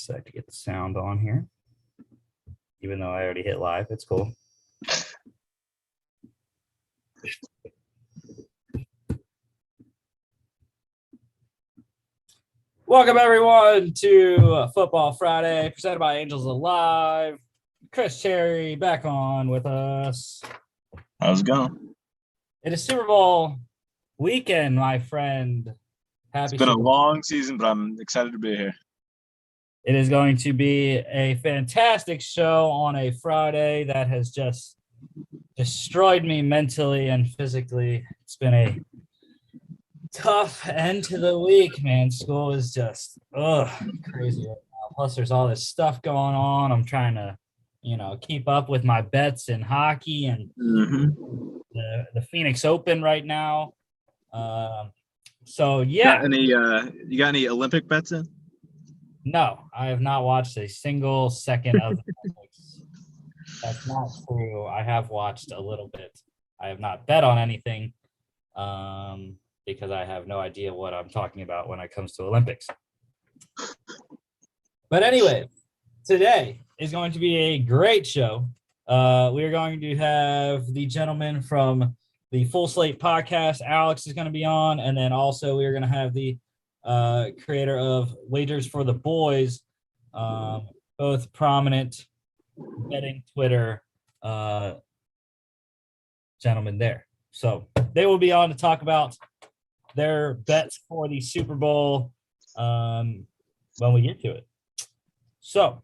sec to get the sound on here. Even though I already hit live, it's cool. Welcome everyone to Football Friday, presented by Angels Alive. Chris Cherry back on with us. How's it going? It is Super Bowl weekend, my friend. It's been a long season, but I'm excited to be here. It is going to be a fantastic show on a Friday that has just destroyed me mentally and physically. It's been a tough end to the week, man. School is just crazy right now. Plus, there's all this stuff going on. I'm trying to, keep up with my bets in hockey and the Phoenix Open right now. So yeah. You got any Olympic bets in? No, I have not watched a single second of the Olympics. That's not true. I have watched a little bit. I have not bet on anything because I have no idea what I'm talking about when it comes to Olympics. But anyway, today is going to be a great show. We are going to have the gentleman from the Full Slate podcast, Alex, is going to be on. And then also we are going to have the creator of Wagers4TheBoys, both prominent betting Twitter gentlemen there. So they will be on to talk about their bets for the Super Bowl when we get to it. So,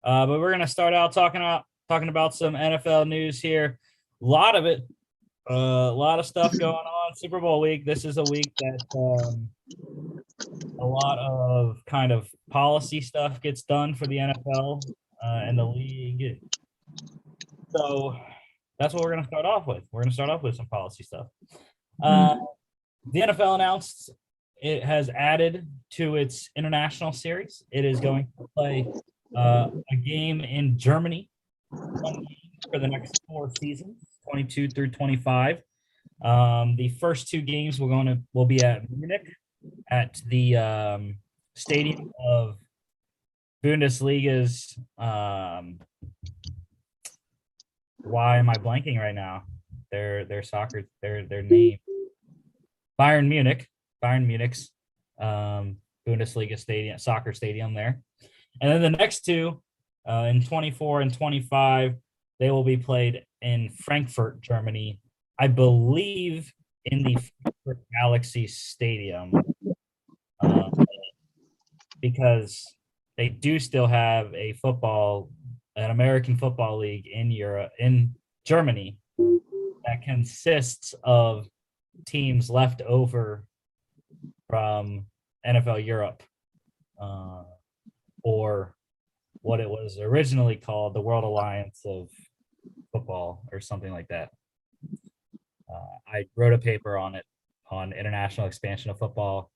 but we're gonna start out talking about some NFL news here. A lot of it, a lot of stuff going on. Super Bowl week. This is a week that a lot of kind of policy stuff gets done for the NFL and the league. So that's what we're going to start off with. We're going to start off with some policy stuff. The NFL announced it has added to its international series. It is going to play a game in Germany for the next 4 seasons, 22 through 25. The first 2 games will be at Munich at the stadium of Bundesliga's why am I blanking right now? Their soccer, their name. Bayern Munich's Bundesliga stadium, soccer stadium there. And then the next 2 in 24 and 25, they will be played in Frankfurt, Germany. I believe in the Frankfurt Galaxy Stadium, because they do still have an American football league in Germany that consists of teams left over from NFL Europe, or what it was originally called, the World Alliance of Football or something like that. I wrote a paper on it, on international expansion of football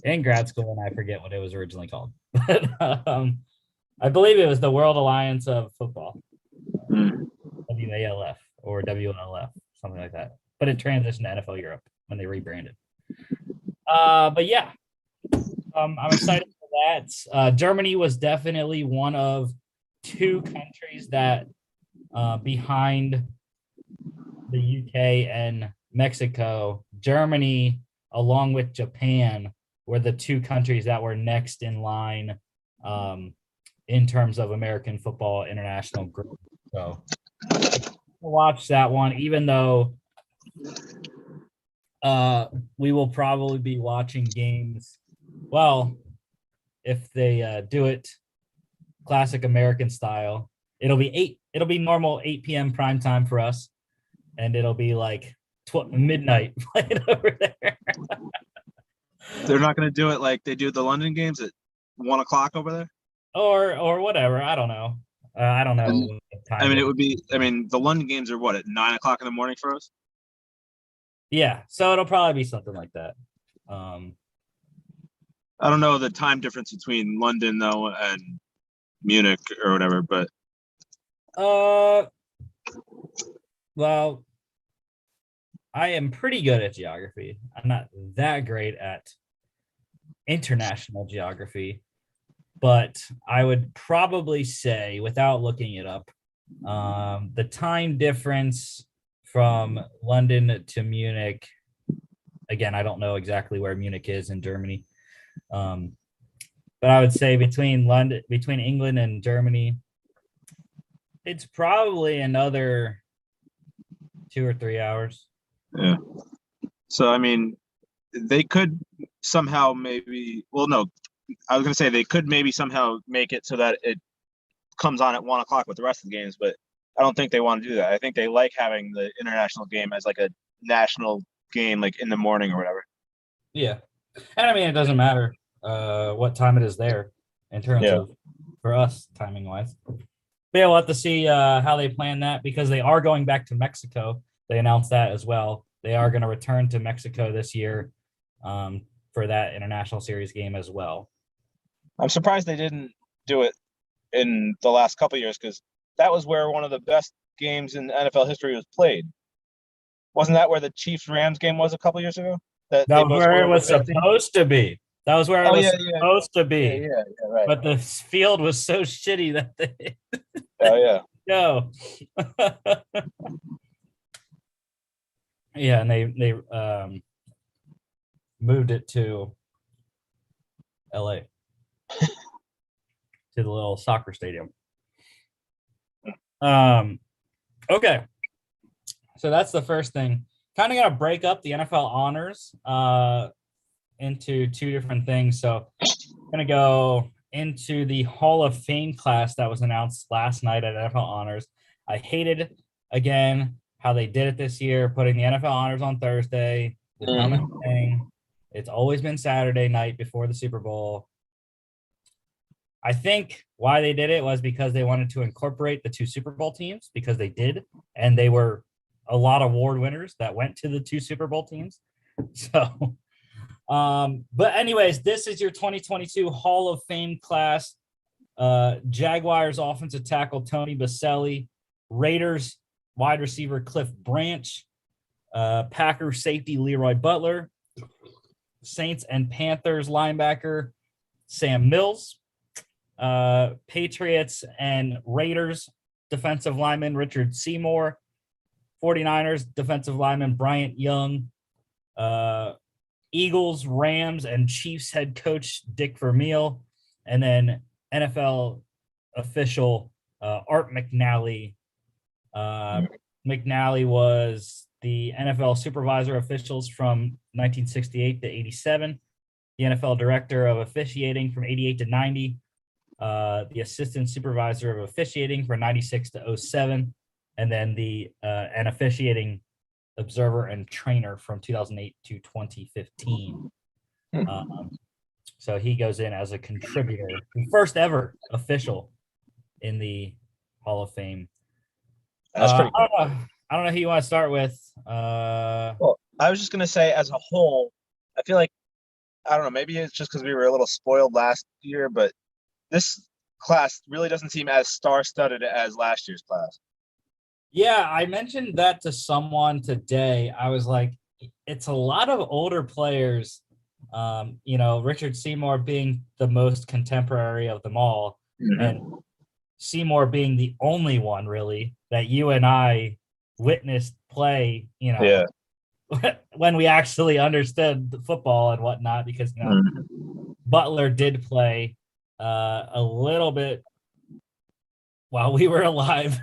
in grad school, and I forget what it was originally called. But I believe it was the World Alliance of Football, WALF or WLF, something like that. But it transitioned to NFL Europe when they rebranded. But yeah, I'm excited for that. Germany was definitely one of 2 countries that behind the UK and Mexico, Germany, along with Japan, were the 2 countries that were next in line in terms of American football international group. So we'll watch that one, even though we will probably be watching games. Well, if they do it classic American style, it'll be normal 8 p.m. prime time for us, and it'll be like midnight playing over there. They're not going to do it like they do the London games at 1 o'clock over there, or whatever. I don't know. I don't know. The London games are what, at 9 o'clock in the morning for us? Yeah, so it'll probably be something like that. I don't know the time difference between London though and Munich or whatever, but well, I am pretty good at geography. I'm not that great at international geography. but I would probably say, without looking it up, the time difference from London to Munich. Again, I don't know exactly where Munich is in Germany, but I would say between England and Germany, it's probably another 2 or 3 hours. Yeah. So I mean, they could somehow maybe. Well, no, I was gonna say they could maybe somehow make it so that it comes on at 1 o'clock with the rest of the games, but I don't think they want to do that. I think they like having the international game as like a national game, like in the morning or whatever. Yeah, and I mean it doesn't matter what time it is there in terms of for us timing wise. But yeah, we'll have to see how they plan that because they are going back to Mexico. They announced that as well. They are going to return to Mexico this year for that international series game as well. I'm surprised they didn't do it in the last couple of years because that was where one of the best games in NFL history was played. Wasn't that where the Chiefs-Rams game was a couple of years ago? That was where it was supposed to be. That was where it was supposed to be. Yeah, right. But the field was so shitty that they no. Yeah, and they moved it to LA to the little soccer stadium. Okay. So that's the first thing. Kind of gonna break up the NFL honors into two different things. So I'm gonna go into the Hall of Fame class that was announced last night at NFL Honors. I hated again how they did it this year, putting the NFL Honors on Thursday. The dumbest thing. It's always been Saturday night before the Super Bowl. I think why they did it was because they wanted to incorporate the two Super Bowl teams because they did, and they were a lot of award winners that went to the two Super Bowl teams. So, but anyways, this is your 2022 Hall of Fame class. Jaguars offensive tackle Tony Baselli, Raiders wide receiver Cliff Branch, Packers safety Leroy Butler, Saints and Panthers linebacker Sam Mills, Patriots and Raiders defensive lineman Richard Seymour, 49ers defensive lineman Bryant Young, Eagles, Rams, and Chiefs head coach Dick Vermeil, and then NFL official Art McNally. McNally was the NFL supervisor officials from 1968 to 87, the NFL director of officiating from 88 to 90, the assistant supervisor of officiating from 96 to 07, and then an officiating observer and trainer from 2008 to 2015. So he goes in as a contributor, the first ever official in the Hall of Fame. That's pretty cool. I don't know who you want to start with. Well, I was just going to say, as a whole, I feel like, I don't know, maybe it's just because we were a little spoiled last year, but this class really doesn't seem as star-studded as last year's class. Yeah, I mentioned that to someone today. I was like, it's a lot of older players, Richard Seymour being the most contemporary of them all, and Seymour being the only one really that you and I witnessed play, when we actually understood the football and whatnot, because, Butler did play a little bit while we were alive.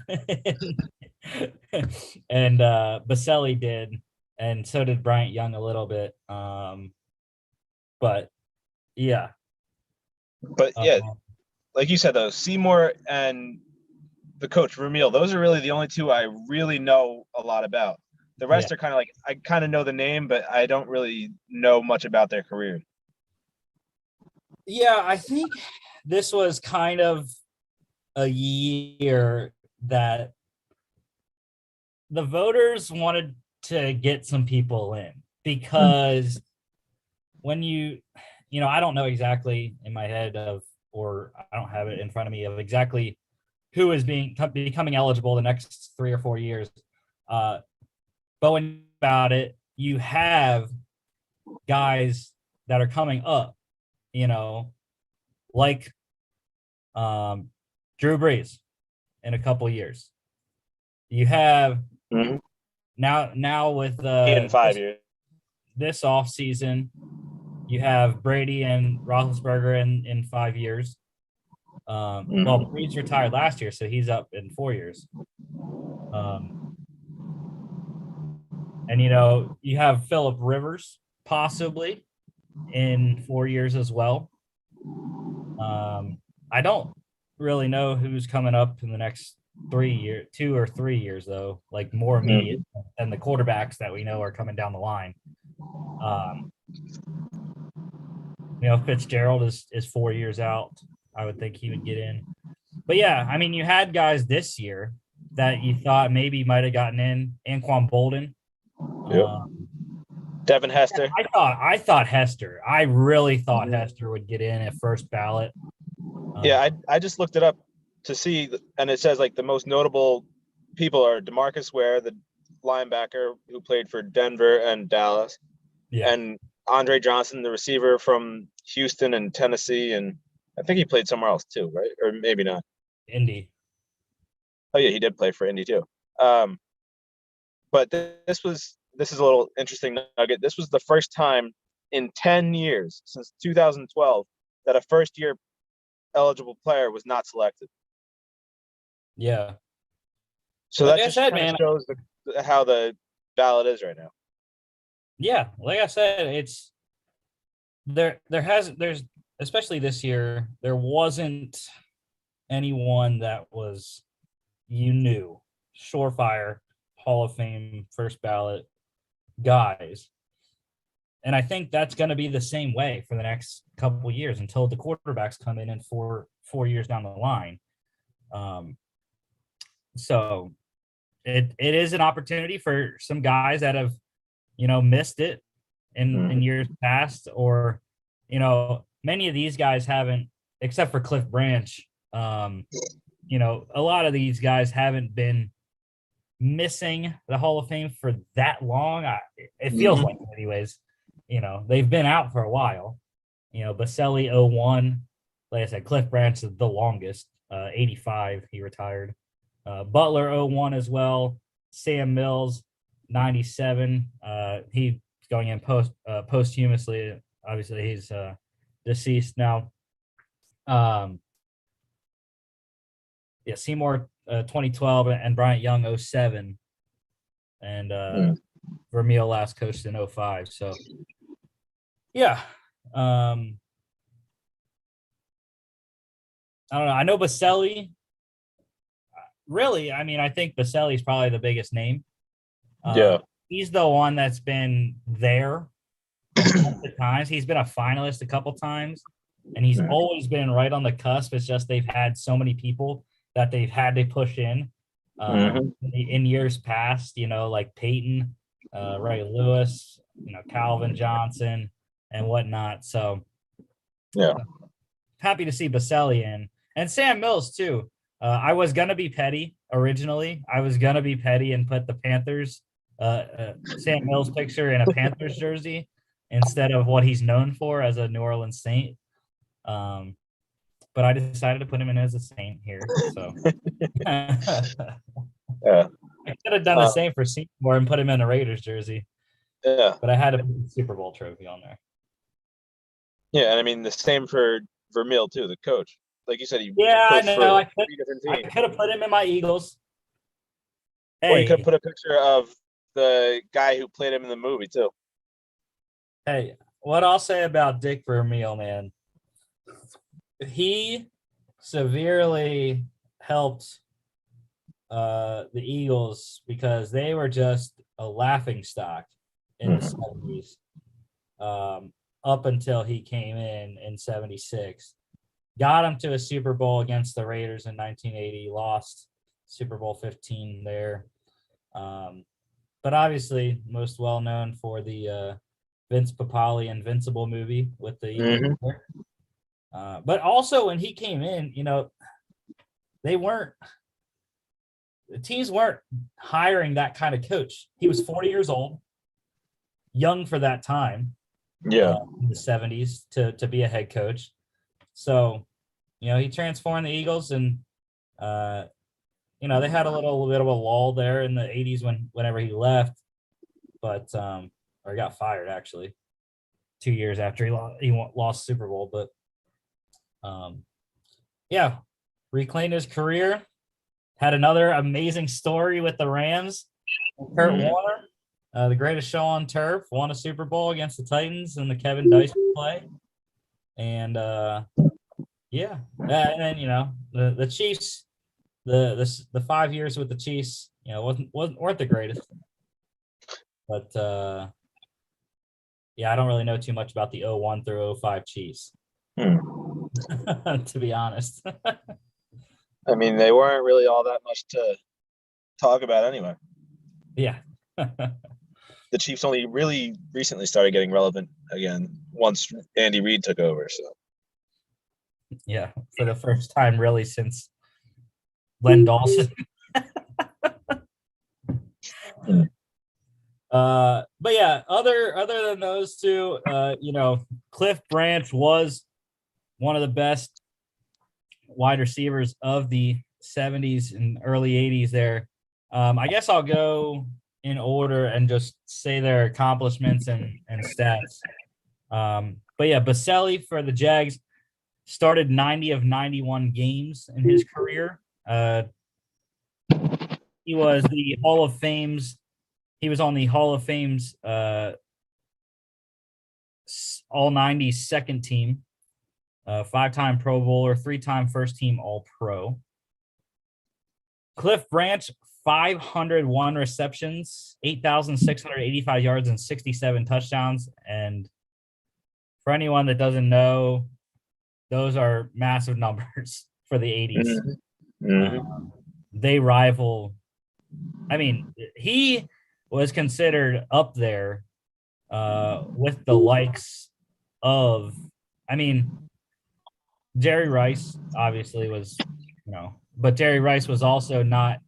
And Baselli did, and so did Bryant Young a little bit. But yeah. Like you said, though, Seymour and the coach Vermeil, those are really the only two I really know a lot about. The rest are kind of like, I kind of know the name, but I don't really know much about their career. Yeah, I think this was kind of a year that the voters wanted to get some people in, because when I don't know exactly in my head or I don't have it in front of me of exactly who is becoming eligible the next 3 or 4 years. But when you think about it, you have guys that are coming up, like Drew Brees in a couple years. You have Mhm. now with In 5 years. this offseason, you have Brady and Roethlisberger in 5 years. Well, Brees retired last year, so he's up in 4 years. And you have Phillip Rivers possibly in 4 years as well. I don't really know who's coming up in the next 2 or 3 years though, like more immediate than the quarterbacks that we know are coming down the line. Fitzgerald is 4 years out. I would think he would get in. But yeah, I mean, you had guys this year that you thought maybe might have gotten in. Anquan Bolden. Devin Hester. I thought Hester. I really thought Hester would get in at first ballot. I just looked it up to see, and it says like the most notable people are DeMarcus Ware, the linebacker who played for Denver and Dallas, and Andre Johnson, the receiver from Houston and Tennessee, and I think he played somewhere else too, right? Or maybe not. Indy. Oh yeah, he did play for Indy too. But this is a little interesting nugget. This was the first time in 10 years since 2012 that a first-year eligible player was not selected. Yeah. So like that just kind of shows how the ballot is right now. Yeah, like I said, it's there's especially this year, there wasn't anyone that was surefire Hall of Fame first ballot guys. And I think that's going to be the same way for the next couple of years until the quarterbacks come in 4 years down the line. So it is an opportunity for some guys that have, missed it in years past, or, many of these guys haven't, except for Cliff Branch. A lot of these guys haven't been missing the Hall of Fame for that long. It feels like it anyways. They've been out for a while. Baselli 01, like I said, Cliff Branch is the longest, 85 he retired. Butler 01 as well. Sam Mills 97. He's going in posthumously. Obviously he's deceased now. Seymour 2012 and Bryant Young 07. And Vermeil last coached in 05. So yeah. I don't know. I know Baselli. Really, I mean, I think Baselli is probably the biggest name. He's the one that's been there the times. He's been a finalist a couple times, and he's always been right on the cusp. It's just they've had so many people that they've had to push in years past, like Peyton, Ray Lewis, Calvin Johnson and whatnot. So happy to see Baselli in, and Sam Mills too. I was going to be petty originally. I was going to be petty and put the Panthers, Sam Mills picture in a Panthers jersey instead of what he's known for as a New Orleans Saint. But I decided to put him in as a Saint here. So I could have done the same for Seymour and put him in a Raiders jersey. Yeah. But I had to put the Super Bowl trophy on there. Yeah, and I mean the same for Vermeil too, the coach. Like you said, I know. I could have put him in my Eagles. Or you could put a picture of the guy who played him in the movie too. Hey, what I'll say about Dick Vermeil, man, he severely helped the Eagles because they were just a laughing stock in the 70s, up until he came in 76. Got him to a Super Bowl against the Raiders in 1980, lost Super Bowl 15 there. But obviously most well known for the Vince Papale Invincible movie with the Eagles. But also when he came in, the teams weren't hiring that kind of coach. He was 40 years old, young for that time. In the 70s to be a head coach. So he transformed the Eagles, and they had a little bit of a lull there in the 80s whenever he left, but or he got fired actually 2 years after he lost Super Bowl. But yeah, reclaimed his career. Had another amazing story with the Rams. Kurt Warner, the greatest show on turf, won a Super Bowl against the Titans in the Kevin Dyson play. And yeah, and then the Chiefs, the 5 years with the Chiefs, weren't the greatest. But yeah, I don't really know too much about the 01 through 05 Chiefs, to be honest. I mean, they weren't really all that much to talk about anyway. Yeah. The Chiefs only really recently started getting relevant again once Andy Reid took over. So yeah, for the first time really since Len Dawson. But yeah, other than those two, Cliff Branch was one of the best wide receivers of the 70s and early 80s there. I guess I'll go in order and just say their accomplishments and stats. But yeah, Baselli for the Jags started 90 of 91 games in his career. He was the Hall of Fame's. He was on the Hall of Fame's all 90 second team, 5-time Pro Bowler, 3-time first team All Pro. Cliff Branch, 501 receptions, 8,685 yards, and 67 touchdowns. And for anyone that doesn't know, those are massive numbers for the 80s. They rival. I mean, he was considered up there with the likes of, Jerry Rice obviously was, but Jerry Rice was also not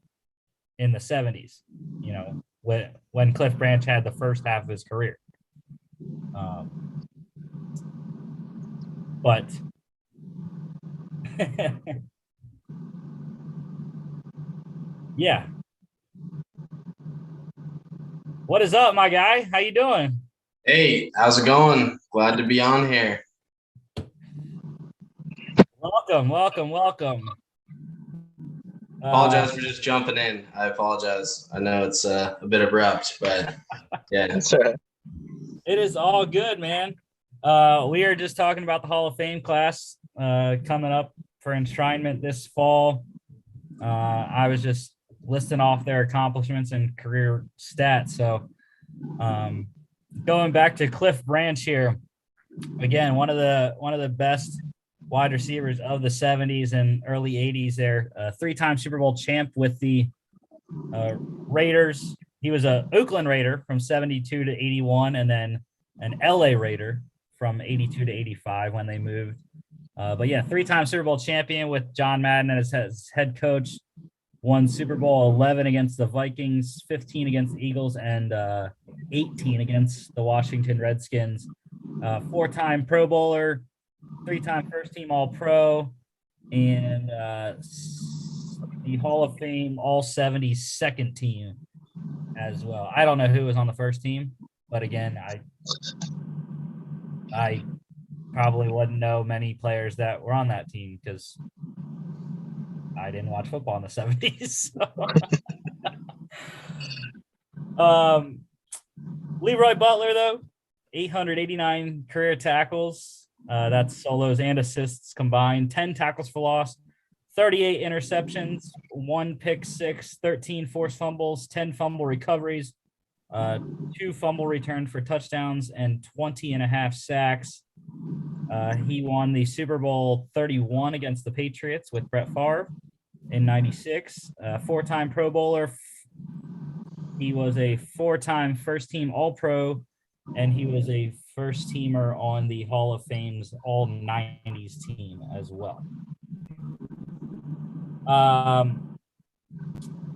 in the 70s, when Cliff Branch had the first half of his career. But yeah. What is up, my guy? How you doing? Hey, how's it going? Glad to be on here. Welcome. Apologize for just jumping in. I apologize. I know it's a bit abrupt, but yeah. That's right. It is all good, man. We are just talking about the Hall of Fame class coming up for enshrinement this fall. I was just listing off their accomplishments and career stats. So going back to Cliff Branch here, again, one of the best wide receivers of the 70s and early 80s there, 3-time Super Bowl champ with the Raiders. He was a Oakland Raider from 72 to 81, and then an LA Raider from 82 to 85 when they moved. But yeah, 3-time Super Bowl champion with John Madden as his head coach. Won Super Bowl 11 against the Vikings, 15 against the Eagles, and 18 against the Washington Redskins. 4-time Pro Bowler, 3-time first team All Pro, and the Hall of Fame All 70 second team as well. I don't know who was on the first team, but again, I probably wouldn't know many players that were on that team because I didn't watch football in the 70s. So. Leroy Butler, though, 889 career tackles. That's solos and assists combined. 10 tackles for loss, 38 interceptions, 1 pick six, 13 forced fumbles, 10 fumble recoveries, 2 fumble returned for touchdowns, and 20.5 sacks. He won the Super Bowl 31 against the Patriots with Brett Favre in 96. 4-time Pro Bowler. He was a 4-time first team All Pro, and he was a first teamer on the Hall of Fame's All 90s team as well.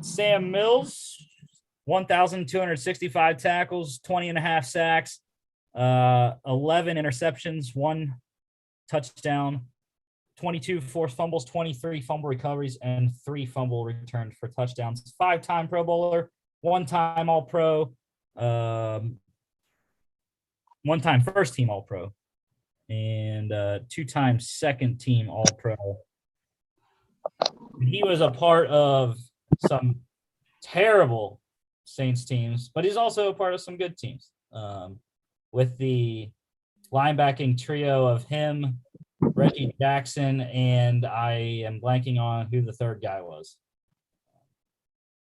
Sam Mills, 1,265 tackles, 20.5 sacks, 11 interceptions, 1 touchdown. 22 forced fumbles, 23 fumble recoveries, and 3 fumble returns for touchdowns. 5-time Pro Bowler, 1-time All-Pro, 1-time first-team All-Pro, and 2-time second-team All-Pro. He was a part of some terrible Saints teams, but he's also a part of some good teams. With the linebacking trio of him, Reggie Jackson, and I am blanking on who the third guy was.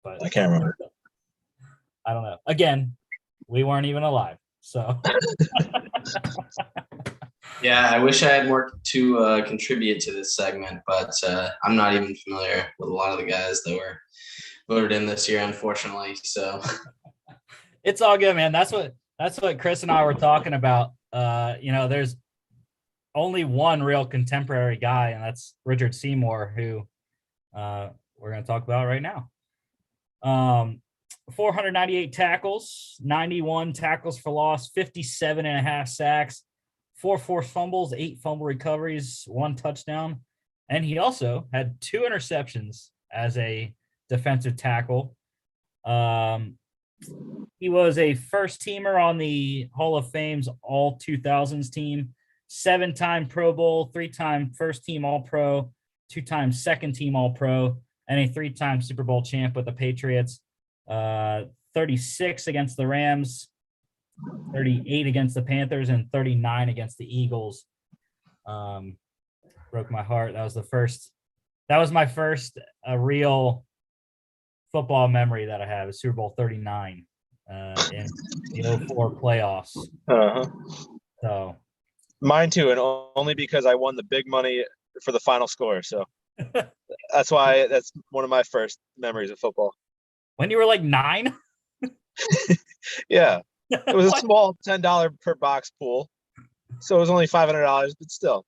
But I can't remember. I don't know. Again, we weren't even alive. So Yeah, I wish I had more to contribute to this segment, but I'm not even familiar with a lot of the guys that were voted in this year, unfortunately. So it's all good, man. That's what Chris and I were talking about. There's only one real contemporary guy, and that's Richard Seymour, who we're going to talk about right now. 498 tackles, 91 tackles for loss, 57.5 sacks, 4 forced fumbles, 8 fumble recoveries, 1 touchdown. And he also had 2 interceptions as a defensive tackle. He was a first teamer on the Hall of Fame's All 2000s team, 7-time Pro Bowl, 3-time first team All-Pro, 2-time second team All-Pro, and a 3-time Super Bowl champ with the Patriots. 36 against the Rams, 38 against the Panthers, and 39 against the Eagles. Broke my heart. That was my first real football memory that I have, is Super Bowl 39 in the 04 playoffs. So Mine too, and only because I won the big money for the final score. So that's why that's one of my first memories of football. When you were like 9? Yeah. It was a small $10 per box pool. So it was only $500, but still.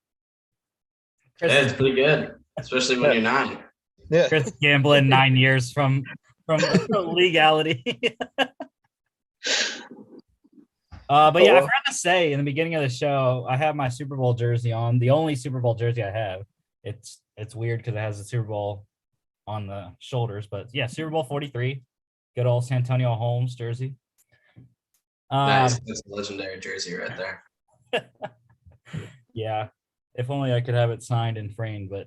Chris, yeah, it's pretty good, especially when you're 9. Yeah. Chris gambling 9 years from legality. But yeah, I forgot to say in the beginning of the show, I have my Super Bowl jersey on. The only Super Bowl jersey I have. It's weird because it has the Super Bowl on the shoulders, but yeah, Super Bowl 43, good old Santonio Holmes jersey. Nice, that's a legendary jersey right there. Yeah, if only I could have it signed and framed, but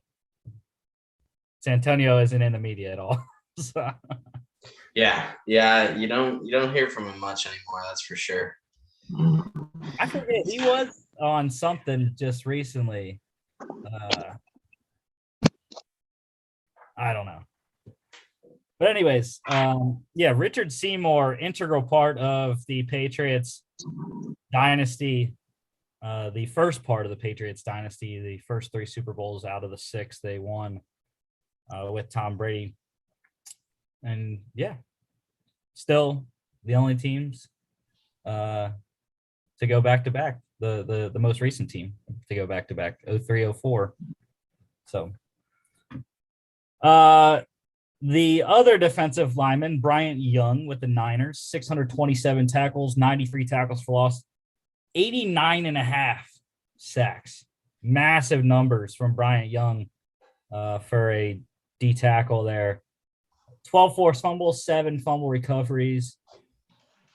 Santonio isn't in the media at all. So. Yeah, you don't hear from him much anymore, that's for sure. I forget, he was on something just recently. I don't know. But anyways, Richard Seymour, integral part of the Patriots dynasty, the first part of the Patriots dynasty, the first 3 Super Bowls out of the 6 they won with Tom Brady. And yeah, still the only teams to go back-to-back, the most recent team to go back-to-back, 03-04. So the other defensive lineman, Bryant Young with the Niners, 627 tackles, 93 tackles for loss, 89.5 sacks. Massive numbers from Bryant Young for a D tackle there. 12 forced fumbles, 7 fumble recoveries.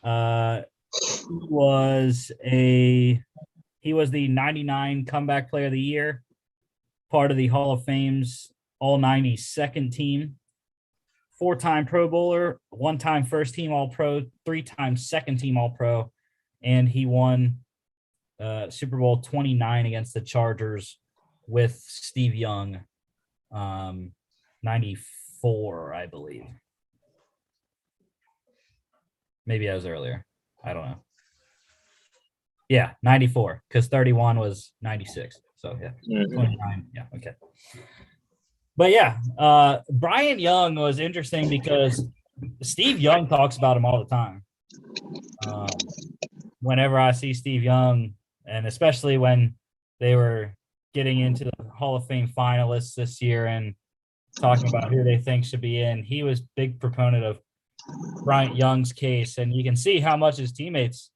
He was the 99 comeback player of the year, part of the Hall of Fame's All-90 second team, 4-time Pro Bowler, 1-time first team All-Pro, 3-time second team All-Pro, and he won Super Bowl 29 against the Chargers with Steve Young, 94, I believe. Maybe I was earlier. I don't know. Yeah, 94, because 31 was 96. So yeah, 29. Yeah, okay. But yeah, Bryant Young was interesting because Steve Young talks about him all the time. Whenever I see Steve Young, and especially when they were getting into the Hall of Fame finalists this year and talking about who they think should be in, he was big proponent of Bryant Young's case, and you can see how much his teammates,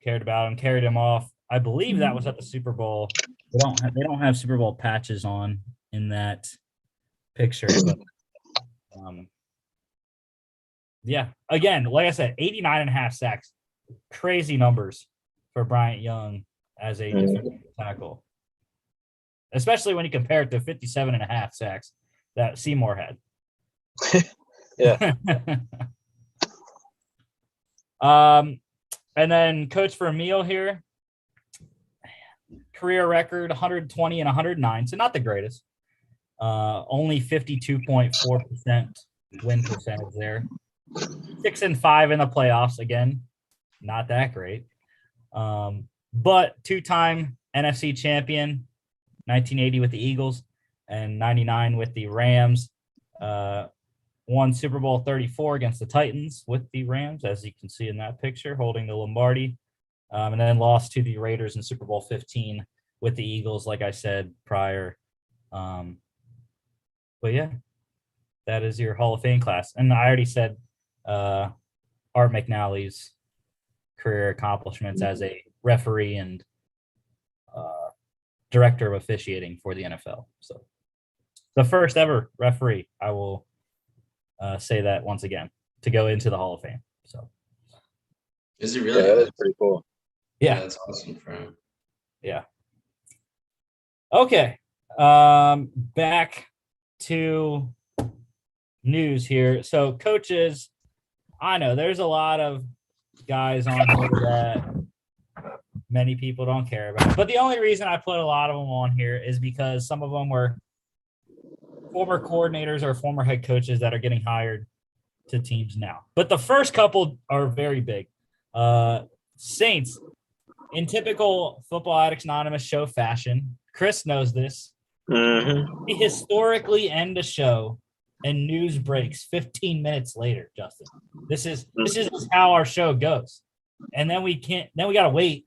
cared about him, carried him off. I believe that was at the Super Bowl They don't have Super Bowl patches on in that picture, but yeah. Again, like I said, 89.5 sacks. Crazy numbers for Bryant Young as a defensive tackle. Especially when you compare it to 57.5 sacks that Seymour had. Yeah. And then Coach Vermeil here. Career record 120 and 109, so not the greatest. Only 52.4% win percentage there. 6-5 in the playoffs again, not that great. But two-time NFC champion, 1980 with the Eagles and 99 with the Rams. Won Super Bowl 34 against the Titans with the Rams, as you can see in that picture, holding the Lombardi. And then lost to the Raiders in Super Bowl 15 with the Eagles, like I said prior. But yeah, that is your Hall of Fame class. And I already said Art McNally's career accomplishments as a referee and director of officiating for the NFL. So the first ever referee, I will say that once again, to go into the Hall of Fame. So Is it really? Yeah, that's pretty cool. yeah, that's awesome for him. Yeah. Okay. Back to news here. So coaches, I know there's a lot of guys on here that many people don't care about. But the only reason I put a lot of them on here is because some of them were former coordinators or former head coaches that are getting hired to teams now. But the first couple are very big. Saints, in typical Football Addicts Anonymous show fashion, Chris knows this. We historically end a show and news breaks 15 minutes later, Justin. This is how our show goes. And then we gotta wait.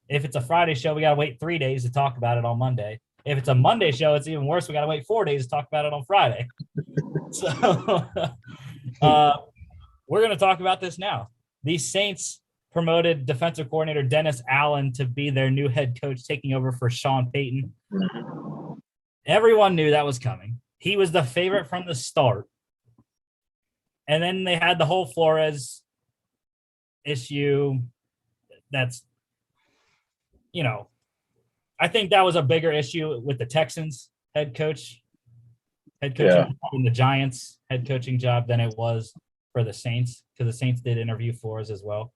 If it's a Friday show, we gotta wait 3 days to talk about it on Monday. If it's a Monday show, it's even worse. We gotta wait 4 days to talk about it on Friday. So we're gonna talk about this now. The Saints promoted defensive coordinator Dennis Allen to be their new head coach, taking over for Sean Payton. Everyone knew that was coming. He was the favorite from the start. And then they had the whole Flores issue. That's, I think that was a bigger issue with the Texans head coaching job and the Giants head coaching job than it was for the Saints, because the Saints did interview Flores as well.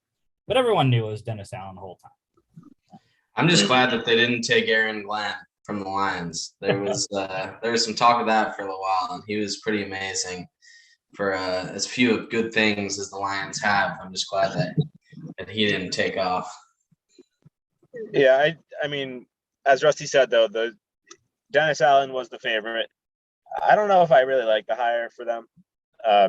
But everyone knew it was Dennis Allen the whole time. I'm just glad that they didn't take Aaron Glenn from the Lions. There was some talk of that for a little while, and he was pretty amazing for as few good things as the Lions have. I'm just glad that he didn't take off. Yeah, I mean, as Rusty said, though, the Dennis Allen was the favorite. I don't know if I really like the hire for them. I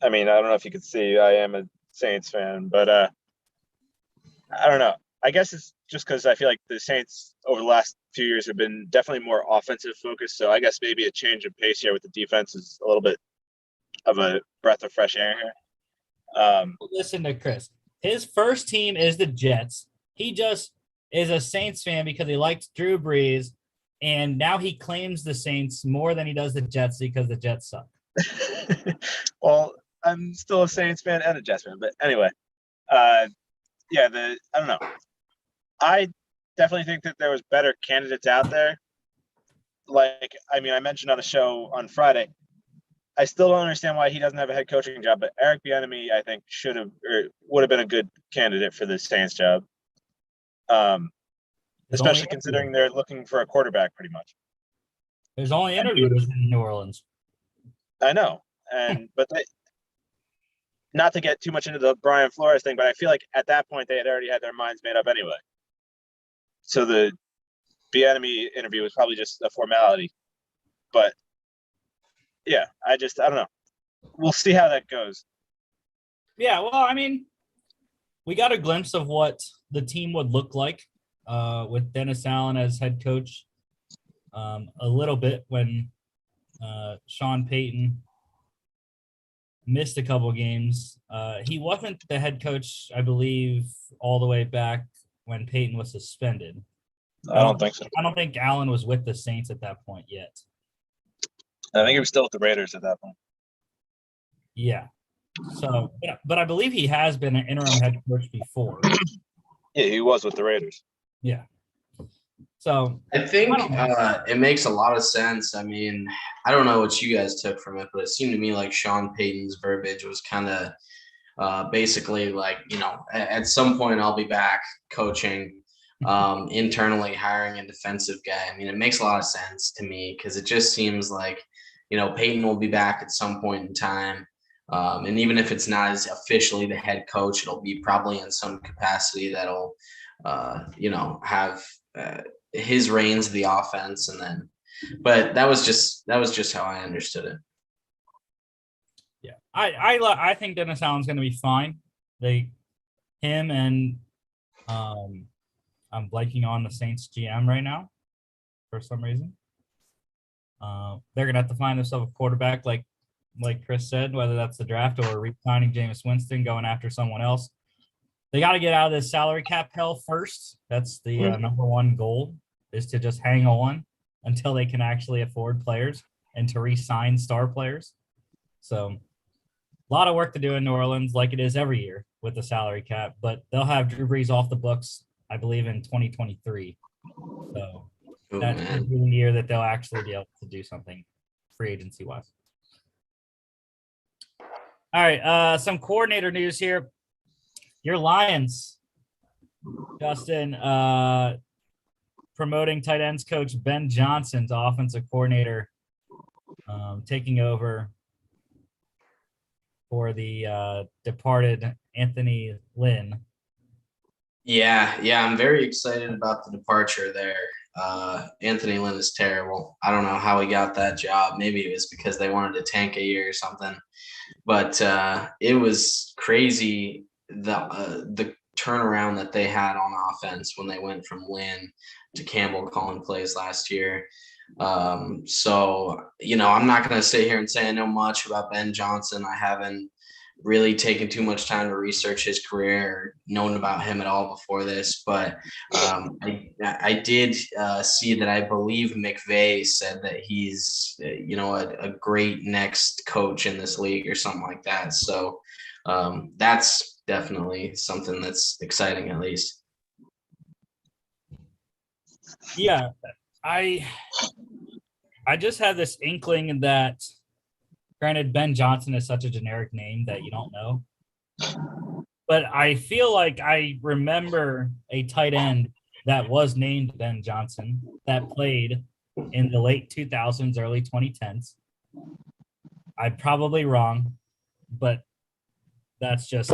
mean, I don't know if you could see, I am a Saints fan, but I don't know. I guess it's just because I feel like the Saints over the last few years have been definitely more offensive focused. So I guess maybe a change of pace here with the defense is a little bit of a breath of fresh air here. Listen to Chris. His first team is the Jets. He just is a Saints fan because he likes Drew Brees, and now he claims the Saints more than he does the Jets because the Jets suck. Well, I'm still a Saints fan and a Jets fan, but anyway, I don't know. I definitely think that there was better candidates out there. Like, I mean, I mentioned on the show on Friday, I still don't understand why he doesn't have a head coaching job, but Eric Bieniemy, I think, would have been a good candidate for the Saints job. Especially considering they're looking for a quarterback pretty much. There's only interviews in New Orleans. I know. But not to get too much into the Brian Flores thing, but I feel like at that point they had already had their minds made up anyway. So the Bieniemy interview was probably just a formality. But yeah, I don't know. We'll see how that goes. Yeah, well, I mean, we got a glimpse of what the team would look like with Dennis Allen as head coach a little bit when Sean Payton missed a couple games. He wasn't the head coach, I believe, all the way back when Payton was suspended. I don't think so. I don't think Allen was with the Saints at that point yet. I think he was still with the Raiders at that point. Yeah. So, but I believe he has been an interim head coach before. Yeah, he was with the Raiders. Yeah. So I think it makes a lot of sense. I mean, I don't know what you guys took from it, but it seemed to me like Sean Payton's verbiage was kind of basically like, at some point I'll be back coaching, internally hiring a defensive guy. I mean, it makes a lot of sense to me because it just seems like, Payton will be back at some point in time. And even if it's not as officially the head coach, it'll be probably in some capacity that'll, have his reins of the offense. And then, but that was just how I understood it. Yeah, I think Dennis Allen's going to be fine. Him and I'm blanking on the Saints GM right now for some reason. They're going to have to find themselves a quarterback, like Chris said, whether that's the draft or re-signing Jameis Winston, going after someone else. They got to get out of this salary cap hell first. That's the number one goal, is to just hang on until they can actually afford players and to re-sign star players. So a lot of work to do in New Orleans, like it is every year with the salary cap, but they'll have Drew Brees off the books, I believe, in 2023. So that's the year that they'll actually be able to do something free agency wise. All right, some coordinator news here. Your Lions, Justin, promoting tight ends coach Ben Johnson to offensive coordinator, taking over for the departed Anthony Lynn. Yeah, I'm very excited about the departure there. Anthony Lynn is terrible. I don't know how he got that job. Maybe it was because they wanted to tank a year or something. But it was crazy the turnaround that they had on offense when they went from Lynn to Campbell calling plays last year. So, I'm not going to sit here and say I know much about Ben Johnson. I haven't really taken too much time to research his career or known about him at all before this. But I did see that I believe McVay said that he's, a great next coach in this league or something like that. So that's definitely something that's exciting, at least. Yeah, I just have this inkling that, granted, Ben Johnson is such a generic name that you don't know, but I feel like I remember a tight end that was named Ben Johnson that played in the late 2000s, early 2010s. I'm probably wrong, but that's just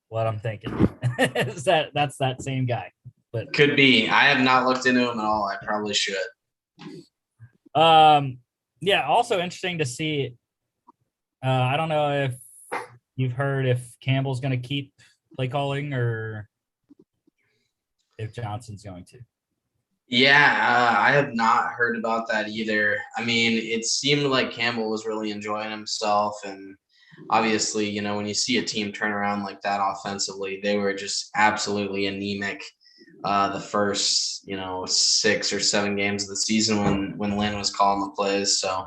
what I'm thinking. Is that's that same guy? But could be. I have not looked into him at all. I probably should. Yeah. Also interesting to see. I don't know if you've heard if Campbell's going to keep play calling or if Johnson's going to. Yeah, I have not heard about that either. I mean, it seemed like Campbell was really enjoying himself. And obviously, when you see a team turn around like that offensively, they were just absolutely anemic the first, 6 or 7 games of the season when Lynn was calling the plays. So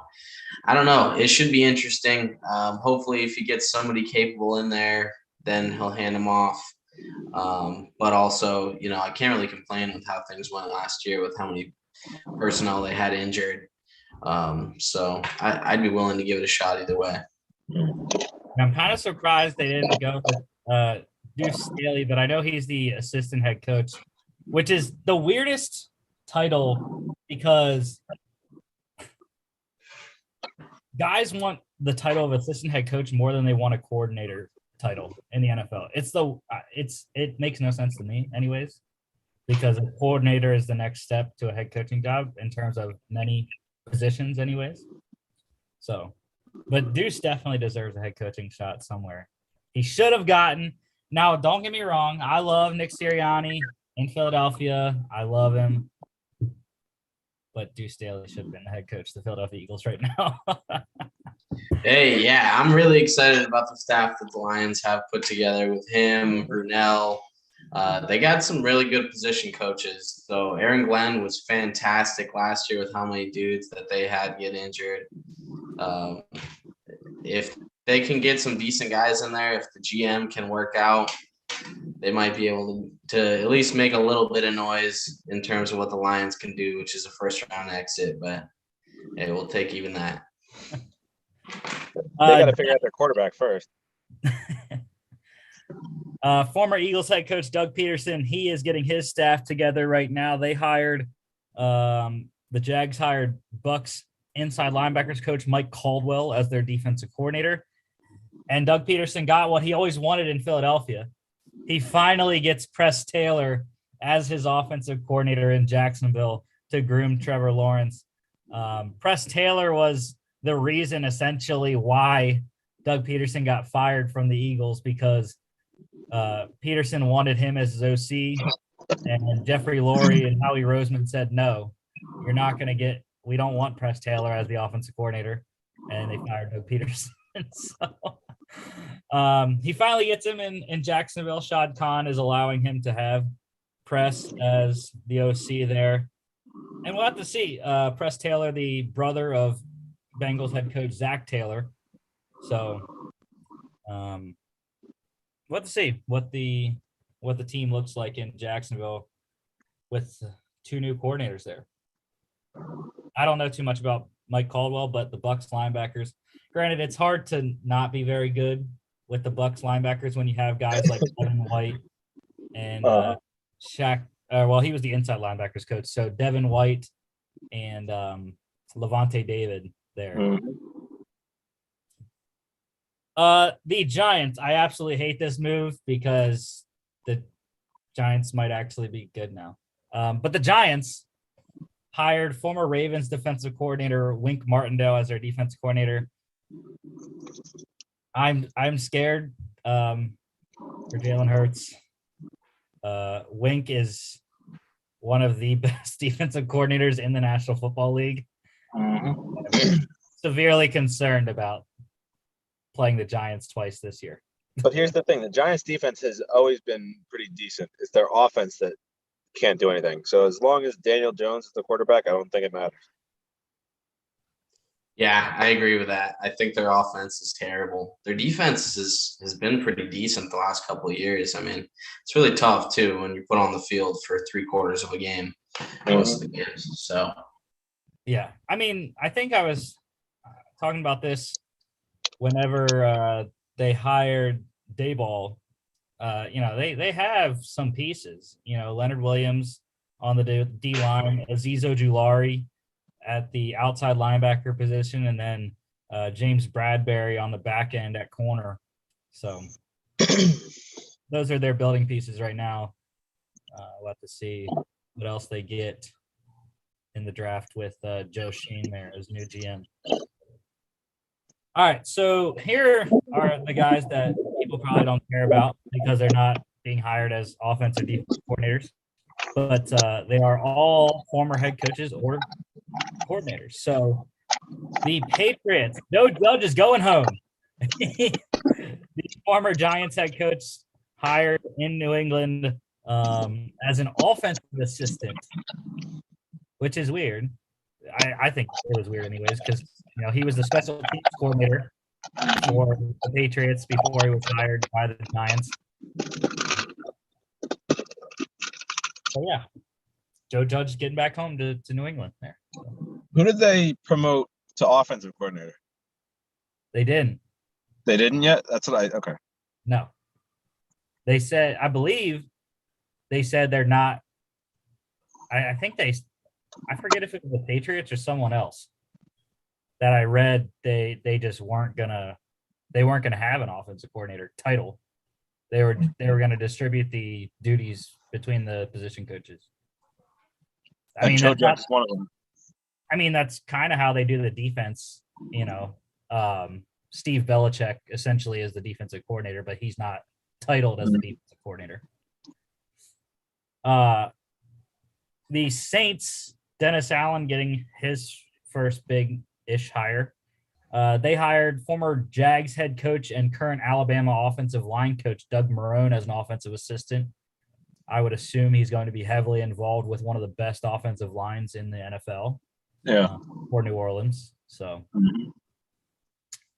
I don't know. It should be interesting. Hopefully, if he gets somebody capable in there, then he'll hand him off. But also, I can't really complain with how things went last year with how many personnel they had injured. So I'd be willing to give it a shot either way. I'm kind of surprised they didn't go with Deuce Staley, but I know he's the assistant head coach, which is the weirdest title because guys want the title of assistant head coach more than they want a coordinator title in the NFL. It makes no sense to me anyways, because a coordinator is the next step to a head coaching job in terms of many positions anyways. So, but Deuce definitely deserves a head coaching shot somewhere. He should have gotten. Now, don't get me wrong. I love Nick Sirianni in Philadelphia. I love him. But Deuce Staley should have been the head coach of the Philadelphia Eagles right now. Hey, yeah, I'm really excited about the staff that the Lions have put together with him, Brunell, They got some really good position coaches. So Aaron Glenn was fantastic last year with how many dudes that they had get injured. If they can get some decent guys in there, if the GM can work out, they might be able to at least make a little bit of noise in terms of what the Lions can do, which is a first-round exit. But hey, we'll take even that. They got to figure out their quarterback first. Former Eagles head coach Doug Peterson, he is getting his staff together right now. They hired the Jags hired Bucks inside linebackers coach Mike Caldwell as their defensive coordinator. And Doug Peterson got what he always wanted in Philadelphia. He finally gets Press Taylor as his offensive coordinator in Jacksonville to groom Trevor Lawrence. Press Taylor was the reason essentially why Doug Peterson got fired from the Eagles, because Peterson wanted him as his OC, and Jeffrey Lurie and Howie Roseman said, no, you're not going to get, we don't want Press Taylor as the offensive coordinator. And they fired Doug Peterson. So he finally gets him in Jacksonville. Shad Khan is allowing him to have Press as the OC there. And we'll have to see. Press Taylor, the brother of Bengals head coach Zach Taylor. So we'll have to see what the team looks like in Jacksonville with two new coordinators there. I don't know too much about Mike Caldwell, but the Bucks linebackers, granted, it's hard to not be very good with the Bucks linebackers when you have guys like Devin White and Shaq. Well, he was the inside linebackers coach. So Devin White and Levante David there. The Giants, I absolutely hate this move because the Giants might actually be good now. But the Giants hired former Ravens defensive coordinator Wink Martindale as their defensive coordinator. I'm scared for Jalen Hurts. Wink is one of the best defensive coordinators in the National Football League. I'm severely concerned about playing the Giants twice this year. But here's the thing. The Giants defense has always been pretty decent. It's their offense that can't do anything. So as long as Daniel Jones is the quarterback, I don't think it matters. Yeah, I agree with that. I think their offense is terrible. Their defense has been pretty decent the last couple of years. I mean, it's really tough, too, when you put on the field for 3/4 of a game, most of the games. So, yeah. I mean, I think I was talking about this whenever they hired Dayball. They have some pieces. Leonard Williams on the D line, Azeez Ojulari at the outside linebacker position, and then James Bradbury on the back end at corner. So those are their building pieces right now. We'll have to see what else they get in the draft with Joe Sheen there as new GM. All right, so here are the guys that people probably don't care about because they're not being hired as offensive defensive coordinators, but they are all former head coaches or coordinators. So the Patriots, Joe Judge is going home. The former Giants head coach hired in New England as an offensive assistant, which is weird. I think it was weird anyways, because he was the special teams coordinator for the Patriots before he was hired by the Giants. So yeah, Joe Judge is getting back home to New England there. Who did they promote to offensive coordinator? They didn't. They didn't yet? That's what okay. No. They said, I believe they said they're not. I think I forget if it was the Patriots or someone else that I read. They just weren't gonna have an offensive coordinator title. They were gonna distribute the duties between the position coaches. I mean, Joe Judge is one of them. I mean, that's kind of how they do the defense. Steve Belichick essentially is the defensive coordinator, but he's not titled as the defensive coordinator. The Saints, Dennis Allen getting his first big-ish hire. They hired former Jags head coach and current Alabama offensive line coach Doug Marrone as an offensive assistant. I would assume he's going to be heavily involved with one of the best offensive lines in the NFL. Yeah. For New Orleans. So Mhm.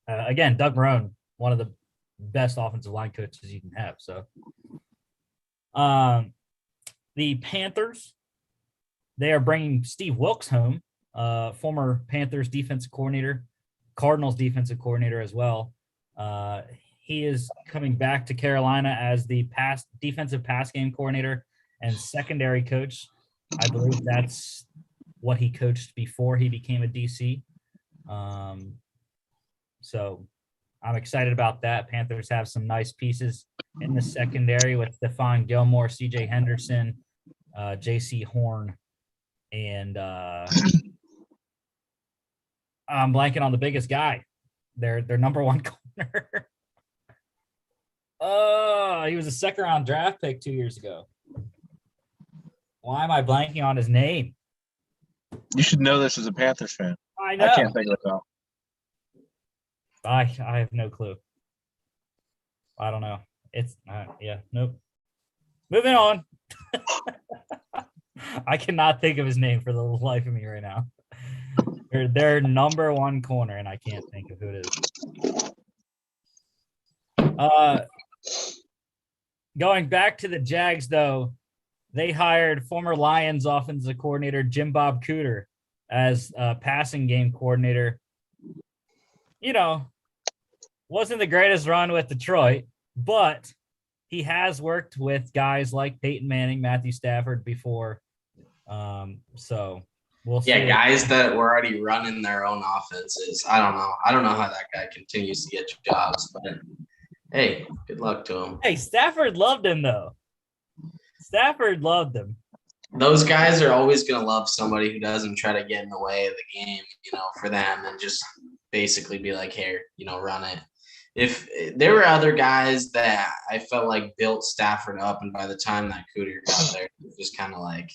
again, Doug Marrone, one of the best offensive line coaches you can have. So the Panthers, they are bringing Steve Wilkes home, former Panthers defensive coordinator, Cardinals defensive coordinator as well. He is coming back to Carolina as the defensive pass game coordinator and secondary coach. I believe that's what he coached before he became a DC. So I'm excited about that. Panthers have some nice pieces in the secondary with Stephon Gilmore, CJ Henderson, JC Horn, and I'm blanking on the biggest guy. Their number one corner. He was a second round draft pick 2 years ago. Why am I blanking on his name? You should know this as a Panthers fan. I know. I can't think of it though. I have no clue. I don't know. It's nope. Moving on. I cannot think of his name for the life of me right now. They're their number one corner, and I can't think of who it is. Going back to the Jags, though, they hired former Lions offensive coordinator Jim Bob Cooter as passing game coordinator. You know, wasn't the greatest run with Detroit, but he has worked with guys like Peyton Manning, Matthew Stafford before. So we'll see. Yeah, guys that were already running their own offenses. I don't know. I don't know how that guy continues to get jobs, but hey, good luck to him. Hey, Stafford loved him, though. Stafford loved him. Those guys are always going to love somebody who doesn't try to get in the way of the game, for them and just basically be like, here, run it. If there were other guys that I felt like built Stafford up, and by the time that Cooter got there, it was just kind of like,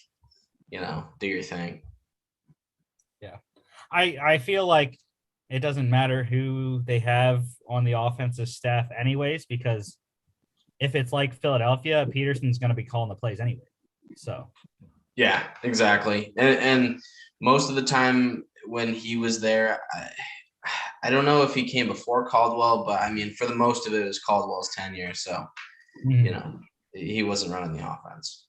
do your thing. Yeah. I feel like it doesn't matter who they have on the offensive staff anyways, because if it's like Philadelphia, Peterson's going to be calling the plays anyway. So. Yeah, exactly. And most of the time when he was there, I don't know if he came before Caldwell, but I mean, for the most of it was Caldwell's tenure. So, he wasn't running the offense.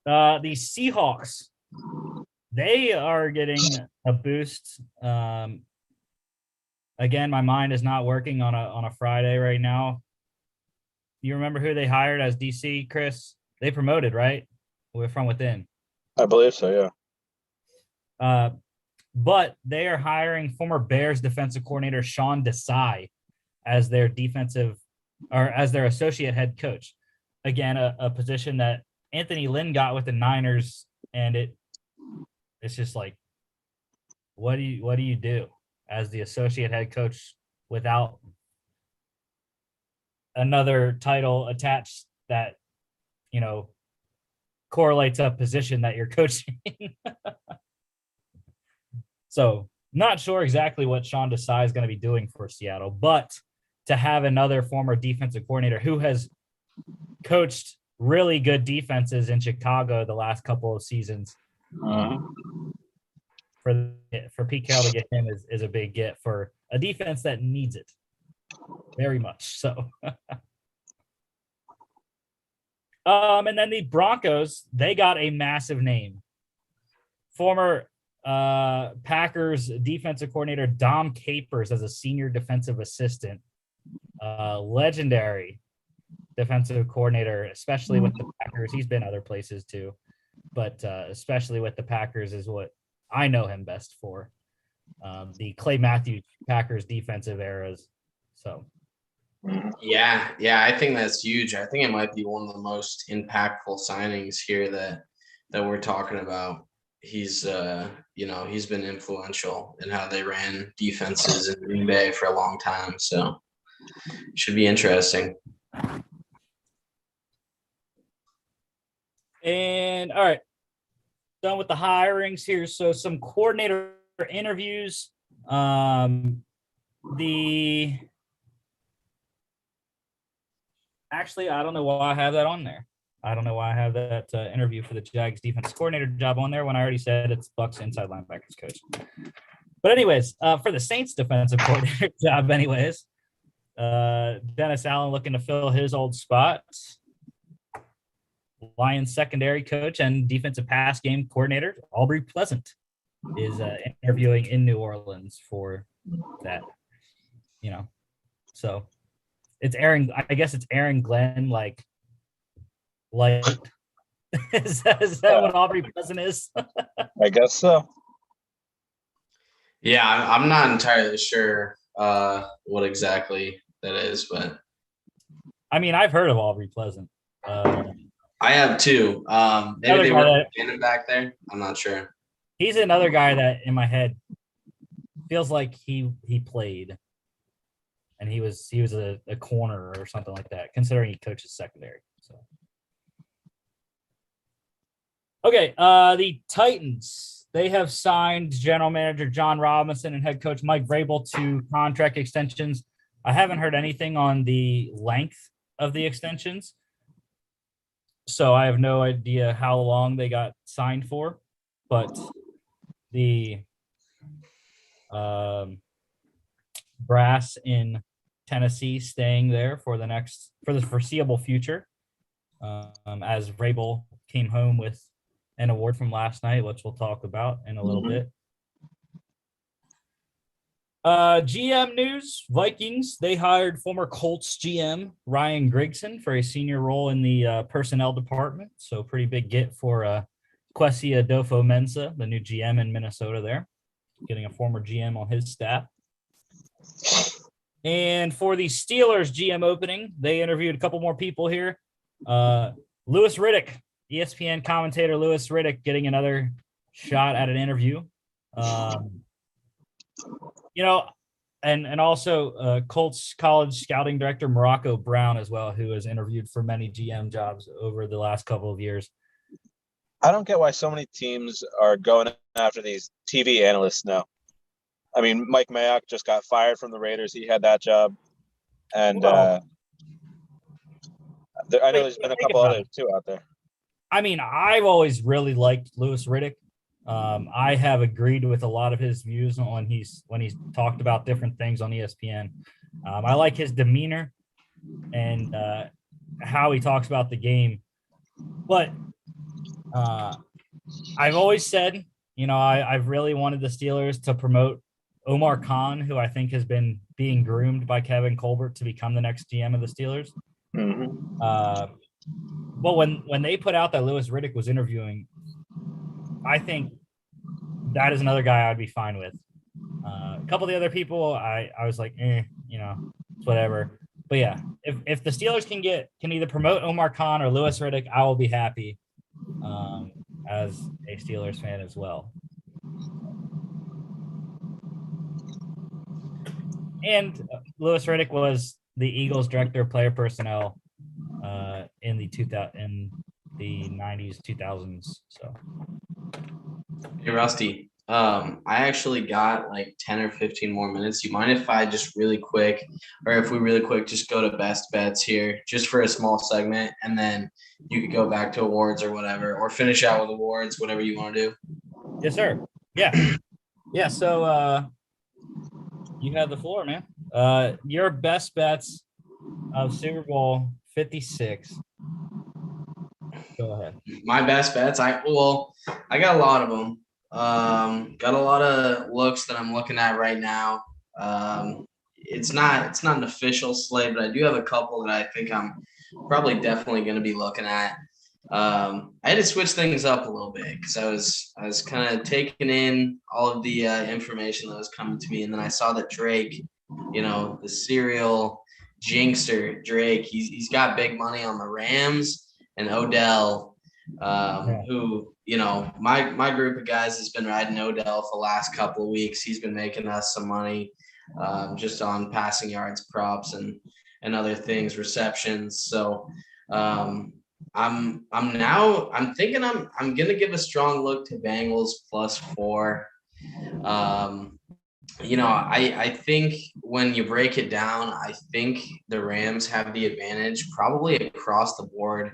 The Seahawks, they are getting a boost. Again, my mind is not working on a Friday right now. You remember who they hired as DC, Chris? They promoted, right? We're from within. I believe so, yeah. But they are hiring former Bears defensive coordinator Sean Desai as their as their associate head coach. Again, a position that Anthony Lynn got with the Niners, and it's just like, what do you do as the associate head coach without another title attached that correlates a position that you're coaching? So not sure exactly what Sean Desai is going to be doing for Seattle, but to have another former defensive coordinator who has coached really good defenses in Chicago the last couple of seasons, for Pete Carroll to get him is a big get for a defense that needs it very much. So, and then the Broncos, they got a massive name. Former Packers defensive coordinator Dom Capers as a senior defensive assistant, legendary defensive coordinator, especially with the Packers. He's been other places too, but especially with the Packers is what I know him best for. The Clay Matthews Packers defensive eras. So. Yeah, I think that's huge. I think it might be one of the most impactful signings here that we're talking about. He's he's been influential in how they ran defenses in Green Bay for a long time. So it should be interesting. And all right, done with the hirings here. So some coordinator interviews. The Actually, I don't know why I have that on there. I don't know why I have that interview for the Jags defense coordinator job on there when I already said it's Bucks inside linebackers coach. But anyways, for the Saints defensive coordinator job, anyways, Dennis Allen looking to fill his old spot. Lions secondary coach and defensive pass game coordinator Aubrey Pleasant is interviewing in New Orleans for that. So it's Aaron. I guess it's Aaron Glenn. Like is that what Aubrey Pleasant is? I guess so. Yeah, I'm not entirely sure what exactly that is, but I mean, I've heard of Aubrey Pleasant. I have too. Maybe they were standing back there. I'm not sure. He's another guy that in my head feels like he played, and he was a corner or something like that, considering he coaches secondary. So okay, the Titans, they have signed general manager John Robinson and head coach Mike Vrabel to contract extensions. I haven't heard anything on the length of the extensions, so I have no idea how long they got signed for, but the brass in Tennessee staying there for the foreseeable future, as Vrabel came home with an award from last night, which we'll talk about in a little bit. GM news, Vikings, they hired former Colts GM Ryan Grigson for a senior role in the personnel department. So pretty big get for Kwesi Adofo-Mensah, the new GM in Minnesota there, getting a former GM on his staff. And for the Steelers GM opening, they interviewed a couple more people here. Louis Riddick, ESPN commentator Louis Riddick, getting another shot at an interview. And also Colts college scouting director Morocco Brown as well, who has interviewed for many GM jobs over the last couple of years. I don't get why so many teams are going after these TV analysts now. I mean, Mike Mayock just got fired from the Raiders. He had that job. And I know there's been a couple others too out there. I mean, I've always really liked Louis Riddick. I have agreed with a lot of his views when he's talked about different things on ESPN. I like his demeanor and how he talks about the game. But I've always said, I've really wanted the Steelers to promote Omar Khan, who I think has been being groomed by Kevin Colbert to become the next GM of the Steelers. Mm-hmm. But when they put out that Louis Riddick was interviewing, I think that is another guy I'd be fine with. A couple of the other people, I was like, whatever. But yeah, if the Steelers can either promote Omar Khan or Louis Riddick, I will be happy as a Steelers fan as well. And Louis Riddick was the Eagles director of player personnel in the 90s, 2000s. So, hey Rusty, I actually got like 10 or 15 more minutes. You mind if I just really quick, or if we really quick just go to best bets here, just for a small segment, and then you could go back to awards or whatever, or finish out with awards, whatever you want to do. Yes, sir. Yeah. Yeah. So you have the floor, man. Your best bets of Super Bowl 56. Go ahead. My best bets. I got a lot of them. Got a lot of looks that I'm looking at right now. It's not an official slate, but I do have a couple that I think I'm probably definitely going to be looking at. I had to switch things up a little bit because I was kind of taking in all of the information that was coming to me, and then I saw that Drake, the serial jinxer Drake, he's got big money on the Rams and Odell, who my group of guys has been riding Odell for the last couple of weeks. He's been making us some money just on passing yards, props, and other things, receptions. So I'm thinking I'm gonna give a strong look to Bengals +4. I think when you break it down, I think the Rams have the advantage probably across the board.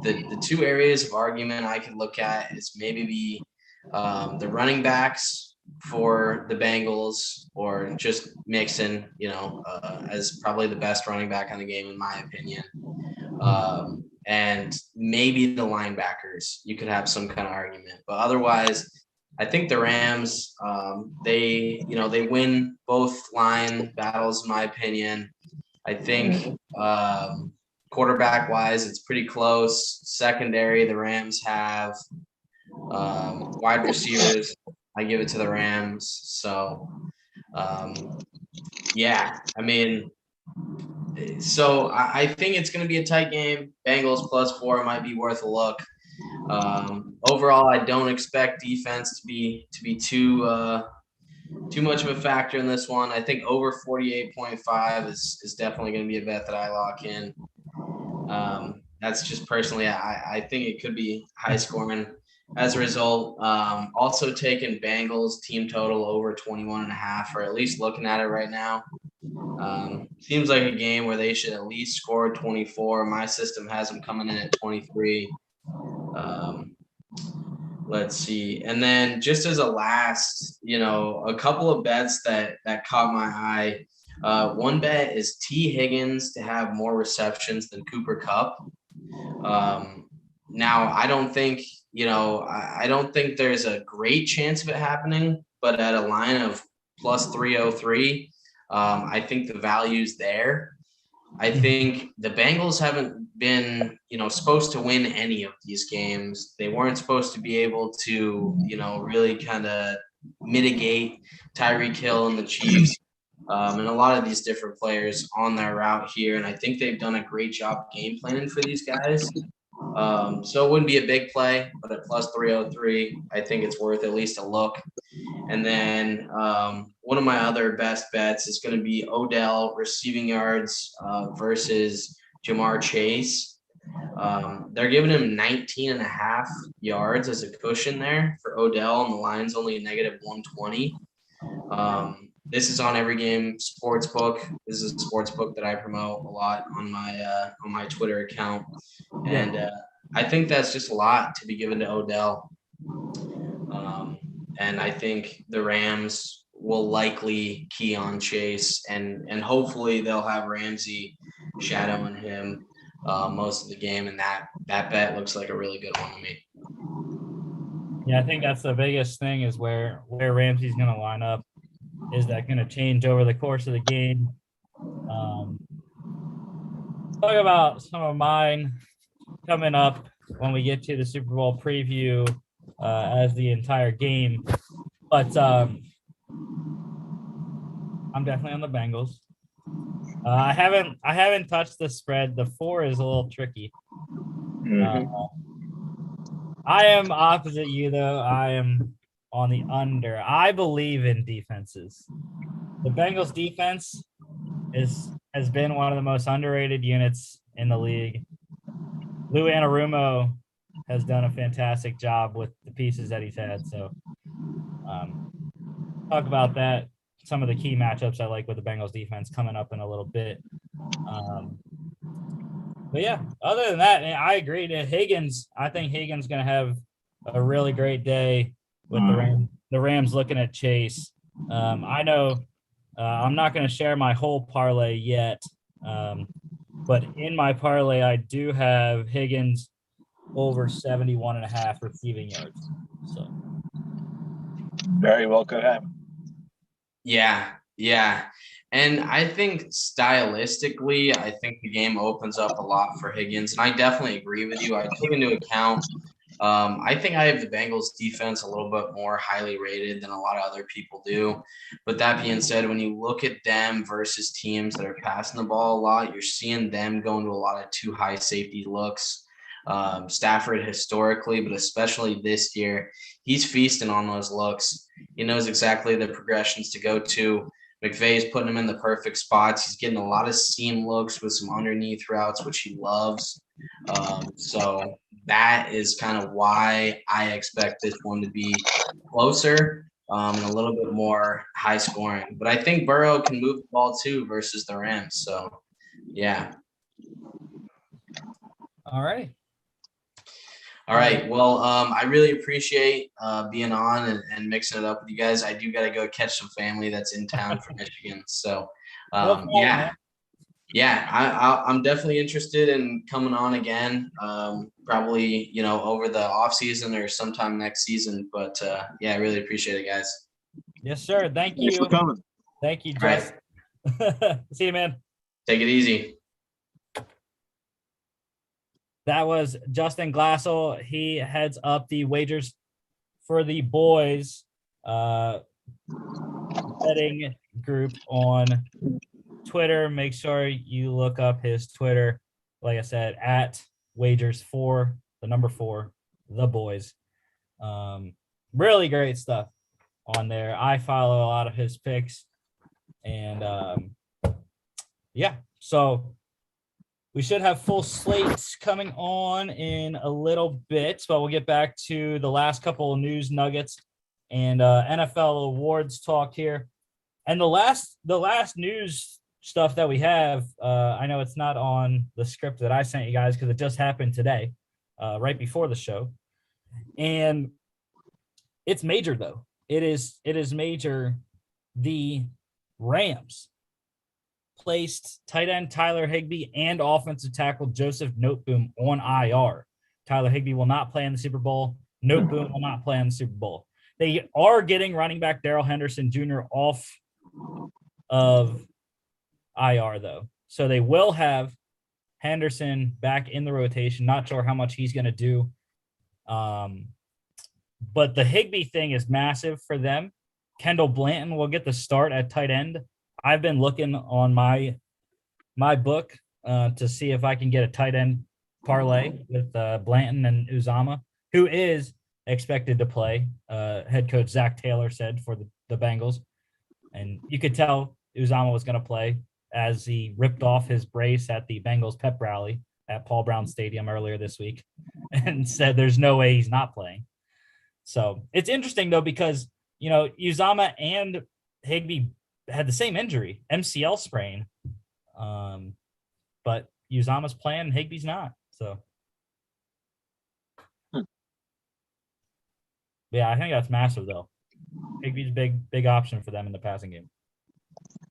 The two areas of argument I could look at is maybe the running backs for the Bengals, or just Mixon, as probably the best running back on the game in my opinion. And maybe the linebackers, you could have some kind of argument, but otherwise, I think the Rams, they win both line battles, in my opinion. I think quarterback wise, it's pretty close. Secondary, the Rams have wide receivers. I give it to the Rams. So, yeah, I mean, so I think it's going to be a tight game. Bengals +4 might be worth a look. Overall, I don't expect defense to be too much of a factor in this one. I think over 48.5 is definitely going to be a bet that I lock in. That's just personally, I think it could be high scoring. As a result, also taking Bengals team total over 21.5, or at least looking at it right now. Seems like a game where they should at least score 24. My system has them coming in at 23. Let's see. And then just as a last, a couple of bets that caught my eye. One bet is T. Higgins to have more receptions than Cooper Kupp. Now, I don't think, I don't think there's a great chance of it happening, but at a line of +303, I think the value's there. I think the Bengals haven't been, supposed to win any of these games. They weren't supposed to be able to, really kind of mitigate Tyreek Hill and the Chiefs, and a lot of these different players on their route here. And I think they've done a great job game planning for these guys. So it wouldn't be a big play, but at +303, I think it's worth at least a look. And then one of my other best bets is going to be Odell receiving yards versus Jamar Chase. They're giving him 19.5 yards as a cushion there for Odell, and the line's only a -120. This is on Every Game Sportsbook. This is a sportsbook that I promote a lot on my Twitter account, and I think that's just a lot to be given to Odell. And I think the Rams will likely key on Chase, and hopefully they'll have Ramsey shadowing him most of the game, and that bet looks like a really good one to me. Yeah, I think that's the biggest thing is where Ramsey's going to line up. Is that going to change over the course of the game? Talk about some of mine coming up when we get to the Super Bowl preview as the entire game. But I'm definitely on the Bengals. I haven't touched the spread. The 4 is a little tricky. I am opposite you though. I am on the under. I believe in defenses. The Bengals defense has been one of the most underrated units in the league. Lou Anarumo has done a fantastic job with the pieces that he's had. So talk about that. Some of the key matchups I like with the Bengals defense coming up in a little bit. But yeah, other than that, I agree to Higgins. I think Higgins going to have a really great day with the Rams looking at Chase. I know I'm not going to share my whole parlay yet, but in my parlay, I do have Higgins over 71.5 receiving yards. So Very well could happen. Yeah. And I think stylistically, I think the game opens up a lot for Higgins. And I definitely agree with you. I take into account, I think I have the Bengals defense a little bit more highly rated than a lot of other people do. But that being said, when you look at them versus teams that are passing the ball a lot, you're seeing them go into a lot of too high safety looks. Stafford historically, but especially this year, he's feasting on those looks. He knows exactly the progressions to go to. McVay's putting him in the perfect spots. He's getting a lot of seam looks with some underneath routes, which he loves. So that is kind of why I expect this one to be closer. and a little bit more high scoring. But I think Burrow can move the ball too versus the Rams. So, yeah. All right. All right. Well, I really appreciate being on and mixing it up with you guys. I do got to go catch some family that's in town from Michigan. So, yeah. Yeah, I'm definitely interested in coming on again. Probably, over the off season or sometime next season. But yeah, I really appreciate it, guys. Yes, sir. Thank Thanks you. for coming. Thank you, All right. Justin. See you, man. Take it easy. That was Justin Glassell. He heads up the Wagers for the Boys betting group on Twitter. Make sure you look up his Twitter. Like I said, at Wagers4, the number 4, the Boys. Really great stuff on there. I follow a lot of his picks. And yeah, so we should have full slates coming on in a little bit, but we'll get back to the last couple of news nuggets and NFL awards talk here. And the last news stuff that we have, I know it's not on the script that I sent you guys because it just happened today, right before the show. And it's major though. It is major. The Rams placed tight end Tyler Higbee and offensive tackle Joseph Noteboom on IR. Tyler Higbee will not play in the Super Bowl. Noteboom will not play in the Super Bowl. They are getting running back Darrell Henderson Jr. off of IR, though. So they will have Henderson back in the rotation. Not sure how much he's going to do. But the Higbee thing is massive for them. Kendall Blanton will get the start at tight end. I've been looking on my book to see if I can get a tight end parlay with Blanton and Uzama, who is expected to play. Head coach Zach Taylor said for the Bengals. And you could tell Uzama was going to play as he ripped off his brace at the Bengals pep rally at Paul Brown Stadium earlier this week and said there's no way he's not playing. So it's interesting, though, because, Uzama and Higbee had the same injury, MCL sprain. But Uzama's playing, Higbee's not. So, yeah, I think that's massive, though. Higbee's a big option for them in the passing game.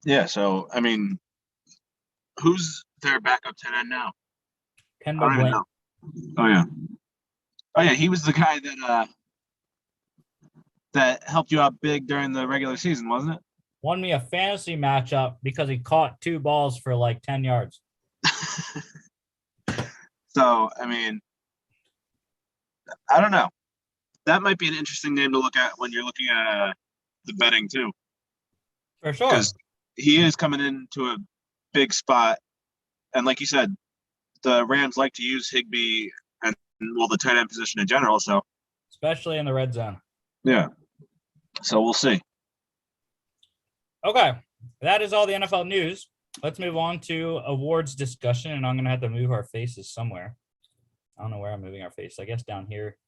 Yeah, so, I mean, who's their backup tight end now? Kendall Blanton. Oh, yeah. Oh, yeah, he was the guy that helped you out big during the regular season, wasn't it? Won me a fantasy matchup because he caught 2 balls for like 10 yards. So, I mean, I don't know. That might be an interesting name to look at when you're looking at the betting, too. For sure. Because he is coming into a big spot. And like you said, the Rams like to use Higbee and, the tight end position in general. So, especially in the red zone. Yeah. So we'll see. Okay. That is all the NFL news. Let's move on to awards discussion. And I'm going to have to move our faces somewhere. I don't know where I'm moving our face. I guess down here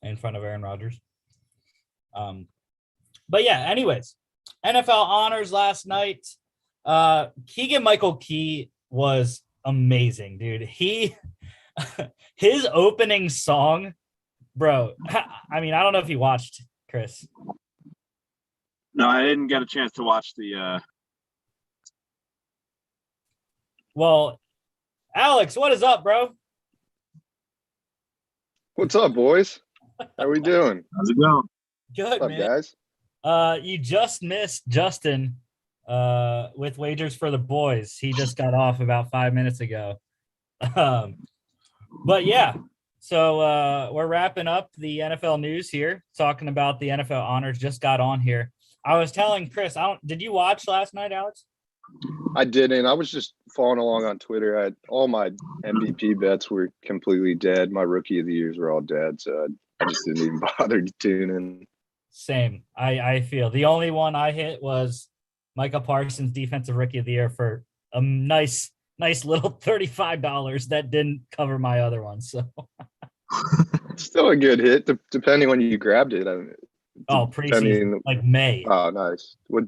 in front of Aaron Rodgers. But yeah, anyways, NFL honors last night. Keegan-Michael Key was amazing, dude. His opening song, bro. I mean, I don't know if you watched, Chris. No, I didn't get a chance to watch the. Well, Alex, what is up, bro? What's up, boys? How we doing? How's it going? Good, What's up, man. guys? You just missed Justin with Wagers for the Boys. He just got off about 5 minutes ago. But yeah, so we're wrapping up the NFL news here, talking about the NFL honors. Just got on here. I was telling Chris, did you watch last night, Alex? I didn't. I was just following along on Twitter. All my MVP bets were completely dead. My rookie of the years were all dead, so I just didn't even bother to tune in. Same. I feel the only one I hit was Micah Parsons, defensive rookie of the year, for a nice little $35 that didn't cover my other ones. So Still a good hit, depending when you grabbed it. I mean, Oh, preseason, like May. Oh, nice. What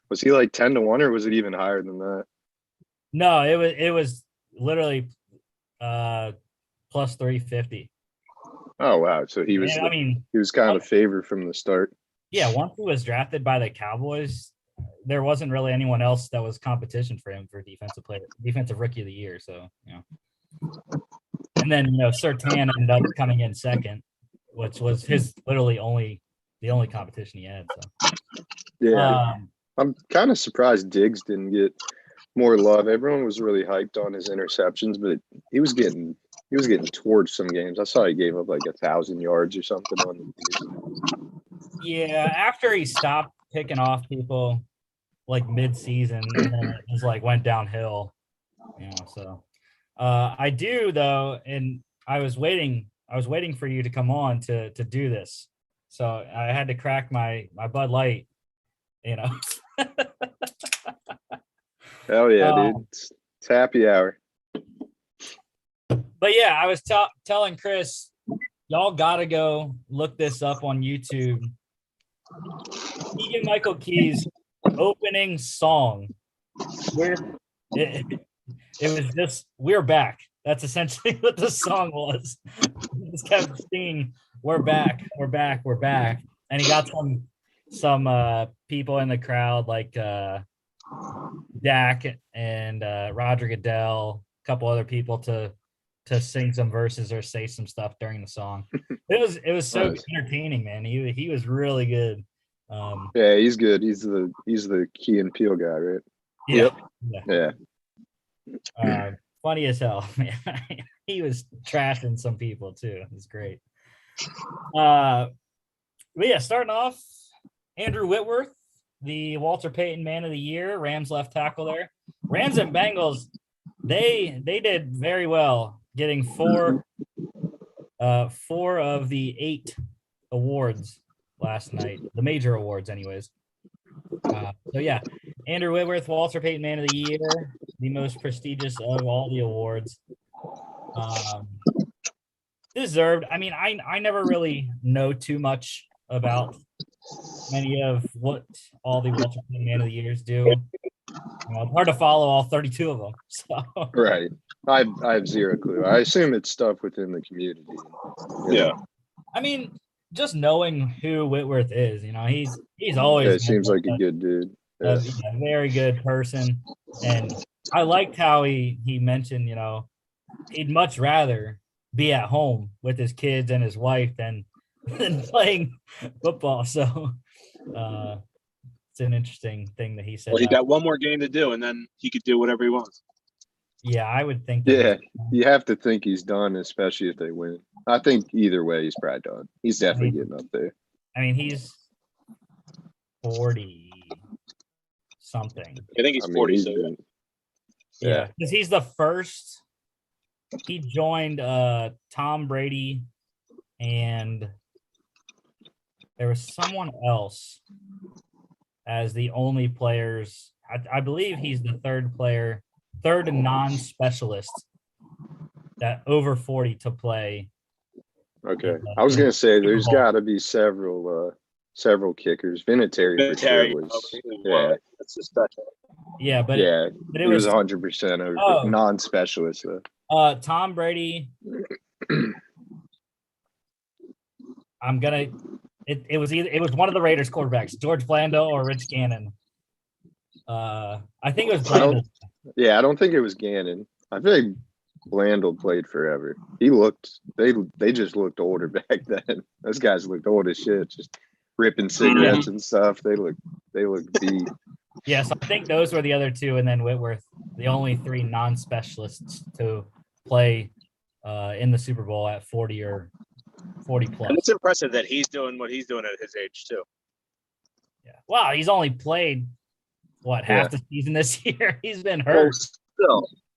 was he like 10-1 or was it even higher than that? No, it was literally plus 350. Oh wow. So he was And, I mean, he was kind of favored from the start. yeah, once he was drafted by the Cowboys, there wasn't really anyone else that was competition for him for defensive rookie of the year. So, and then, Surtain ended up coming in second, which was his literally the only competition he had. So, Yeah. I'm kind of surprised Diggs didn't get more love. Everyone was really hyped on his interceptions, but he was getting torched some games. I saw he gave up like 1,000 yards or something on the season. yeah, after he stopped picking off people like mid-season, and then it just like went downhill. So I do though, and I was waiting for you to come on to do this. So I had to crack my Bud Light, Hell yeah, dude. It's happy hour. But yeah, I was telling Chris, y'all gotta go look this up on YouTube. Keegan-Michael Key's opening song. It was just "We're Back." That's essentially what the song was. He just kept singing, "We're back, we're back, we're back," and he got some people in the crowd like Dak and Roger Goodell, a couple other people to sing some verses or say some stuff during the song. It was so Nice. entertaining, man. He was really good. Yeah, he's good. He's the Key and Peele guy, right? Yeah. Yeah. Funny as hell, man. He was trashing some people too. It was great. But yeah, starting off, Andrew Whitworth, the Walter Payton Man of the Year, Rams left tackle there. Rams and Bengals, they did very well, getting four of the 8 awards last night, the major awards, anyways. So yeah, Andrew Whitworth, Walter Payton Man of the Year, the most prestigious of all the awards. Deserved. I mean, I never really know too much about many of what all the Walter Payton Man of the Years do. It's hard to follow all 32 of them. So. Right. I have zero clue. I assume it's stuff within the community. Yeah. I mean, just knowing who Whitworth is, he's always It seems like a good dude. a very good person. And I liked how he mentioned, he'd much rather be at home with his kids and his wife than playing football. So it's an interesting thing that he said. Well, he got one more game to do, and then he could do whatever he wants. Yeah, I would think. Yeah, you have to think he's done, especially if they win. I think either way, he's probably done. He's definitely getting up there. I mean, he's 40 something. I think he's 40. Yeah, because he's the first. He joined Tom Brady, and there was someone else as the only players. I believe he's the third non-specialist that over 40 to play. Okay, I was gonna say there's got to be several kickers. Vinatieri for sure was, that's just special. Yeah, but it was 100% over non-specialist though. Tom Brady. It was one of the Raiders quarterbacks, George Blando or Rich Gannon. I think it was Blando. I don't think it was Gannon. I think Blandel played forever. They just looked older back then. Those guys looked old as shit, just ripping cigarettes and stuff. They looked beat. Yes, I think those were the other two, and then Whitworth, the only 3 non-specialists to play in the Super Bowl at 40 or 40 plus. And it's impressive that he's doing what he's doing at his age too. Yeah. Wow, he's only played half the season this year. He's been hurt.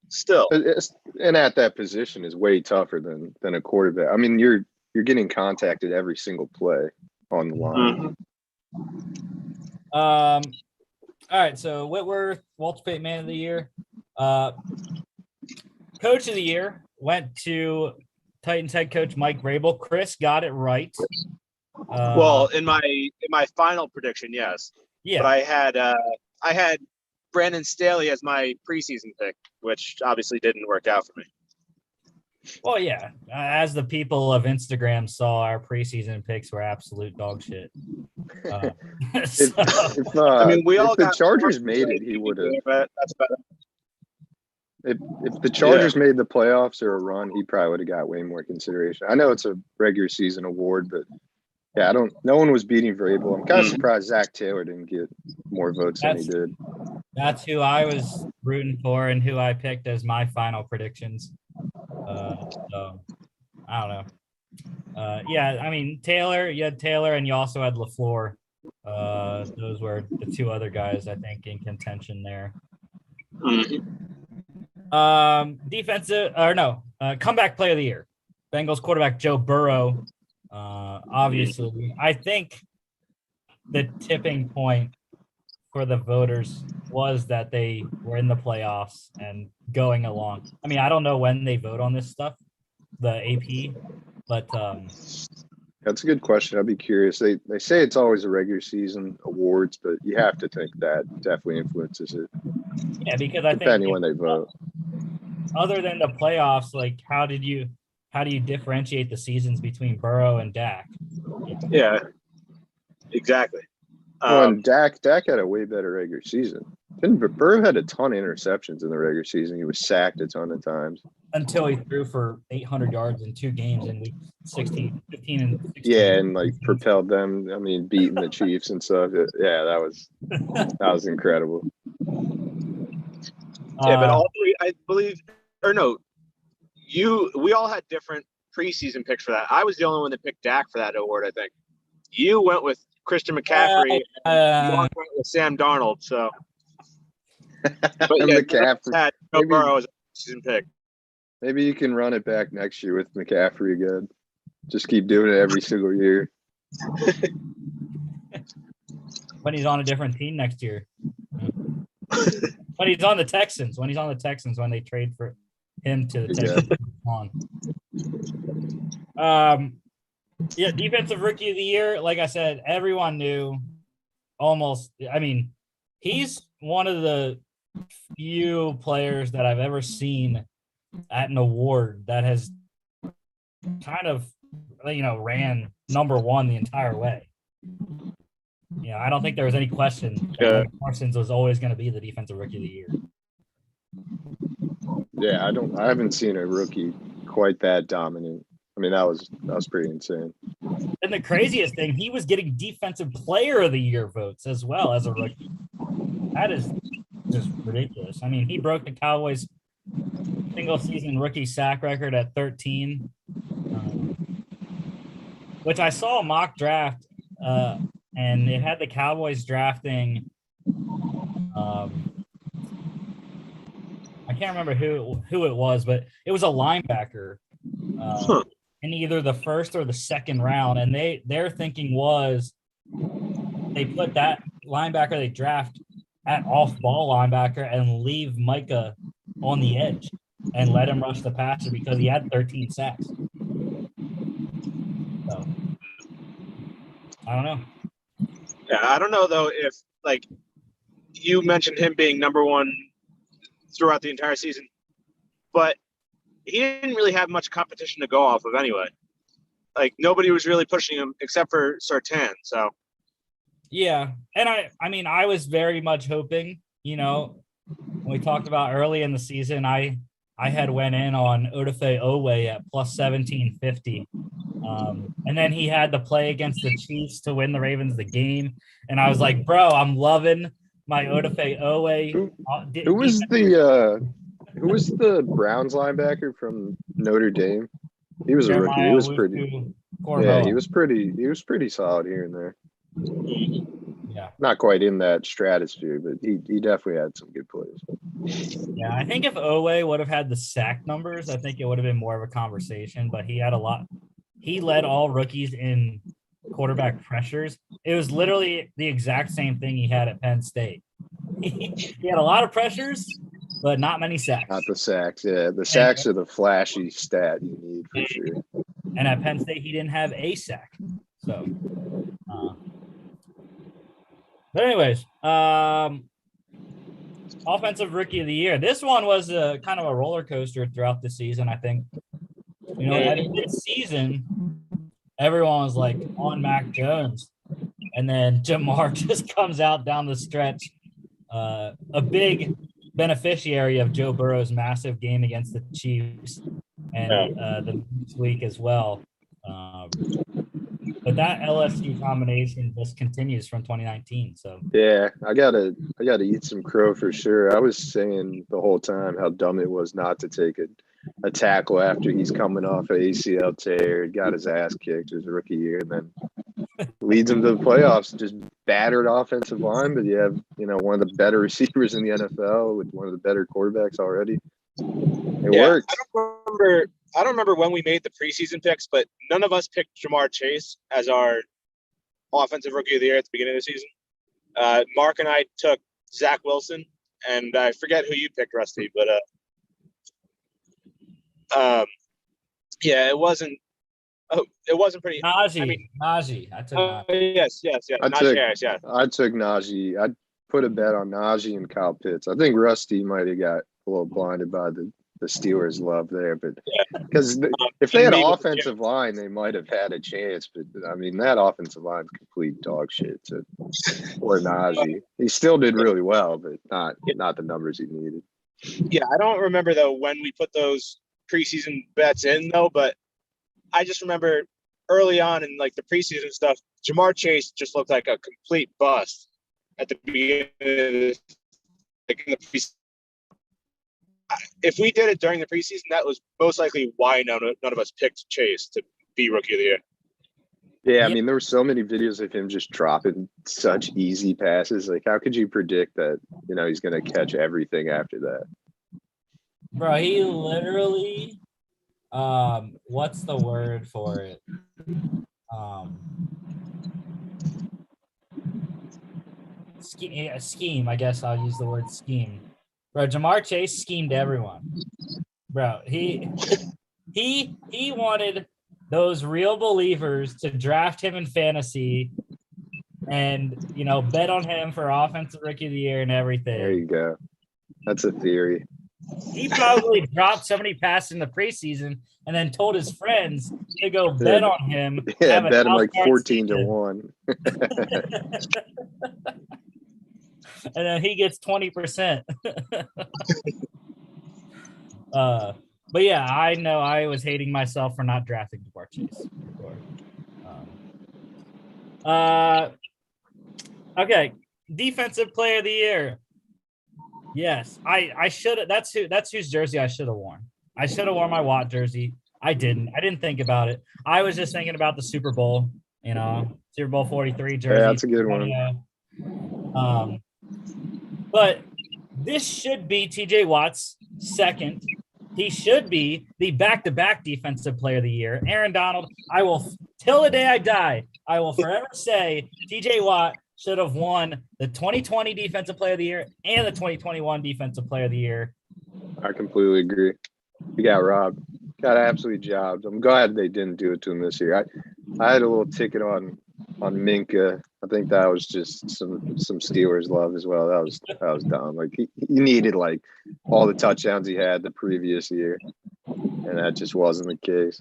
Still. And at that position is way tougher than a quarterback. I mean, you're getting contacted every single play on the line. All right, so Whitworth, Walter Payton Man of the Year. Coach of the Year went to Titans head coach Mike Vrabel. Chris got it right. Well, in my final prediction, yes. Yeah. But I had Brandon Staley as my preseason pick, which obviously didn't work out for me. Well, yeah. As the people of Instagram saw, our preseason picks were absolute dog shit. So, I mean, we all if the got Chargers made it, he would have. That's better. If the Chargers made the playoffs or a run, he probably would have got way more consideration. I know it's a regular season award, but yeah, no one was beating Vrabel. I'm kind of surprised Zach Taylor didn't get more votes than he did. That's who I was rooting for and who I picked as my final predictions. So I don't know. Yeah, I mean you had Taylor and you also had LaFleur. Those were the two other guys I think in contention there. Comeback player of the year. Bengals quarterback Joe Burrow. Obviously, I think the tipping point for the voters was that they were in the playoffs and going along. I mean, I don't know when they vote on this stuff, the AP, but that's a good question. I'd be curious. They say it's always a regular season awards, but you have to think that definitely influences it. Yeah, because I think depending when they vote. Other than the playoffs, like how do you differentiate the seasons between Burrow and Dak? Yeah, exactly. And Dak had a way better regular season. Burrow had a ton of interceptions in the regular season. He was sacked a ton of times. Until he threw for 800 yards in 2 games in week 15 and 16. Yeah, and like propelled them. I mean, beating the Chiefs and stuff. Yeah, that was incredible. Yeah, but all three, I believe, or no, we all had different preseason picks for that. I was the only one that picked Dak for that award, I think. You went with Christian McCaffrey, and Mark went with Sam Darnold, so. But yeah, McCaffrey had Joe Burrow as a season pick. Maybe you can run it back next year with McCaffrey again. Just keep doing it every single year. When he's on a different team next year. When he's on the Texans. When they trade for him to the Texans. Yeah, defensive rookie of the year. Like I said, everyone knew almost. I mean, he's one of the few players that I've ever seen at an award that has kind of, ran number one the entire way. I don't think there was any question that Parsons was always going to be the defensive rookie of the year. Yeah, I haven't seen a rookie quite that dominant. I mean, that was pretty insane. And the craziest thing, he was getting defensive player of the year votes as well as a rookie. That is just ridiculous. I mean, he broke the Cowboys' single season rookie sack record at 13, which I saw a mock draft, and it had the Cowboys drafting. I can't remember who it was, but it was a linebacker in either the first or the second round, and their thinking was they put that linebacker they draft at off-ball linebacker and leave Micah on the edge and let him rush the passer because he had 13 sacks. So, I don't know. Yeah, I don't know, though, if, like, you mentioned him being number one throughout the entire season, but he didn't really have much competition to go off of anyway. Like, nobody was really pushing him except for Surtain, so. Yeah, and I mean, I was very much hoping, when we talked about early in the season, I had went in on Odafe Owe at plus 1750. And then he had to play against the Chiefs to win the Ravens the game. And I was like, bro, I'm loving my Odafe Owe. Who was the Browns linebacker from Notre Dame? He was a rookie. He was pretty. Yeah, he was pretty solid here and there. Yeah. Not quite in that stratosphere, but he definitely had some good plays. Yeah, I think if Owe would have had the sack numbers, I think it would have been more of a conversation, but he had a lot. He led all rookies in quarterback pressures. It was literally the exact same thing he had at Penn State. He had a lot of pressures, but not many sacks. Not the sacks, yeah. The sacks are the flashy stat you need for sure. And at Penn State, he didn't have a sack. So, but anyways, offensive rookie of the year. This one was a kind of a roller coaster throughout the season, I think. You know, at mid-season, everyone was like on Mac Jones. And then Jamar just comes out down the stretch. A big beneficiary of Joe Burrow's massive game against the Chiefs and the next week as well. But that LSU combination just continues from 2019. So yeah, I gotta eat some crow for sure. I was saying the whole time how dumb it was not to take a tackle after he's coming off an ACL tear, got his ass kicked his rookie year, and then leads him to the playoffs. Just battered offensive line, but you have one of the better receivers in the NFL with one of the better quarterbacks already. It worked. I don't remember when we made the preseason picks, but none of us picked Jamar Chase as our offensive rookie of the year at the beginning of the season. Mark and I took Zach Wilson, and I forget who you picked, Rusty, but yeah, it wasn't pretty. Najee. I mean, Najee. I took Najee. Yes. Najee Harris, yeah. I took Najee. I put a bet on Najee and Kyle Pitts. I think Rusty might have got a little blinded by the Steelers' love there, but because if they had an offensive line, they might have had a chance. But I mean, that offensive line is complete dog shit. Or Najee, he still did really well, but not the numbers he needed. Yeah, I don't remember though when we put those preseason bets in though, but I just remember early on in like the preseason stuff, Jamar Chase just looked like a complete bust at the beginning of in the preseason. If we did it during the preseason, that was most likely why none of us picked Chase to be rookie of the year. Yeah, I mean, there were so many videos of him just dropping such easy passes. Like, how could you predict that, he's going to catch everything after that? Bro, he literally, what's the word for it? Scheme, I guess I'll use the word scheme. Bro, Jamar Chase schemed everyone. Bro, he wanted those real believers to draft him in fantasy and, bet on him for offensive rookie of the year and everything. There you go. That's a theory. He probably dropped so many passes in the preseason and then told his friends to go bet on him. Yeah, bet him like 14-1. And then he gets 20%. But yeah, I know I was hating myself for not drafting Jamar Chase. Okay, defensive player of the year. Yes, I should have. That's whose jersey I should have worn. I should have worn my Watt jersey. I didn't think about it. I was just thinking about the Super Bowl. Super Bowl 43 jersey. Yeah, that's a good one. But this should be TJ Watt's second. He should be the back-to-back defensive player of the year. Aaron Donald, I will, till the day I die, I will forever say TJ Watt should have won the 2020 defensive player of the year and the 2021 defensive player of the year. I completely agree. He got robbed. Got absolutely jobbed. I'm glad they didn't do it to him this year. I had a little ticket on Minka. I think that was just some Steelers love as well. That was dumb. Like he needed like all the touchdowns he had the previous year, and that just wasn't the case.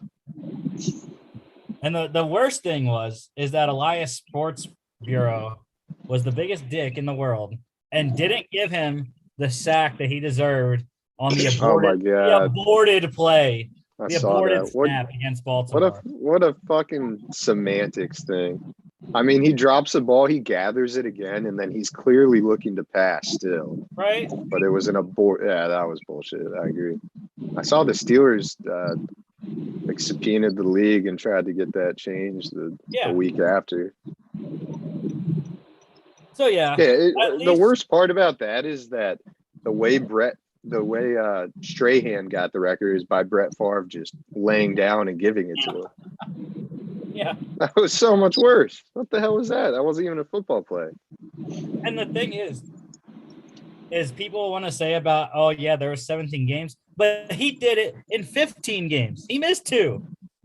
And the worst thing is that Elias Sports Bureau was the biggest dick in the world and didn't give him the sack that he deserved on the aborted play. The aborted snap against Baltimore. What a fucking semantics thing. I mean, he drops the ball, he gathers it again, and then he's clearly looking to pass still. Right. But it was an abort. Yeah, that was bullshit. I agree. I saw the Steelers subpoenaed the league and tried to get that changed the week after. So yeah. The worst part about that is that the way Strahan got the record is by Brett Favre just laying down and giving it to him. Yeah. That was so much worse. What the hell was that? That wasn't even a football play. And the thing is people want to say about, oh yeah, there were 17 games, but he did it in 15 games. He missed 2.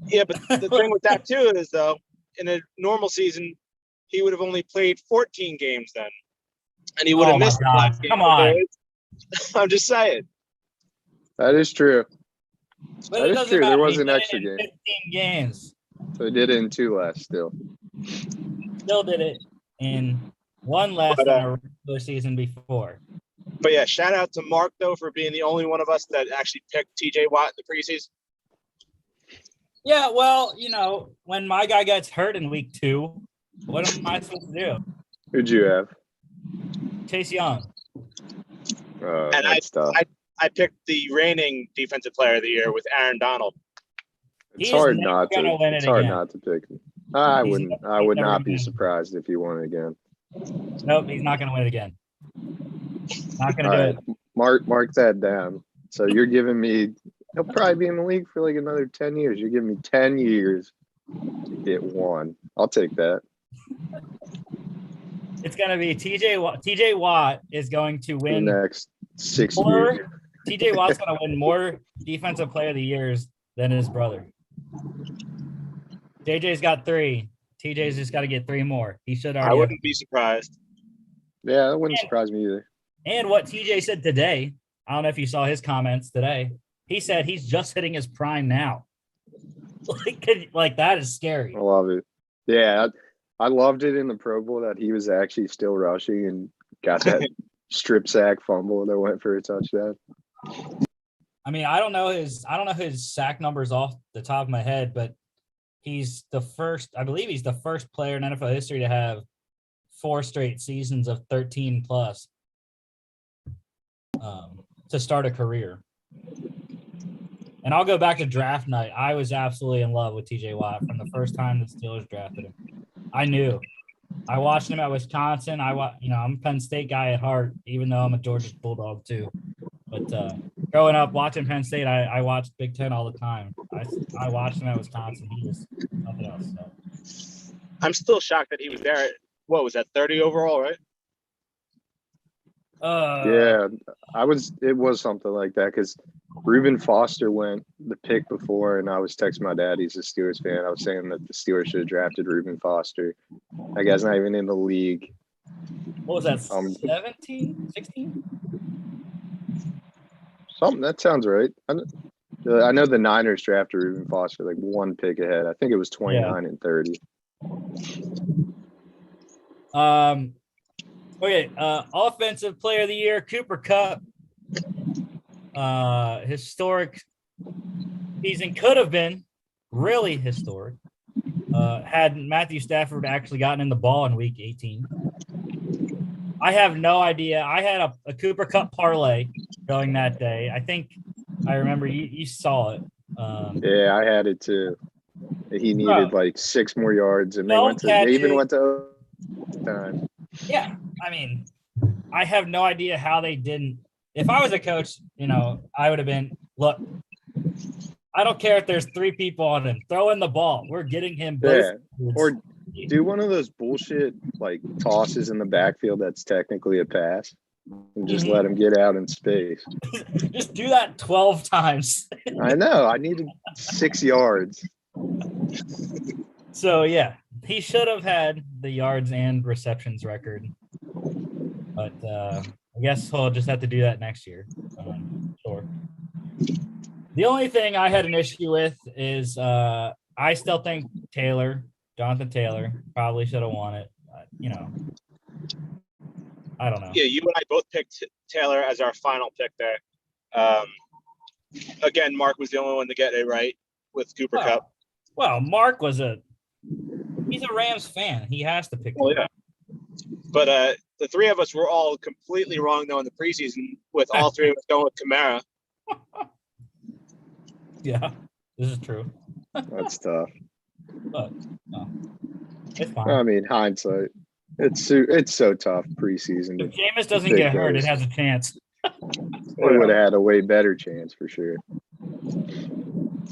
Yeah, but the thing with that too is though, in a normal season, he would have only played 14 games then. And he would have missed the last game. Come on. I'm just saying. That is true. But That it is doesn't true. There matter. was He an did it extra in game. 15 games. So he did it in 2 less still. Still did it in 1 less But, than a regular season before. But yeah, shout out to Mark, though, for being the only one of us that actually picked TJ Watt in the preseason. Yeah, well, when my guy gets hurt in week 2, what am I supposed to do? Who'd you have? Chase Young. And That's tough. I picked the reigning defensive player of the year with Aaron Donald. It's He's hard never not gonna to. win It's it hard again. not to pick him. I He's wouldn't. never- I would he's never not be gonna- surprised if he won it again. Nope, he's not going to win it again. Not going to All do right, mark that down. So you're giving me. He'll probably be in the league for like another 10 years. You're giving me 10 years to get one. I'll take that. it. It's going to be TJ Watt is going to The win next 6 more. years. TJ Watt's going to win more defensive player of the years than his brother. JJ's got 3. TJ's just got to get 3 more. He should already. I wouldn't be surprised. Yeah, that wouldn't surprise me either. And what TJ said today, I don't know if you saw his comments today. He said he's just hitting his prime now. Like that is scary. I love it. Yeah, I loved it in the Pro Bowl that he was actually still rushing and got that strip sack fumble that went for a touchdown. I mean, I don't know his sack numbers off the top of my head, but he's the first, I believe he's the first player in NFL history to have 4 straight seasons of 13 plus to start a career. And I'll go back to draft night. I was absolutely in love with TJ Watt from the first time the Steelers drafted him. I knew. I watched him at Wisconsin. I'm a Penn State guy at heart, even though I'm a Georgia Bulldog too. But growing up watching Penn State, I watched Big Ten all the time. I watched him at Wisconsin. He was nothing else. So. I'm still shocked that he was there. What was that, 30 overall, right? Yeah, it was something like that because Reuben Foster went the pick before, and I was texting my dad. He's a Steelers fan. I was saying that the Steelers should have drafted Reuben Foster. That guy's not even in the league. What was that, 17, 16? Something that sounds right. I know the Niners drafted Reuben Foster like 1 pick ahead. I think it was 29 and 30. Okay, offensive player of the year, Cooper Kupp. Historic season, could have been really historic. Had Matthew Stafford actually gotten in the ball in week 18. I have no idea. I had a Cooper Kupp parlay going that day. I think I remember you saw it. Yeah, I had it too. He needed like 6 more yards, and they even went to overtime. Yeah, I mean, I have no idea how they didn't. If I was a coach, I would have been, look, I don't care if there's 3 people on him. Throw in the ball. We're getting him both. Yeah. Or do one of those bullshit like tosses in the backfield that's technically a pass and just let him get out in space. Just do that 12 times. I know. I needed 6 yards. So, yeah, he should have had the yards and receptions record. But I guess he'll just have to do that next year. Sure. The only thing I had an issue with is I still think Jonathan Taylor, probably should have won it. I don't know. Yeah, you and I both picked Taylor as our final pick there. Again, Mark was the only one to get it right with Cooper Kupp. Well, Mark he's a Rams fan. He has to pick. Well, yeah. But the 3 of us were all completely wrong, though, in the preseason, with all 3 of us going with Kamara. Yeah, this is true. That's tough. But no, it's fine. I mean, hindsight. It's so tough preseason. If Jameis doesn't get hurt, it has a chance. It would have had a way better chance for sure.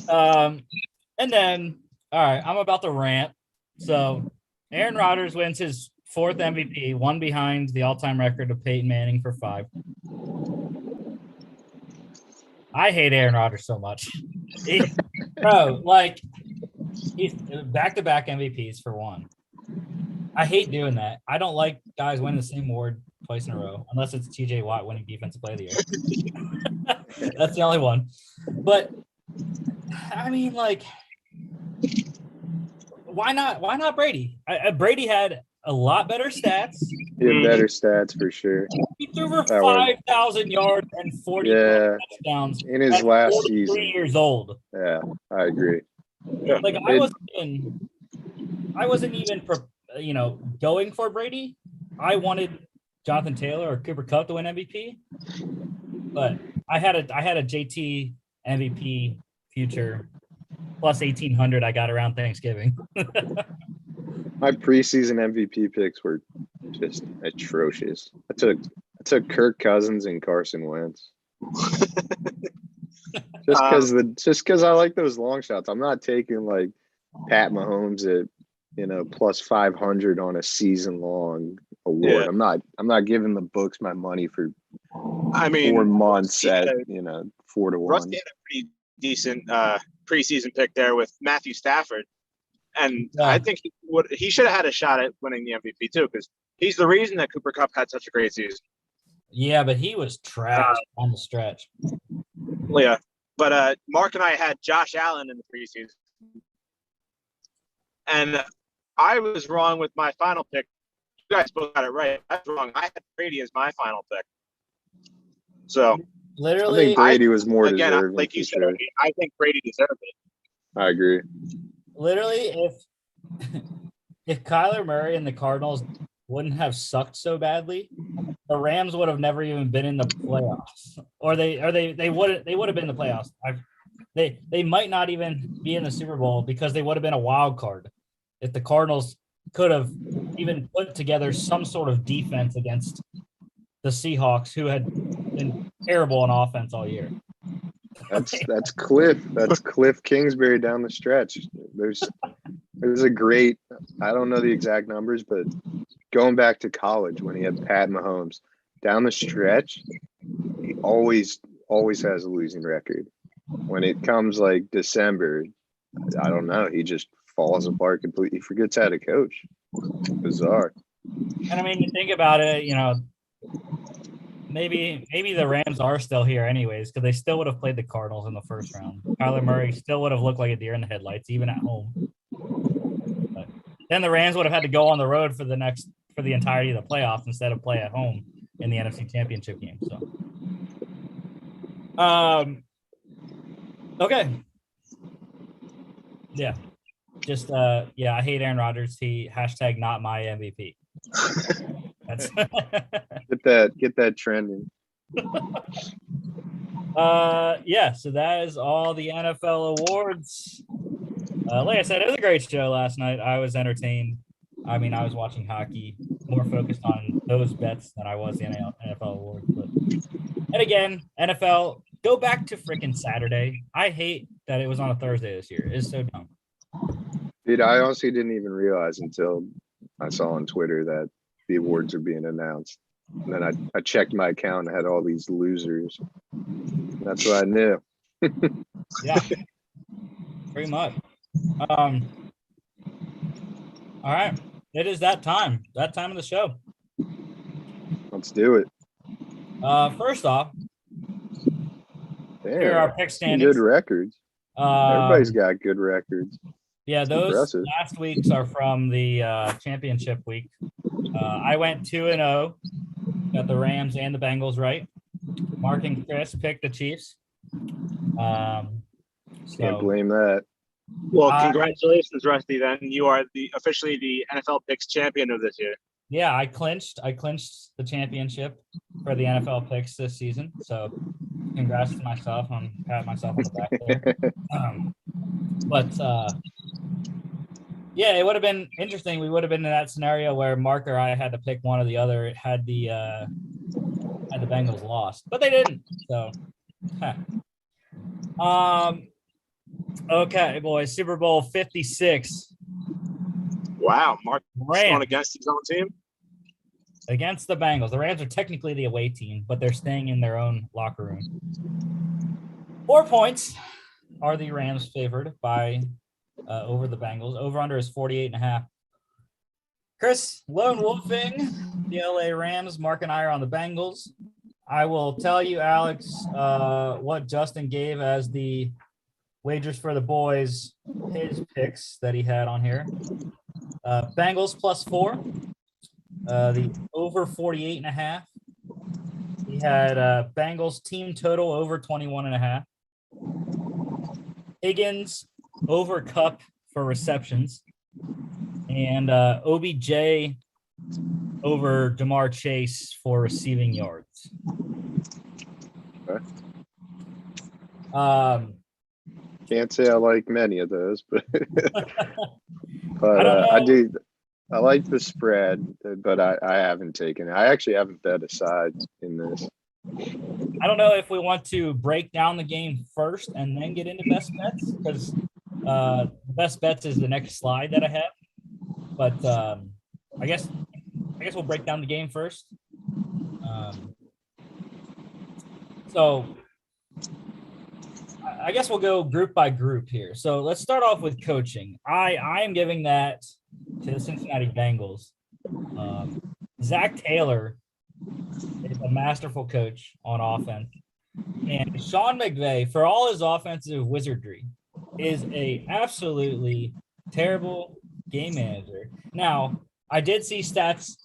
And then, all right, I'm about to rant. So, Aaron Rodgers wins his 4th MVP, 1 behind the all-time record of Peyton Manning for 5. I hate Aaron Rodgers so much. Bro, like, He's back-to-back MVPs for one. I hate doing that. I don't like guys winning the same award twice in a row, unless it's TJ Watt winning Defensive Player of the Year. That's the only one. But I mean, like, why not Brady? Brady had a lot better stats. He had better stats for sure. He threw for 5,000 yards and 40 touchdowns in his last 43 season. years old. Yeah, I agree. Like I wasn't even going for Brady. I wanted Jonathan Taylor or Cooper Kupp to win MVP, but I had a JT MVP future plus 1,800 I got around Thanksgiving. My preseason MVP picks were just atrocious. I took Kirk Cousins and Carson Wentz. just because I like those long shots. I'm not taking like Pat Mahomes at plus 500 on a season long award. Yeah. I'm not giving the books my money for 4 months at 4 to 1. Rusty had a pretty decent preseason pick there with Matthew Stafford. And I think he should have had a shot at winning the MVP too, because he's the reason that Cooper Kupp had such a great season. Yeah, but he was trash on the stretch. Yeah, but Mark and I had Josh Allen in the preseason, and I was wrong with my final pick. You guys both got it right. I was wrong. I had Brady as my final pick. So literally, I think Brady was more deserving. Like you said, I think Brady deserved it. I agree. Literally, if Kyler Murray and the Cardinals wouldn't have sucked so badly, the Rams would have never even been in the playoffs, or they would have been in the playoffs. They might not even be in the Super Bowl because they would have been a wild card if the Cardinals could have even put together some sort of defense against the Seahawks, who had been terrible on offense all year. That's Cliff Kingsbury down the stretch. There's a great, I don't know the exact numbers, but going back to college when he had Pat Mahomes down the stretch, he always has a losing record. When it comes like December, I don't know, he just falls apart completely, forgets how to coach. Bizarre. And I mean, you think about it, maybe the Rams are still here anyways, because they still would have played the Cardinals in the first round. Kyler Murray still would have looked like a deer in the headlights, even at home. But then the Rams would have had to go on the road for the entirety of the playoffs instead of play at home in the NFC Championship game. So, okay, yeah, just I hate Aaron Rodgers. He # not my MVP. That's get that trending. So that is all the NFL awards. Like I said, it was a great show last night. I was entertained. I mean, I was watching hockey, more focused on those bets than I was the NFL awards. And again, NFL, go back to freaking Saturday. I hate that it was on a Thursday this year. It's so dumb. Dude, I honestly didn't even realize until I saw on Twitter that the awards are being announced. And then I checked my account and had all these losers. That's what I knew. Yeah, pretty much. All right. It is that time of the show. Let's do it. First off, here are our pick Good standings. records. Everybody's got good records. Yeah, those impressive. last weeks are from the championship week. I went 2-0. Got the Rams and the Bengals right. Mark and Chris picked the Chiefs. Can't blame that. Well, congratulations, Rusty. Then you are officially the NFL picks champion of this year. Yeah, I clinched the championship for the NFL picks this season. So, congrats to myself on patting myself on the back there. Yeah, it would have been interesting. We would have been in that scenario where Mark or I had to pick one or the other had the Bengals lost, but they didn't. So, okay, boys, Super Bowl 56. Wow, Mark Rams going against his own team against the Bengals. The Rams are technically the away team, but they're staying in their own locker room. 4 points are the Rams favored by over the Bengals. Over under is 48.5. Chris, lone wolfing the LA Rams. Mark and I are on the Bengals. I will tell you, Alex, what Justin gave as the wagers for the boys, his picks that he had on here. Bengals +4. The over 48.5. He had Bengals team total over 21.5. Higgins over Cup for receptions. And OBJ over Jamar Chase for receiving yards. Okay. Um, Can't say I like many of those, but I don't know. I do. I like the spread, but I haven't taken it. I actually haven't bet a side in this. I don't know if we want to break down the game first and then get into best bets, because the best bets is the next slide that I have. But I guess we'll break down the game first. So I guess we'll go group by group here. So let's start off with coaching. I am giving that to the Cincinnati Bengals. Zach Taylor is a masterful coach on offense. And Sean McVay, for all his offensive wizardry, is a absolutely terrible game manager. Now, I did see stats.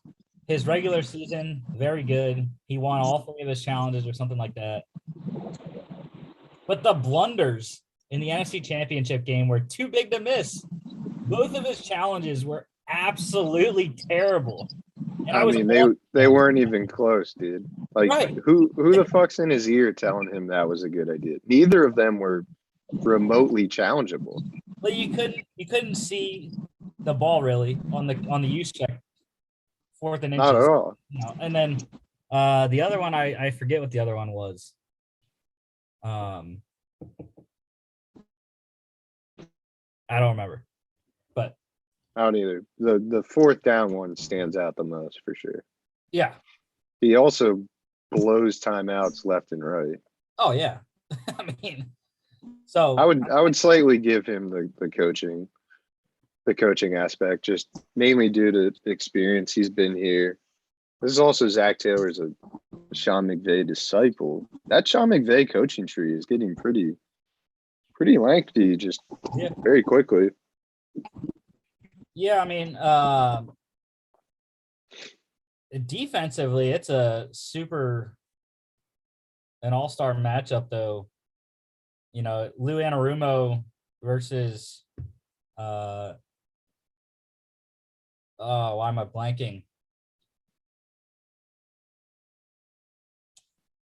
His regular season, very good. He won all 3 of his challenges or something like that. But the blunders in the NFC Championship game were too big to miss. Both of his challenges were absolutely terrible. And I mean, they weren't even close, dude. Like, right. who the fuck's in his ear telling him that was a good idea? Neither of them were remotely challengeable. But you couldn't see the ball really on the use check, 4th and inches. Not at all. You know? And then the other one, I forget what the other one was. I don't remember, but I don't either. The 4th down one stands out the most for sure. yeah. He also blows timeouts left and right. Oh yeah. I mean, so I would slightly give him the coaching aspect, just mainly due to experience. He's been here. This is also Zach Taylor's a Sean McVay disciple. That Sean McVay coaching tree is getting pretty lengthy just very quickly. yeah, I mean, defensively, it's an all-star matchup though. You know, Lou Anarumo versus why am I blanking?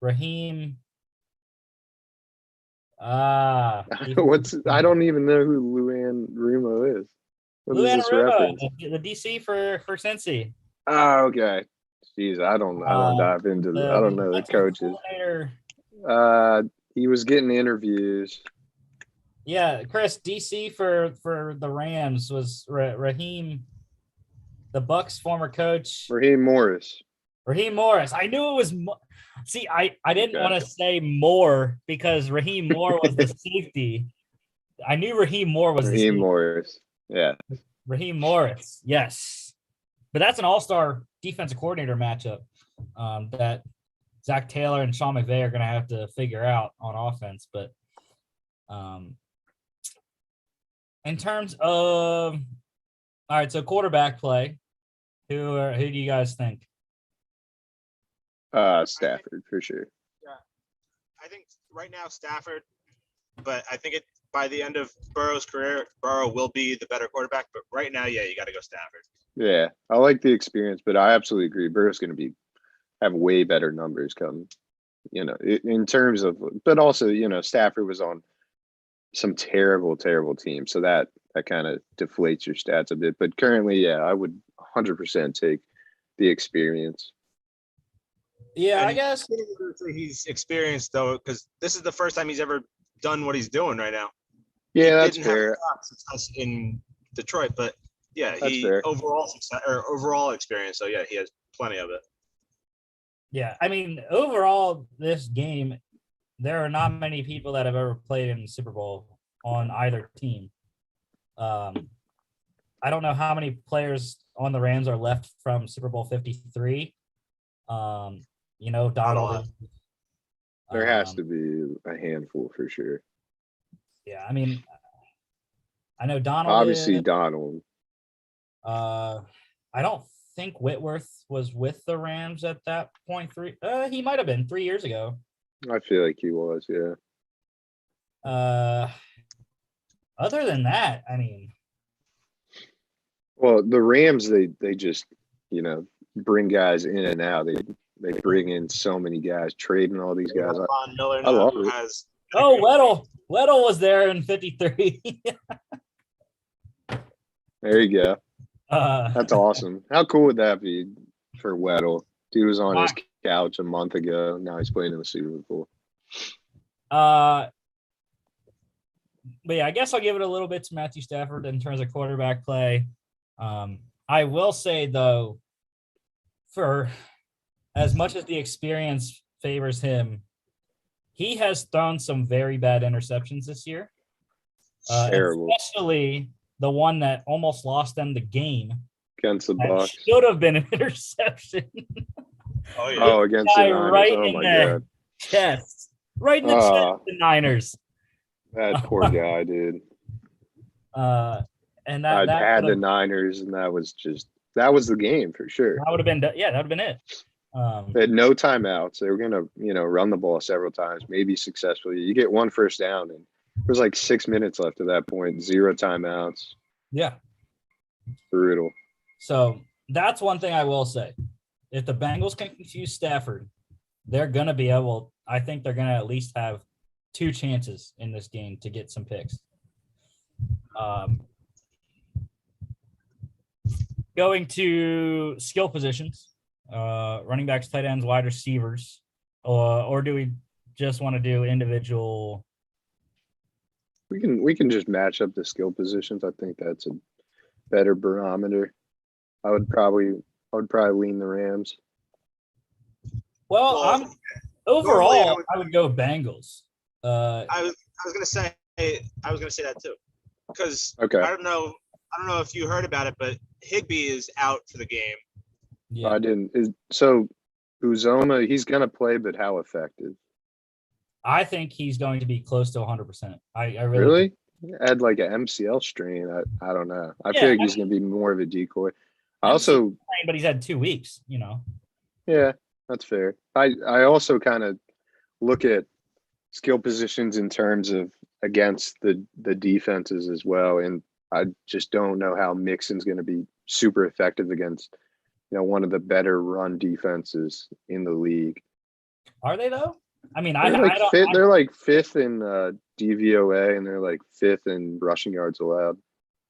Raheem. I don't even know who Luann Rumo is. What is this reference? The DC for Cincy. Oh, okay. Jeez, I don't dive into I don't know the coaches. He was getting interviews. Yeah, Chris, DC for the Rams was Raheem, the Bucks former coach. Raheem Morris. I knew it was. See, I didn't want to say Moore because Raheem Moore was the safety. I knew Raheem Moore was Raheem Morris. Yeah. Raheem Morris. Yes. But that's an all-star defensive coordinator matchup that Zach Taylor and Sean McVay are going to have to figure out on offense. But in terms of all right, so quarterback play, who do you guys think? Stafford for sure. Yeah, I think right now Stafford, but I think by the end of Burrow's career, Burrow will be the better quarterback. But right now, yeah, you got to go Stafford. Yeah, I like the experience, but I absolutely agree. Burrow's going to have way better numbers coming. You know, in terms of, but also, you know, Stafford was on some terrible teams, so that kind of deflates your stats a bit. But currently, yeah, I would 100% take the experience. Yeah, I guess he's experienced though, because this is the first time he's ever done what he's doing right now. Yeah, that's fair. Have success in Detroit, but yeah, overall experience. So yeah, he has plenty of it. Yeah, I mean, overall, this game, there are not many people that have ever played in the Super Bowl on either team. I don't know how many players on the Rams are left from Super Bowl 53. Donald. There has to be a handful for sure. Yeah, I mean, I know Donald. Obviously, Donald. I don't think Whitworth was with the Rams at that point. He might have been 3 years ago. I feel like he was, yeah. Other than that, I mean, well, the Rams, they just, bring guys in and out. They bring in so many guys, trading all these guys. Von Miller I love now it. has Weddle was there in 53. There you go. That's awesome. How cool would that be for Weddle? Dude was on his couch a month ago. Now he's playing in the Super Bowl. But yeah, I guess I'll give it a little bit to Matthew Stafford in terms of quarterback play. I will say, though, for as much as the experience favors him, he has thrown some very bad interceptions this year. Terrible. Especially the one that almost lost them the game. Against the Bucs. Should have been an interception. Oh, yeah. Oh, against the Niners. Right Oh, in my the God. chest. Right in the chest of the Niners. That poor guy, dude. And I'd had the Niners, and that was the game for sure. That would have been it. They had no timeouts. They were gonna, run the ball several times, maybe successfully. You get one first down, and there's like 6 minutes left at that point. 0 timeouts. Yeah. Brutal. So that's one thing I will say. If the Bengals can confuse Stafford, they're gonna be able. I think they're gonna at least have 2 chances in this game to get some picks. Going to skill positions, running backs, tight ends, wide receivers, or do we just want to do individual? We can just match up the skill positions. I think that's a better barometer. I would probably lean the Rams. Well, overall, I would go Bengals. I was gonna say that too, because okay. I don't know if you heard about it, but Higbee is out for the game. Yeah. I didn't. So Uzoma, he's gonna play, but how effective? I think he's going to be close to 100%. I really had like an MCL strain. I don't know. I feel like he's gonna be more of a decoy. But he's had 2 weeks. Yeah, that's fair. I also kind of look at skill positions in terms of against the defenses as well, and I just don't know how Mixon's going to be super effective against, one of the better run defenses in the league. Are they though? I mean, they're like 5th in DVOA, and they're like 5th in rushing yards allowed.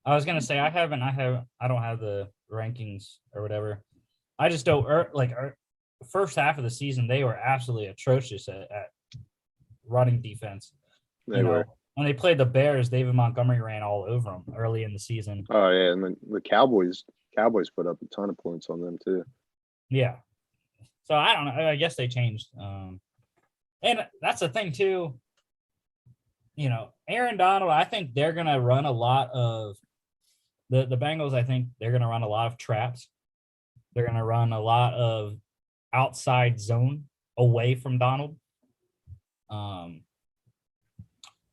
I was gonna say I don't have the rankings or whatever. I just don't first half of the season they were absolutely atrocious at running defense. They were. When they played the Bears, David Montgomery ran all over them early in the season. Oh yeah, and then the Cowboys put up a ton of points on them too. Yeah. So I don't know. I guess they changed. And that's the thing too. Aaron Donald, I think they're gonna run a lot of the Bengals. I think they're gonna run a lot of traps. They're gonna run a lot of outside zone away from Donald.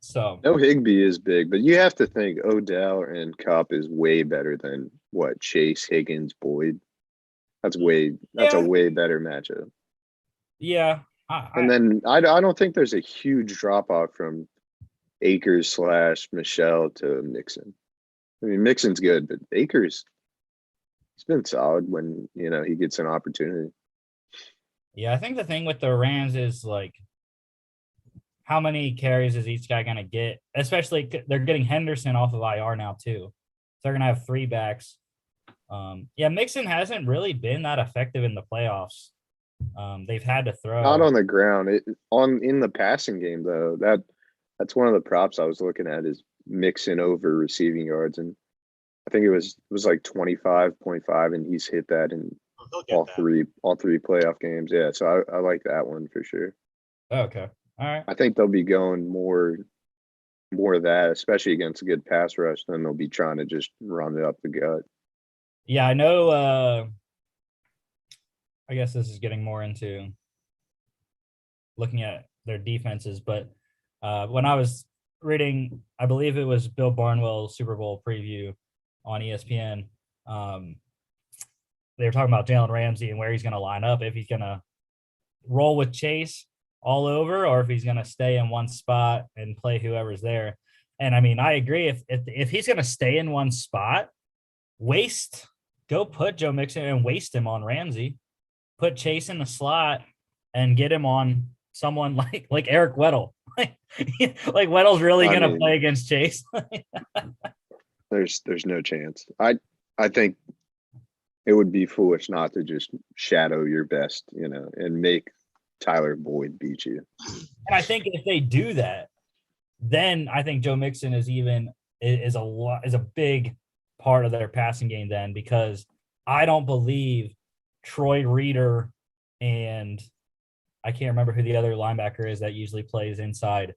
So no, Higbee is big, but you have to think Odell and Kupp is way better than what Chase, Higgins, Boyd. That's a way better matchup. Yeah. And then I don't think there's a huge drop off from Akers / Michelle to Mixon. I mean, Mixon's good, but Akers, he's been solid when, he gets an opportunity. Yeah, I think the thing with the Rams is like, how many carries is each guy going to get? Especially they're getting Henderson off of IR now too. So they're going to have 3 backs. Mixon hasn't really been that effective in the playoffs. They've had to throw. Not on the ground. In the passing game though, that's one of the props I was looking at is Mixon over receiving yards, and I think it was like 25.5, and he's hit that in all three playoff games. Yeah, so I like that one for sure. Okay. All right. I think they'll be going more more of that, especially against a good pass rush, then they'll be trying to just run it up the gut. Yeah, I know. I guess this is getting more into looking at their defenses, but when I was reading, I believe it was Bill Barnwell's Super Bowl preview on ESPN. They were talking about Jalen Ramsey and where he's going to line up, if he's going to roll with Chase all over, or if he's going to stay in one spot and play whoever's there. And I mean, I agree. If he's going to stay in one spot, go put Joe Mixon and waste him on Ramsey. Put Chase in the slot and get him on someone like Eric Weddle. like Weddle's really going to play against Chase. There's no chance. I think it would be foolish not to just shadow your best, and make Tyler Boyd beat you. And I think if they do that, then I think Joe Mixon is a big part of their passing game then, because I don't believe Troy Reader and I can't remember who the other linebacker is that usually plays inside.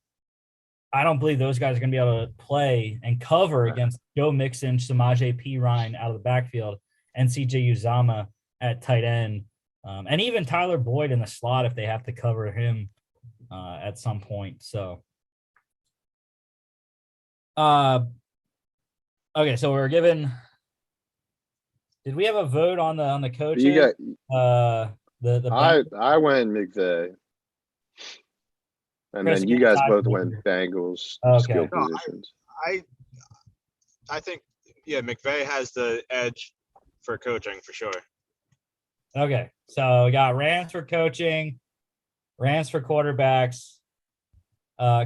I don't believe those guys are going to be able to play and cover against Joe Mixon, Samaje Perine out of the backfield, and CJ Uzama at tight end, and even Tyler Boyd in the slot if they have to cover him at some point. So, okay, so we're given. Did we have a vote on the coaches? You got I went McVay, and Chris, then you guys both went Bengals skill positions. I think McVay has the edge for coaching for sure. Okay, so we got Rams for coaching, Rams for quarterbacks.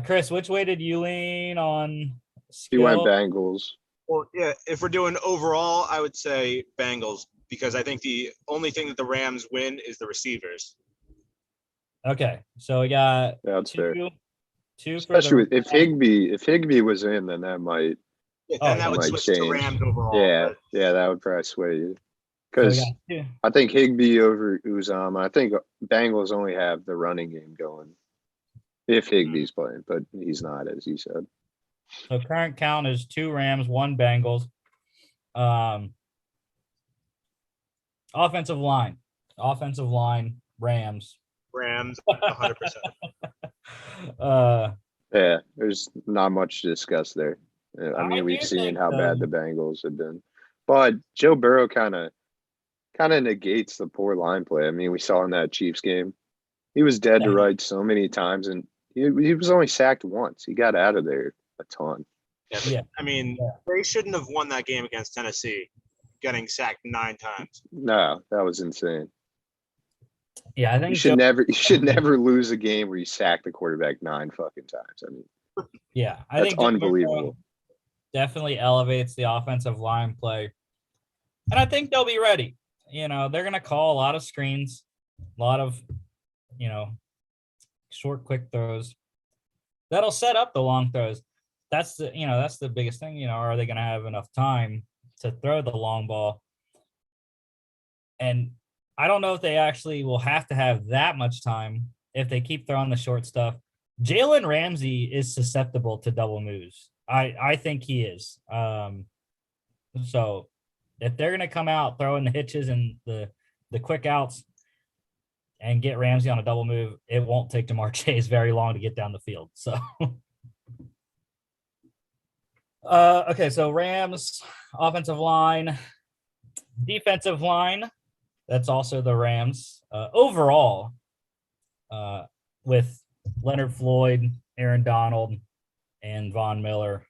Chris, which way did you lean on skill? You went Bengals. Well, yeah, if we're doing overall, I would say Bengals, because I think the only thing that the Rams win is the receivers. Okay, so we got that's fair. Two especially if Higbee was in, then that might that would switch to Rams overall. Yeah, that would probably sway you. Because I think Higbee over Uzama. I think Bengals only have the running game going if Higbee's playing, but he's not, as you said. So current count is 2 Rams, 1 Bengals. Offensive line, Rams. 100%. Yeah, there's not much to discuss there. I mean, we've seen how bad the Bengals have been, but Joe Burrow kind of negates the poor line play. I mean, we saw in that Chiefs game, he was dead to rights so many times, and he was only sacked once. He got out of there a ton. Yeah. I mean, they shouldn't have won that game against Tennessee, getting sacked 9 times. No, that was insane. Yeah, I think you should never lose a game where you sack the quarterback 9 fucking times. I mean, I think unbelievable. Definitely elevates the offensive line play, and I think they'll be ready. They're going to call a lot of screens, a lot of, short, quick throws. That'll set up the long throws. That's the biggest thing. Are they going to have enough time to throw the long ball? And I don't know if they actually will have to have that much time if they keep throwing the short stuff. Jalen Ramsey is susceptible to double moves. I think he is. So if they're going to come out throwing the hitches and the quick outs and get Ramsey on a double move, it won't take Jamar Chase very long to get down the field. So, okay, so Rams offensive line, defensive line. That's also the Rams. Overall, with Leonard Floyd, Aaron Donald, and Von Miller.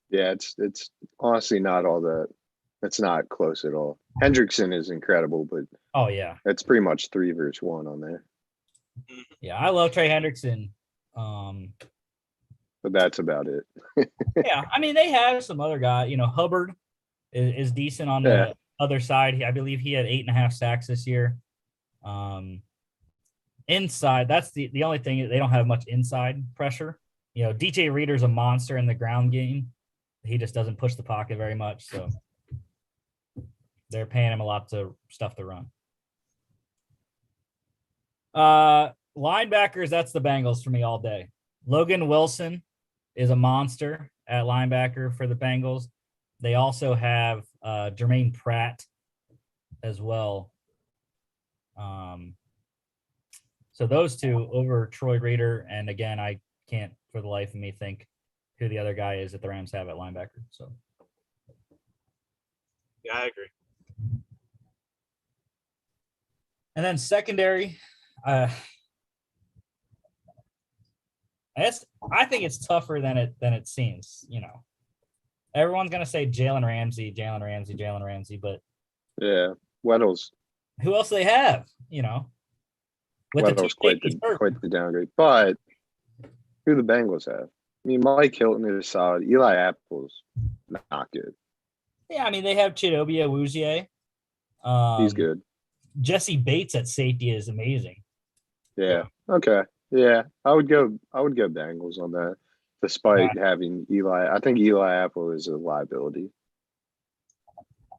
Yeah, it's honestly not all that. It's not close at all. Hendrickson is incredible, but it's pretty much 3 versus 1 on there. Yeah, I love Trey Hendrickson. But that's about it. Yeah, I mean, they have some other guy. Hubbard is decent on the other side. I believe he had 8.5 sacks this year. Inside, that's the only thing. They don't have much inside pressure. DJ Reader's a monster in the ground game. He just doesn't push the pocket very much, so they're paying him a lot of stuff to run. Linebackers, that's the Bengals for me all day. Logan Wilson is a monster at linebacker for the Bengals. They also have Jermaine Pratt as well. So those two over Troy Reader. And again, I can't for the life of me think who the other guy is that the Rams have at linebacker. So Yeah, I agree. and then secondary, I think it's tougher than it seems. You know, everyone's gonna say Jalen Ramsey, but Yeah, Weddle's who else they have? You know, with Weddle's quite the downgrade. But who the Bengals have? I mean, Mike Hilton is solid. Eli Apple's not good. Yeah, I mean they have Chidobe Awuzie. He's good. Jesse Bates at safety is amazing. Yeah. Okay. Yeah, I would go Bengals on that, despite having Eli. I think Eli Apple is a liability.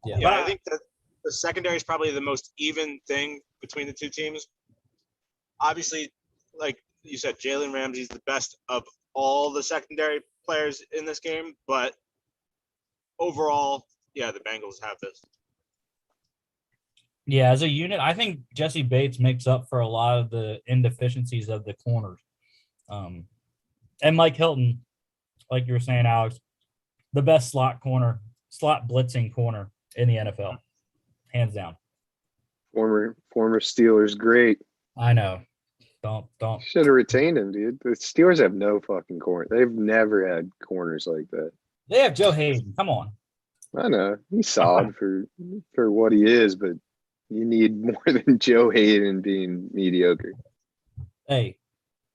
Yeah, I think that the secondary is probably the most even thing between the two teams. Obviously, like you said, Jalen Ramsey's the best of all the secondary players in this game, but overall, yeah, the Bengals have this. Yeah, as a unit, I think Jesse Bates makes up for a lot of the indeficiencies of the corners. And Mike Hilton, like you were saying, Alex, the best slot blitzing corner in the NFL, hands down. Former Steelers great. I know. Don't. Should have retained him, dude. The Steelers have no fucking corner. They've never had corners like that. They have Joe Hayden. Come on. I know he's solid for what he is, but you need more than Joe Hayden being mediocre. Hey,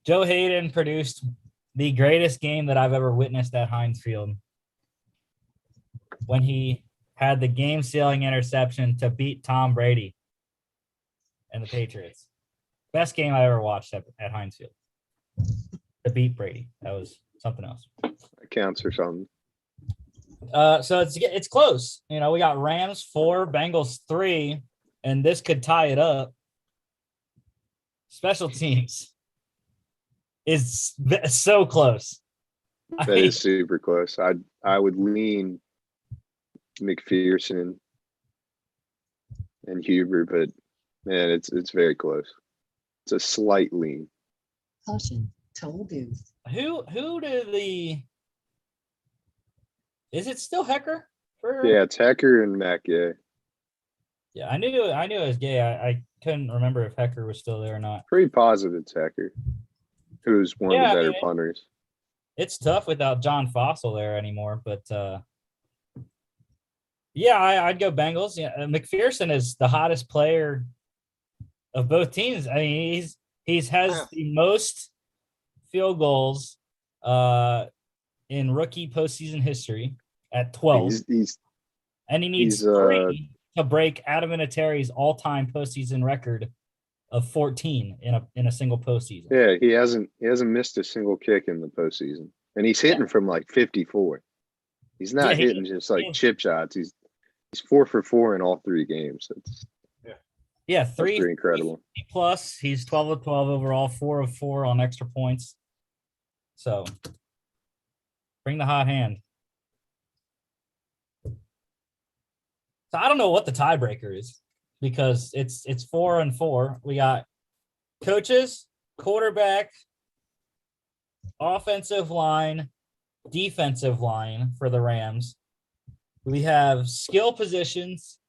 Joe Hayden produced the greatest game that I've ever witnessed at Heinz Field when he had the game-sealing interception to beat Tom Brady and the Patriots. Best game I ever watched at Heinz Field. To beat Brady. That was something else. That counts for something. So it's close. You know, we got Rams 4, Bengals 3, and this could tie it up. Special teams is so close. That is super close. I would lean McPherson and Huber, but man, it's very close. It's a slight lean. Caution, told you. Who do the? Is it still Hecker? Yeah, it's Hecker and Mac. Yeah. Yeah, I knew it was Gay. I couldn't remember if Hecker was still there or not. Pretty positive it's Hecker, who's one of the better punters. It's tough without John Fossil there anymore, but yeah, I'd go Bengals. Yeah, McPherson is the hottest player of both teams. I mean, he's has the most field goals in rookie postseason history at 12. And he needs 3 to break Adam Vinatieri's all-time postseason record of 14 in a single postseason. Yeah, he hasn't missed a single kick in the postseason, and he's hitting from like 54. He's not hitting just like chip shots. He's 4 for 4 in all 3 games. That's 3 incredible. Plus, he's 12 of 12 overall, 4 of 4 on extra points. So, bring the hot hand. So I don't know what the tiebreaker is because it's 4-4. We got coaches, quarterback, offensive line, defensive line for the Rams. We have skill positions,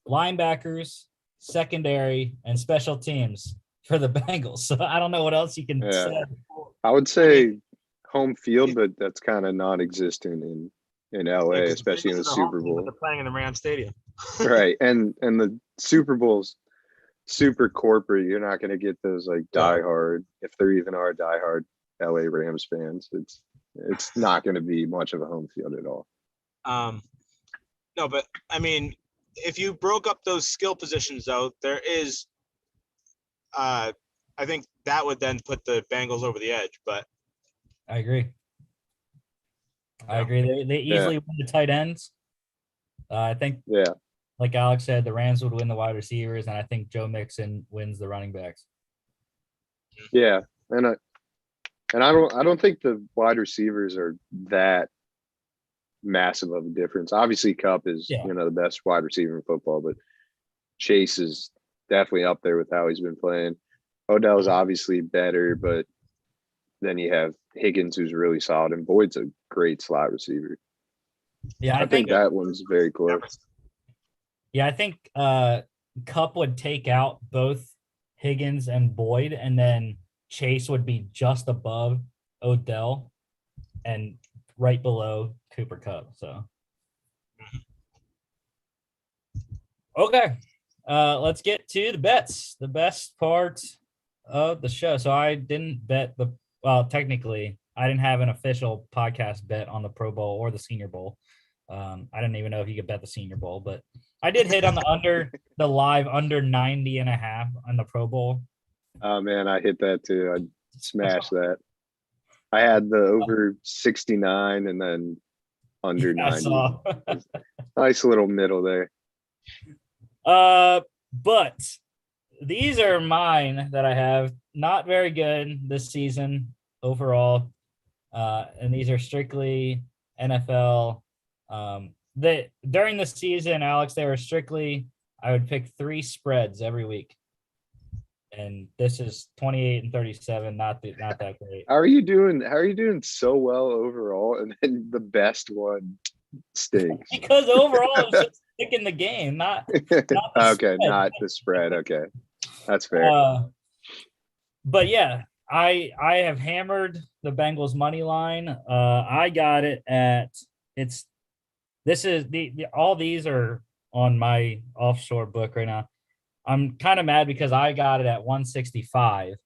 linebackers, secondary, and special teams for the Bengals. So I don't know what else you can say. I would say home field, but that's kind of non-existent in LA, especially in the Super Bowl. They're playing in the Rams Stadium. Right. And the Super Bowl's super corporate. You're not going to get those like diehard, if there even are diehard LA Rams fans. It's not going to be much of a home field at all. No, but I mean, if you broke up those skill positions, though, there is, I think that would then put the Bengals over the edge. But I agree. They easily win the tight ends. I think, like Alex said, the Rams would win the wide receivers, and I think Joe Mixon wins the running backs. Yeah, and And I don't think the wide receivers are that massive of a difference. Obviously, Cup is Yeah. the best wide receiver in football, but Chase is definitely up there with how he's been playing. Odell's obviously better, but then you have Higgins, who's really solid, and Boyd's a great slot receiver. Yeah, I think that one's very close. Yeah, I think Cup would take out both Higgins and Boyd, and then Chase would be just above Odell and right below Cooper Cup. So okay. Let's get to the bets, the best part of the show. So I didn't bet technically I didn't have an official podcast bet on the Pro Bowl or the Senior Bowl. I didn't even know if you could bet the Senior Bowl, but I did hit on the live under 90.5 on the Pro Bowl. Oh man, I hit that too. I smashed that. I had the over 69 and then under 90. Nice little middle there. But these are mine that I have. Not very good this season overall. And these are strictly NFL. During the season, Alex, they were strictly, I would pick 3 spreads every week. And this is 28 and 37, not that great. How are you doing so well overall, and then the best one stinks? Because overall it's just picking the game, not the okay, spread. not the spread. Okay. That's fair. But yeah, I have hammered the Bengals money line. I got it at all these are on my offshore book right now. I'm kind of mad because I got it at 165.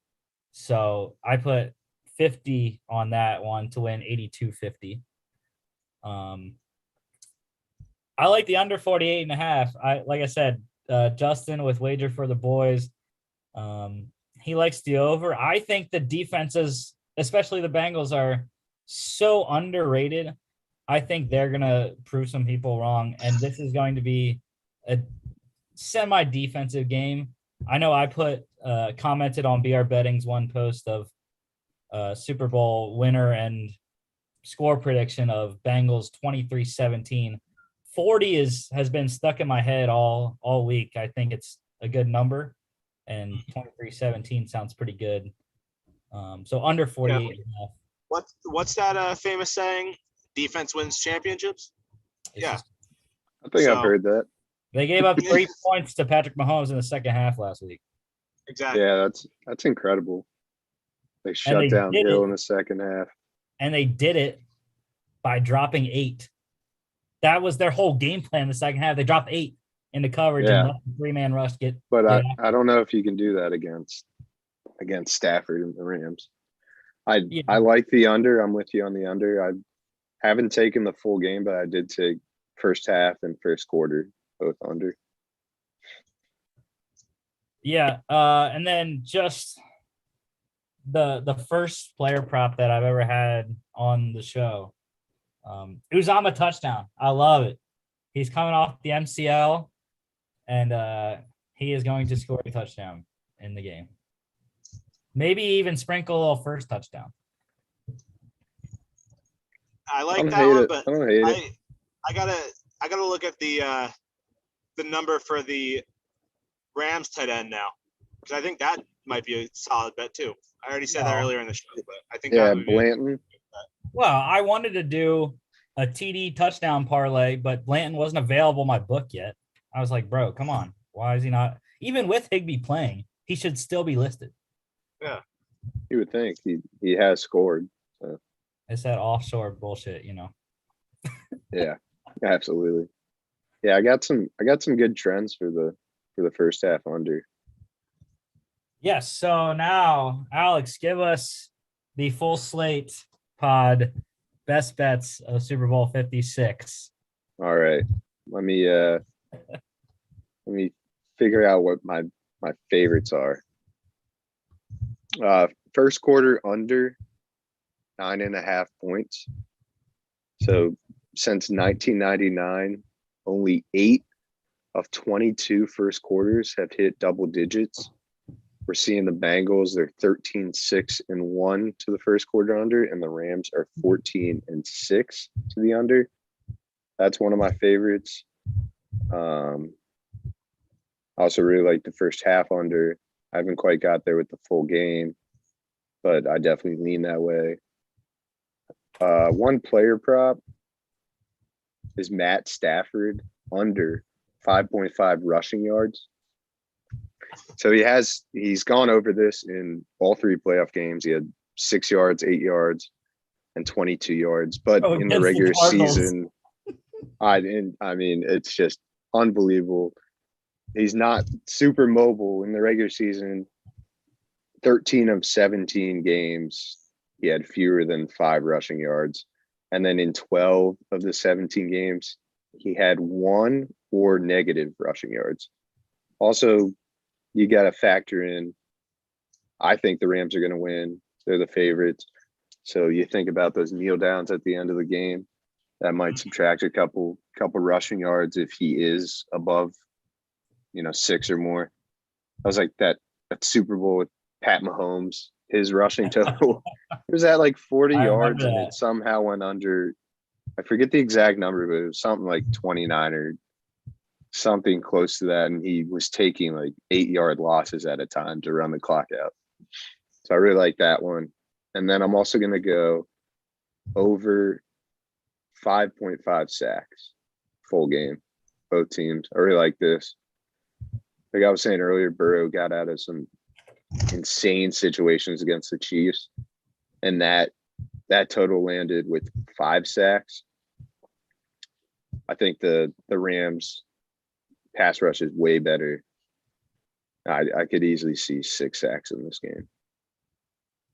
So I put 50 on that one to win 82.50. I like the under 48.5. Like I said, Justin with Wager for the Boys. He likes the over. I think the defenses, especially the Bengals, are so underrated. I think they're going to prove some people wrong. And this is going to be a semi-defensive game. I know I commented on BR Betting's one post of Super Bowl winner and score prediction of Bengals 23-17. 40 has been stuck in my head all week. I think it's a good number, and 23-17 sounds pretty good. So under 48. Yeah. What's that famous saying? Defense wins championships. Yeah, I think I've heard that. They gave up 3 points to Patrick Mahomes in the second half last week. Exactly. Yeah, that's incredible. They shut down Hill in the second half. And they did it by dropping 8. That was their whole game plan in the second half. They dropped 8 into coverage and let the 3-man rush get. But I don't know if you can do that against Stafford and the Rams. I like the under. I'm with you on the under. I haven't taken the full game, but I did take first half and first quarter both under. Yeah, and then just the first player prop that I've ever had on the show. Uzama touchdown. I love it. He's coming off the MCL, and he is going to score a touchdown in the game. Maybe even sprinkle a little first touchdown. I like that one, but I don't hate it. I gotta look at the number for the Rams tight end now, because I think that might be a solid bet too. I already said that earlier in the show, but I think that would be Blanton. Well, I wanted to do a TD touchdown parlay, but Blanton wasn't available in my book yet. I was like, bro, come on. Why is he not? Even with Higbee playing, he should still be listed. Yeah. You would think he has scored. So. It's that offshore bullshit, Yeah, absolutely. Yeah, I got some good trends for the first half under. Yes. So now, Alex, give us the full slate pod best bets of Super Bowl 56. All right. Let me figure out what my favorites are. First quarter under 9.5 points. So since 1999, only 8 of 22 first quarters have hit double digits. We're seeing the Bengals, they're 13-6-1 to the first quarter under, and the Rams are 14-6 to the under. That's one of my favorites. I also really like the first half under. I haven't quite got there with the full game, but I definitely lean that way. One player prop is Matt Stafford under 5.5 rushing yards. So he's gone over this in all 3 playoff games. He had 6 yards, 8 yards, and 22 yards. But in the regular season, I mean, it's just unbelievable. He's not super mobile in the regular season. 13 of 17 games, he had fewer than 5 rushing yards. And then in 12 of the 17 games, he had 1 or negative rushing yards. Also, you got to factor in, I think the Rams are going to win. They're the favorites. So you think about those kneel downs at the end of the game. That might subtract a couple rushing yards if he is above, 6 or more. I was like that Super Bowl with Pat Mahomes, his rushing total it was at like 40 yards, and it somehow went under. I forget the exact number, but it was something like 29 or something close to that, and he was taking like 8-yard losses at a time to run the clock out. So I really like that one. And then I'm also going to go over 5.5 sacks full game, both teams. I really like this. Like I was saying earlier, Burrow got out of some insane situations against the Chiefs, and that total landed with 5 sacks. I think the Rams pass rush is way better. I could easily see 6 sacks in this game.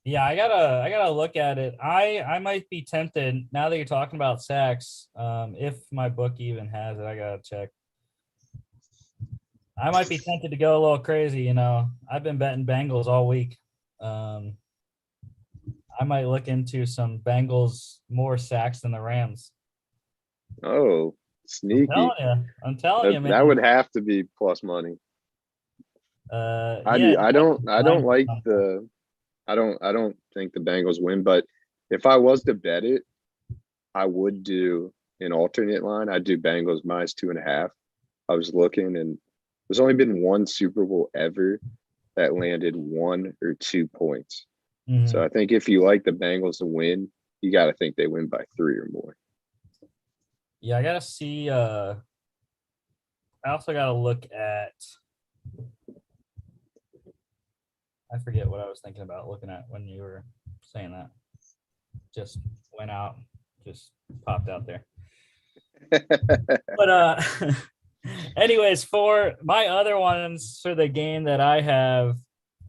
Yeah, I gotta look at it. I might be tempted now that you're talking about sacks. If my book even has it, I gotta check. I might be tempted to go a little crazy. I've been betting Bengals all week. I might look into some Bengals more sacks than the Rams. Oh, sneaky! I'm telling you, man. That would have to be plus money. I don't think the Bengals win, but if I was to bet it, I would do an alternate line. I'd do Bengals -2.5. I was looking, and there's only been one Super Bowl ever that landed 1 or 2 points. Mm-hmm. So I think if you like the Bengals to win, you got to think they win by 3 or more. Yeah, I gotta see. I also gotta look at. I forget what I was thinking about looking at when you were saying that. Just went out, just popped out there. But anyways, for my other ones for the game that I have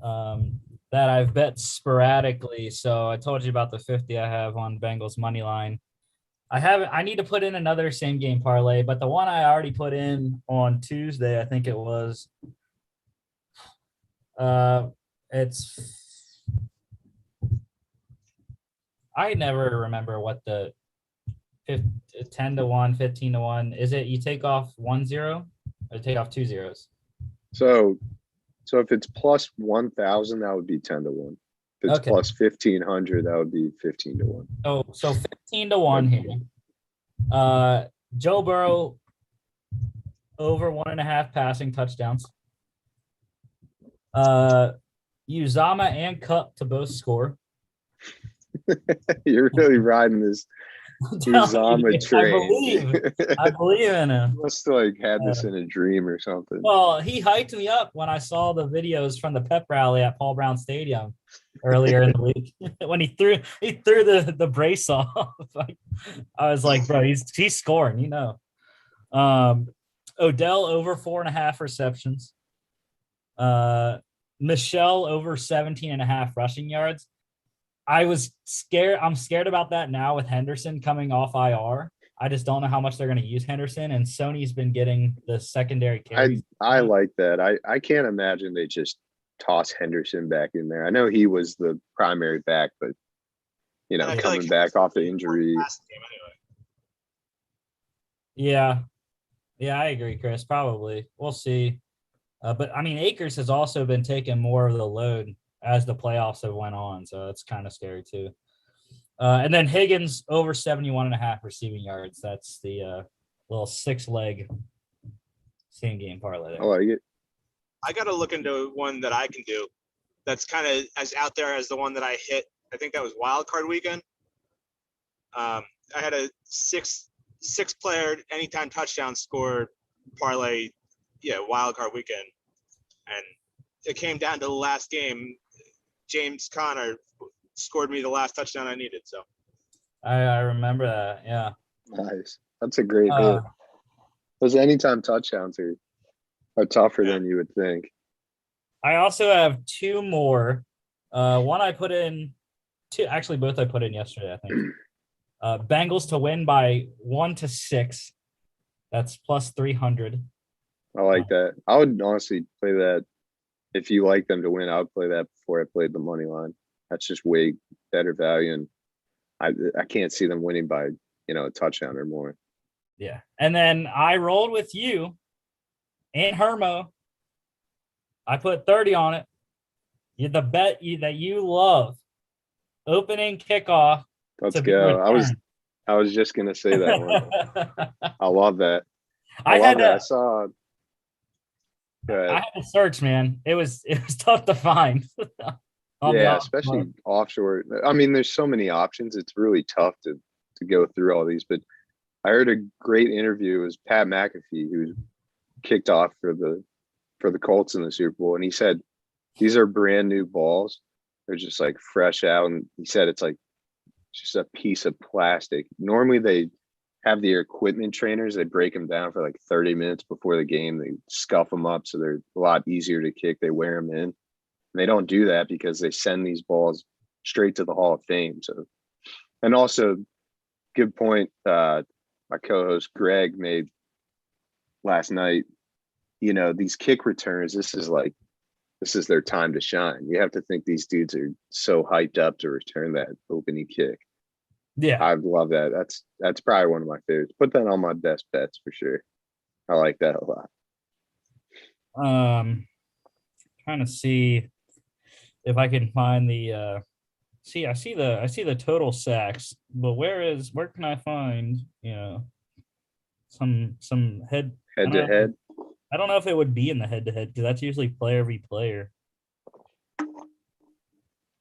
that I've bet sporadically. So I told you about the 50 I have on Bengals money line. I need to put in another same game parlay, but the one I already put in on Tuesday, I think it was. I never remember what the 10-1, 15-1 is. It you take off 1 0 or take off 2 zeros? So if it's plus 1,000, that would be 10-1. If it's plus 1,500, that would be 15-1. So 15-1 here. Joe Burrow over 1.5 passing touchdowns. Uzama and Cup to both score. You're really riding this Uzama train. I believe in him. You must have had this in a dream or something. Well, he hyped me up when I saw the videos from the pep rally at Paul Brown Stadium earlier in the week when he threw the brace off. I was like, bro, he's scoring, Odell over 4.5 receptions. Michelle over 17.5 rushing yards. I was scared. I'm scared about that now with Henderson coming off IR. I just don't know how much they're going to use Henderson, and Sony's been getting the secondary carries. I like that. I can't imagine they just toss Henderson back in there. I know he was the primary back, but coming back off the injury. Yeah, I agree, Chris. Probably we'll see. But I mean, Akers has also been taking more of the load as the playoffs have went on, so that's kind of scary too. And then Higgins over 71.5 receiving yards. That's the little 6-leg same game parlay there. I like it. I got to look into one that I can do that's kind of as out there as the one that I hit. I think that was wild card weekend. I had a six player anytime touchdown scored parlay. Yeah, wild card weekend. And it came down to the last game. James Conner scored me the last touchdown I needed. So I remember that. Yeah. Nice. That's a great hit. Those anytime touchdowns are tougher than you would think. I also have 2 more. One I put in, actually both I put in yesterday, I think. Bengals to win by 1-6. That's plus 300. I like that. I would honestly play that. If you like them to win, I would play that before I played the money line. That's just way better value, and I can't see them winning by a touchdown or more. Yeah. And then I rolled with you and Hermo. I put 30 on it. The bet that you love. Opening kickoff. Let's go. I was just gonna say that one. I love that. I love that. I saw. I had to search, man. It was tough to find. Yeah, especially offshore. I mean, there's so many options. It's really tough to go through all these. But I heard a great interview. It was Pat McAfee, who kicked off for the Colts in the Super Bowl, and he said these are brand new balls. They're just like fresh out, and he said it's like just a piece of plastic. Normally they have the equipment trainers, they break them down for like 30 minutes before the game. They scuff them up so they're a lot easier to kick. They wear them in. And they don't do that because they send these balls straight to the Hall of Fame. So, and also, good point my co-host Greg made last night. These kick returns, this is their time to shine. You have to think these dudes are so hyped up to return that opening kick. Yeah, I love that. That's probably one of my favorites. Put that on my best bets for sure. I like that a lot. Trying to see if I can find the I see the total sacks, but where can I find some head to head? I don't know if it would be in the head to head because that's usually player v player.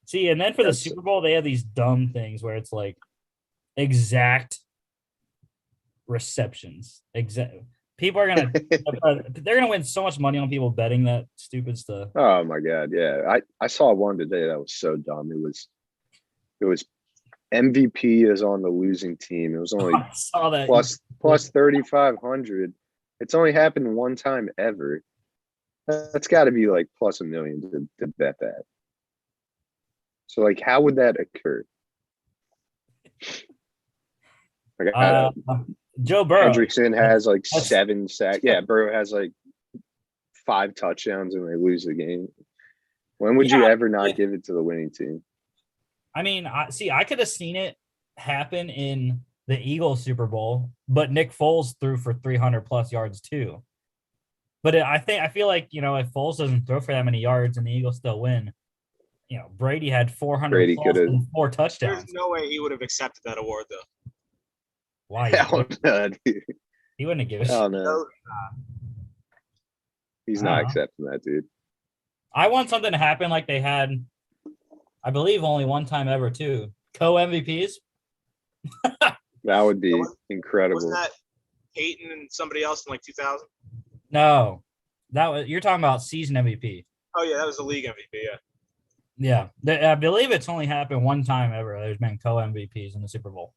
See, and then for the Super Bowl, they have these dumb things where it's like exact receptions. People are they're gonna win so much money on people betting that stupid stuff. Oh my god, yeah. I saw one today that was so dumb. It was MVP is on the losing team. It was only I saw that plus 3,500. It's only happened one time ever. That's got to be like plus $1 million to bet that. So like, how would that occur? Joe Burrow. Hendrickson has like 7 sacks. Yeah, Burrow has like 5 touchdowns and they lose the game. When would you ever not give it to the winning team? I mean, I could have seen it happen in the Eagles Super Bowl, but Nick Foles threw for 300 plus yards too. But I feel like, if Foles doesn't throw for that many yards and the Eagles still win, Brady had 400 plus and 4 touchdowns. There's no way he would have accepted that award though. Why? Hell no, dude. He wouldn't have given a shit. No. He's not accepting that, dude. I want something to happen like they had, I believe, only one time ever too. Co-MVPs. That would be incredible. Wasn't that Peyton and somebody else in like 2000? No, you're talking about season MVP. Oh yeah, that was the league MVP. Yeah. Yeah, I believe it's only happened one time ever. There's been co-MVPs in the Super Bowl.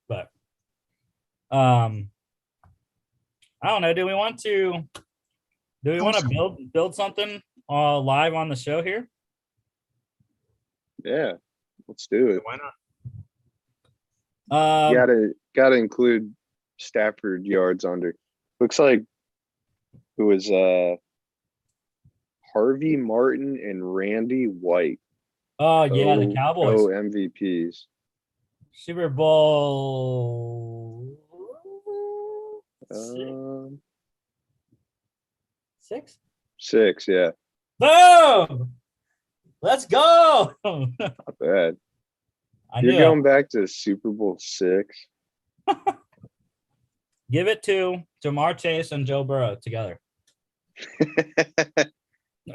But, I don't know. Do we want to build something live on the show here? Yeah, let's do it. Why not? Gotta include Stafford yards under. Looks like it was Harvey Martin and Randy White. Oh yeah, the Cowboys. MVPs. Super Bowl 6? 6, yeah. Boom! Let's go. Not bad. I You're knew going back to Super Bowl 6. Give it to Jamar Chase and Joe Burrow together.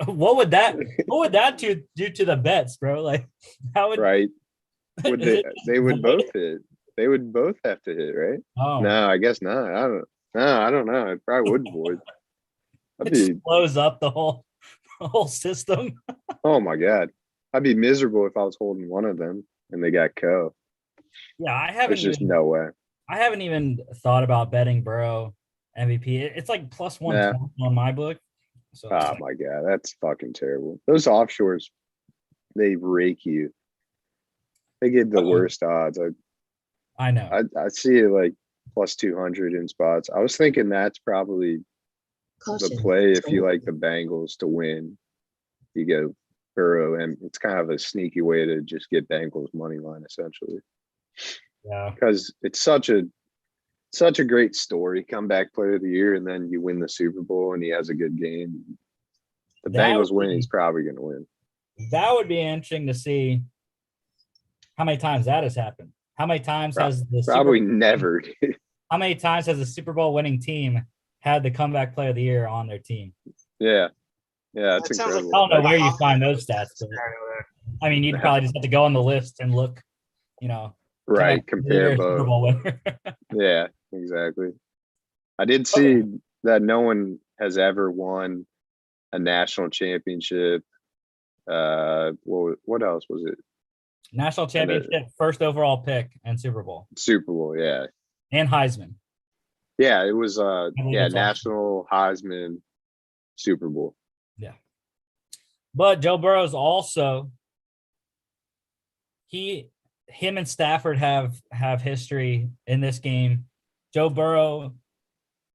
What would that do to the bets, bro? Like, how would Right. Would is they it would void? both hit. They would both have to hit, right? Oh, No, I guess not. I don't know. It probably would void. it I'd just be, blows up the whole system. oh my God. I'd be miserable if I was holding one of them and they got co. Yeah, There's just no way. I haven't even thought about betting Burrow MVP. It's like plus 120 on my book. So it's Oh like, my God. That's fucking terrible. Those offshores, they rake you. They give the worst odds. I know. I see it like plus 200 in spots. I was thinking that's probably Caution. the play if you like the Bengals to win. You go Burrow, and it's kind of a sneaky way to just get Bengals money line essentially. Yeah. Because it's such a great story, comeback player of the year, and then you win the Super Bowl and he has a good game. The That Bengals would win, be- he's probably going to win. That would be interesting to see how many times that has happened. How many times has the Probably Super, never. how many times has the Super Bowl winning team had the comeback player of the year on their team? Yeah, that's That sounds like- incredible. I don't know where you find those stats, but Scenario there. I mean, you'd probably just have to go on the list and look, Right, comeback player of the year, compare Super both. Bowl winner. Yeah, exactly. I did see that no one has ever won a national championship. What else was it? National championship, first overall pick, and Super Bowl, Super Bowl, yeah. and Heisman. Yeah, it was believe it's awesome. national Heisman Super Bowl. But Joe Burrow's also him and Stafford have history in this game. Joe Burrow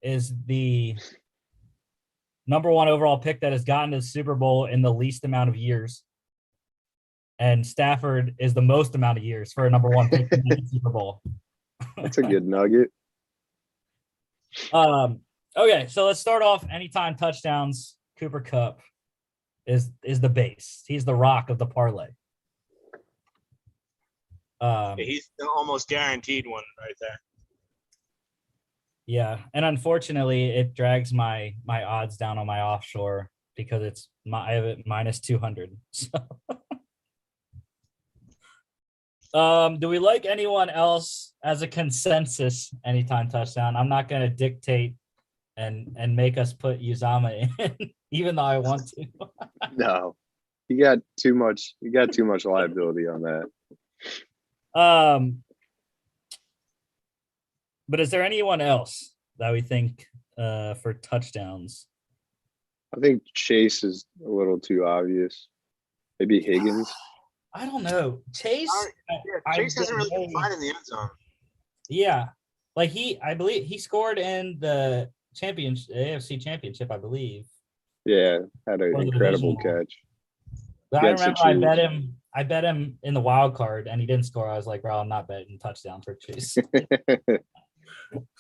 is the number 1 overall pick that has gotten to the Super Bowl in the least amount of years. And Stafford is the most amount of years for a number 1 pick to make the Super Bowl. That's a good nugget. Okay, so let's start off anytime touchdowns. Cooper Kupp is the base. He's the rock of the parlay. He's almost guaranteed one right there. Yeah, and unfortunately, it drags my odds down on my offshore because I have it minus 200. So, do we like anyone else as a consensus anytime touchdown? I'm not going to dictate and make us put Uzama in, even though I want to. No, you got too much liability on that. But is there anyone else that we think for touchdowns? I think Chase is a little too obvious. Maybe Higgins. I don't know. Chase. Chase hasn't really been fine in the end zone. Yeah, like I believe he scored in the AFC Championship, I believe. Yeah, had an Or the incredible divisional. catch. But I Against the remember I bet him in the wild card and he didn't score. I was like, bro, I'm not betting touchdown for Chase.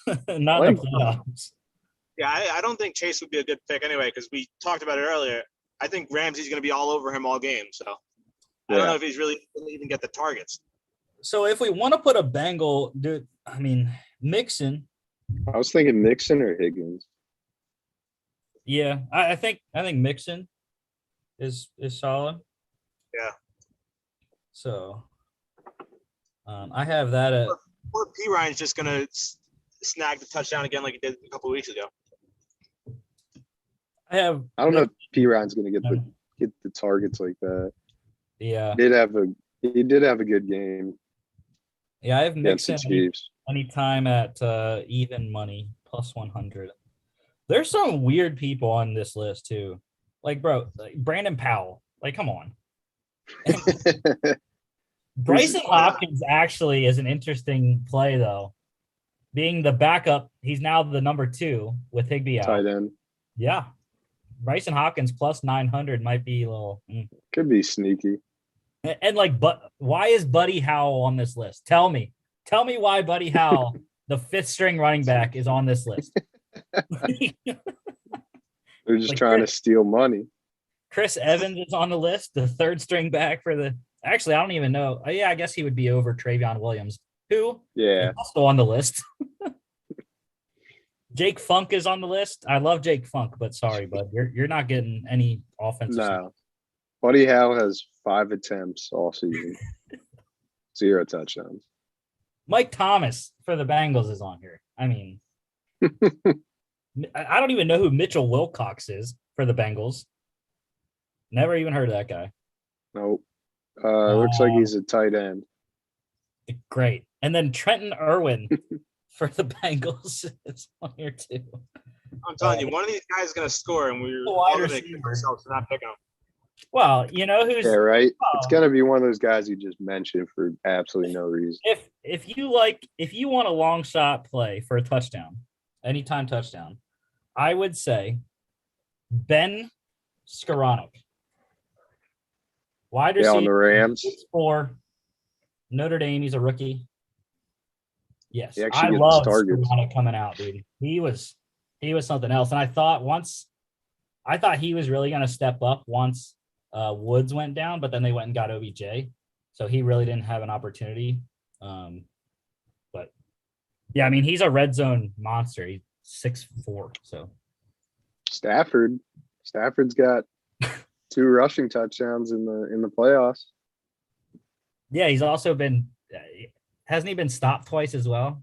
Not in the playoffs. Yeah, I don't think Chase would be a good pick anyway because we talked about it earlier. I think Ramsey's going to be all over him all game. So I don't know if he's really going to even get the targets. So if we want to put a Bengal, dude, I mean, Mixon. I was thinking Mixon or Higgins. Yeah, I think Mixon is solid. Yeah. So I have that at. Or P. Ryan's just going to snag the touchdown again like he did a couple of weeks ago. I don't know if P. Ryan's going to get the targets like that. Yeah. He did have a good game. Yeah, I have against the Mixon Chiefs. anytime at even money plus 100. There's some weird people on this list too. Like, bro, Brandon Powell. Like, come on. Bryson Hopkins actually is an interesting play though. Being the backup, he's now the number 2 with Higbee out. Tight end. Yeah. Bryson Hopkins plus 900 might be a little. Could be sneaky. And like, but why is Buddy Howell on this list? Tell me why Buddy Howell, the 5th string running back, is on this list. There's They're just Like, trying to steal money. Chris Evans is on the list, the third string back for the. Actually, I don't even know. Yeah, I guess he would be over Travion Williams, who Yeah. is also on the list. Jake Funk is on the list. I love Jake Funk, but sorry, bud, you're not getting any offensive. No. Buddy Howe has 5 attempts all season. 0 touchdowns. Mike Thomas for the Bengals is on here. I mean, I don't even know who Mitchell Wilcox is for the Bengals. Never even heard of that guy. Nope. Looks like he's a tight end. Great. And then Trenton Irwin for the Bengals is on here too. I'm telling you, one of these guys is going to score, and we're Wide all going to receiver. kick ourselves for not picking him. Well, you know who's Yeah, right? It's Oh. going to be one of those guys you just mentioned for absolutely no reason. if you want a long shot play for a touchdown, anytime touchdown, I would say Ben Skoranek. Wide Yeah, receiver. on the Rams. 6'4", Notre Dame, he's a rookie. Yes, He actually I gets love targets. Skoranek coming out, dude. He was something else. And I thought he was really going to step up once Woods went down, but then they went and got OBJ. So he really didn't have an opportunity. But yeah, I mean, he's a red zone monster. He's 6'4". So Stafford's got 2 rushing touchdowns in the playoffs. yeah, he's also been hasn't he been stopped twice as well?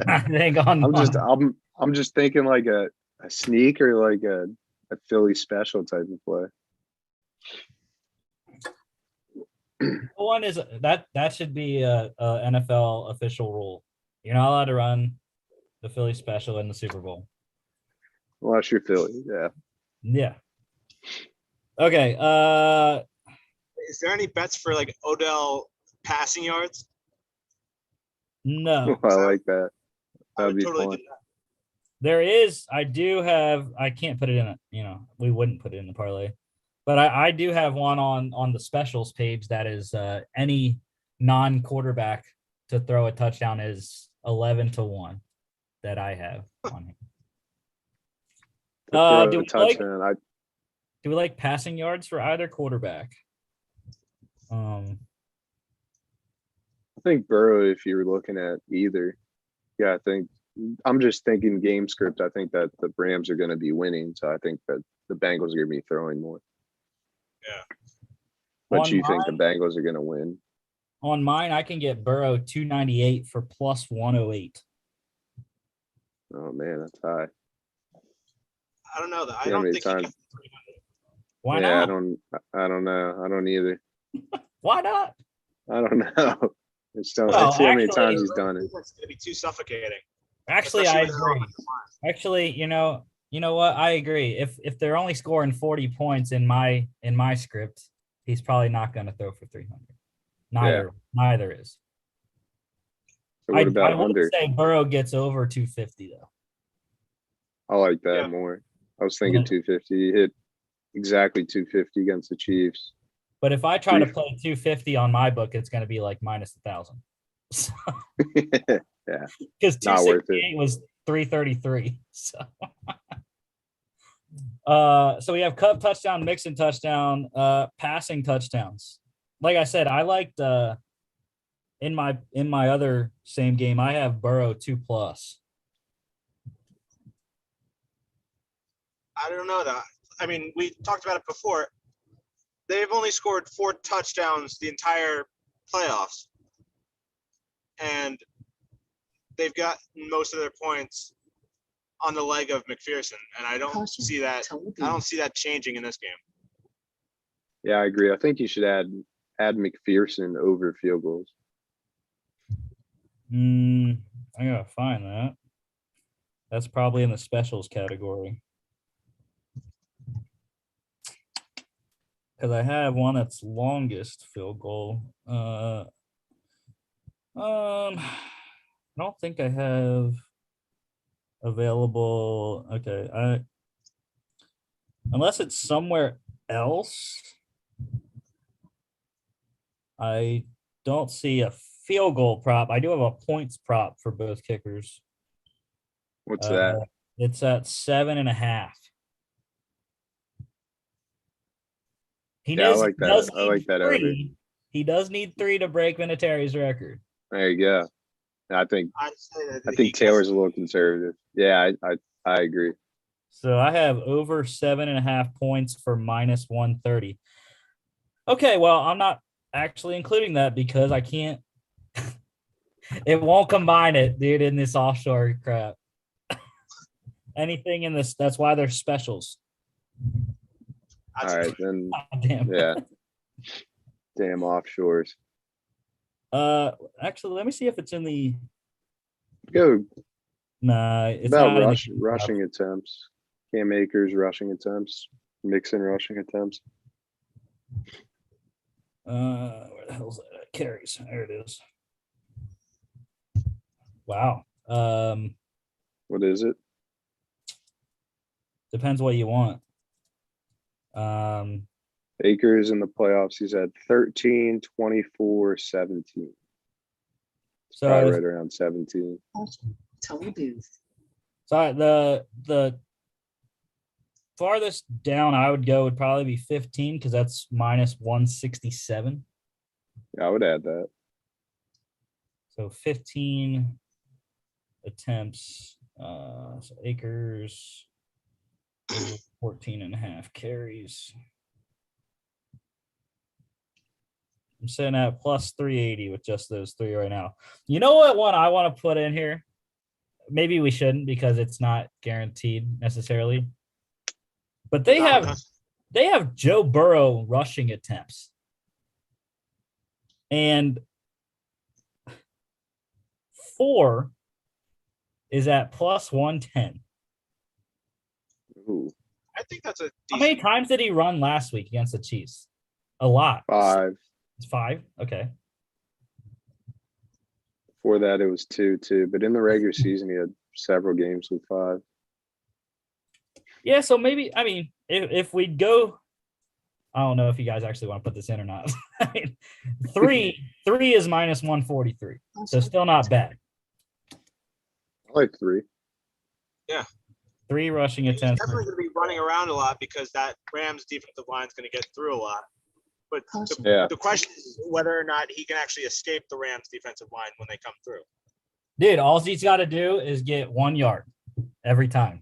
I think I'm just thinking like a sneak or like a Philly special type of play. one is that should be a NFL official rule. You're not allowed to run the Philly special in the Super Bowl. Unless you're Philly, yeah. Yeah. Okay. Is there any bets for like Odell passing yards? No. I like that. I That'd would be totally fun. do that. There is. I can't put it in it. We wouldn't put it in the parlay, but I do have one on the specials page that is any non-quarterback to throw a touchdown is 11-1 that I have on here. To throw do a we touchdown, Do we like passing yards for either quarterback? I think Burrow, if you're looking at either. Yeah, I'm just thinking game script. I think that the Rams are going to be winning, so I think that the Bengals are going to be throwing more. Yeah. But On you think the Bengals are going to win? On mine, I can get Burrow 298 for plus 108. Oh man, that's high. I don't know that. I Yeah, don't many think he times. gets 300. Why yeah, not? I don't know. I don't either. Why not? I don't know. It's so Well, see how many actually- times he's done it. It's going to be too suffocating. Actually, especially I with their agree. offensive line. Actually, you know what? I agree. If they're only scoring 40 points in my script, he's probably not going to throw for 300. Neither is. So what I about would under? say Burrow gets over 250 though. I like that Yeah. more. I was thinking Yeah. 250. He hit exactly 250 against the Chiefs. But if I try to play 250 on my book, it's going to be like minus 1,000. Yeah, Because not worth it. 268 was 333. So we have Cub touchdown, Mixon touchdown, passing touchdowns. Like I said, I liked in my other same game, I have Burrow 2+. I don't know that. I mean, we talked about it before. They've only scored 4 touchdowns the entire playoffs. And they've got most of their points on the leg of McPherson. And I don't Caution, see that. told I you. don't see that changing in this game. Yeah, I agree. I think you should add McPherson over field goals. I gotta find that. That's probably in the specials category. Because I have one that's longest field goal. I don't think I have available. Okay, unless it's somewhere else, I don't see a field goal prop. I do have a points prop for both kickers. What's that? It's at 7.5. Yeah, I like that. I like that over. He does need 3 to break Vinatieri's record. There you go. I think I'd say that I think Taylor's a little conservative. Yeah, I agree. So I have over 7.5 points for minus 130. Okay, well, I'm not actually including that because I can't. It won't combine it, dude, in this offshore crap. Anything in this, that's why they're specials. All right, then. God damn. Yeah. Damn offshores. Actually, let me see if it's in the. Go Nah, it's about not in rushing attempts. Cam Akers rushing attempts. Mixon rushing attempts. Where the hell's that at? Carries. There it is. Wow. What is it? Depends what you want. Akers in the playoffs, he's at 13, 24, 17. So Probably right around 17. Caution, told you. So the farthest down I would go would probably be 15 because that's minus 167. Yeah, I would add that. So 15 attempts. So Akers, 14.5 carries. I'm sitting at plus 380 with just those 3 right now. You know what one I want to put in here? Maybe we shouldn't because it's not guaranteed necessarily. But they have Joe Burrow rushing attempts. And 4 is at plus 110. Ooh, I think that's a How decent. many times did he run last week against the Chiefs? A lot. 5. It's 5? Okay. Before that, it was 2. But in the regular season, he had several games with 5. Yeah, so maybe, I mean, if we go, I don't know if you guys actually want to put this in or not. I mean, 3 is minus 143. So still not bad. I like 3. 3 rushing He's attempts. definitely going to be running around a lot because that Rams defensive line is going to get through a lot. But Caution. Yeah. the question is whether or not he can actually escape the Rams defensive line when they come through. Dude, all he's got to do is get 1 yard every time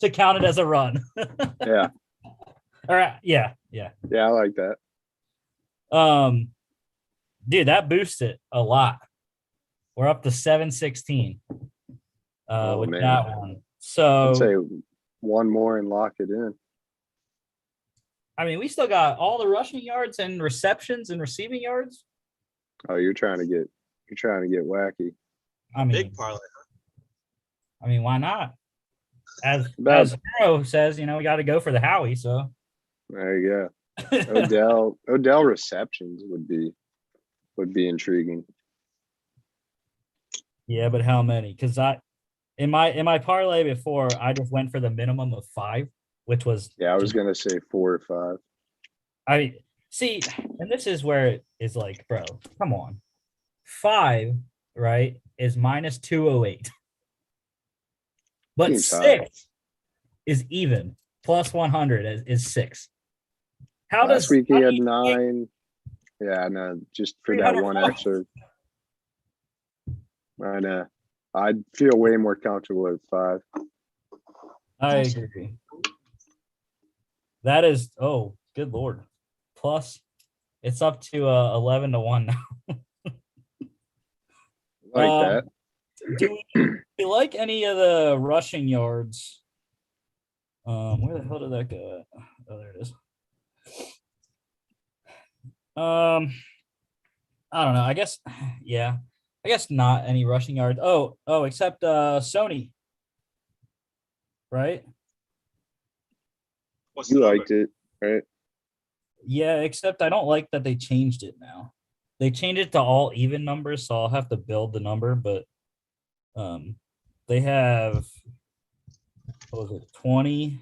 to count it as a run. Yeah. All right. Yeah. Yeah, I like that. Dude, that boosts it a lot. We're up to 716 Oh, with man. that one. So I'd say one more and lock it in. I mean, we still got all the rushing yards and receptions and receiving yards. Oh, you're trying to get wacky. I mean, Big parlay. why not? As About- Hero says, we got to go for the Howie. So There you go. Odell receptions would be intriguing. yeah, but how many? Because in my parlay before, I just went for the minimum of 5, which was Yeah, I was gonna say 4 or 5. I see, and this is where it is like, bro, come on. 5, right, is minus 208. But Seems 6 high. is even. Plus 100 is 6. How Last does week he had how do you- 9. Yeah, no, just for that 300 one points. extra. I know. I'd feel way more comfortable at 5. I agree. That is, oh, good Lord. Plus, it's up to 11 to 1 now. Like that. Do we like any of the rushing yards? Where the hell did that go? Oh, there it is. I don't know. I guess, yeah. I guess not any rushing yards. Oh, except Sony. Right? What's You the number? liked it, right? Yeah, except I don't like that they changed it now. They changed it to all even numbers, so I'll have to build the number, but they have, what was it, 20,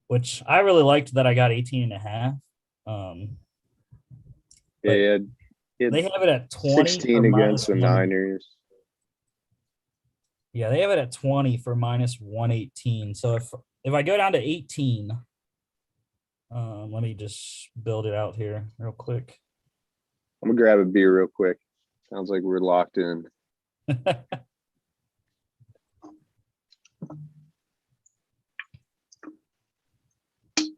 which I really liked that I got 18.5. Yeah, he had They have it at 20. 16 for against the minus 1. Niners. Yeah, they have it at 20 for minus 118. So if I go down to 18, let me just build it out here real quick. I'm gonna grab a beer real quick. Sounds like we're locked in.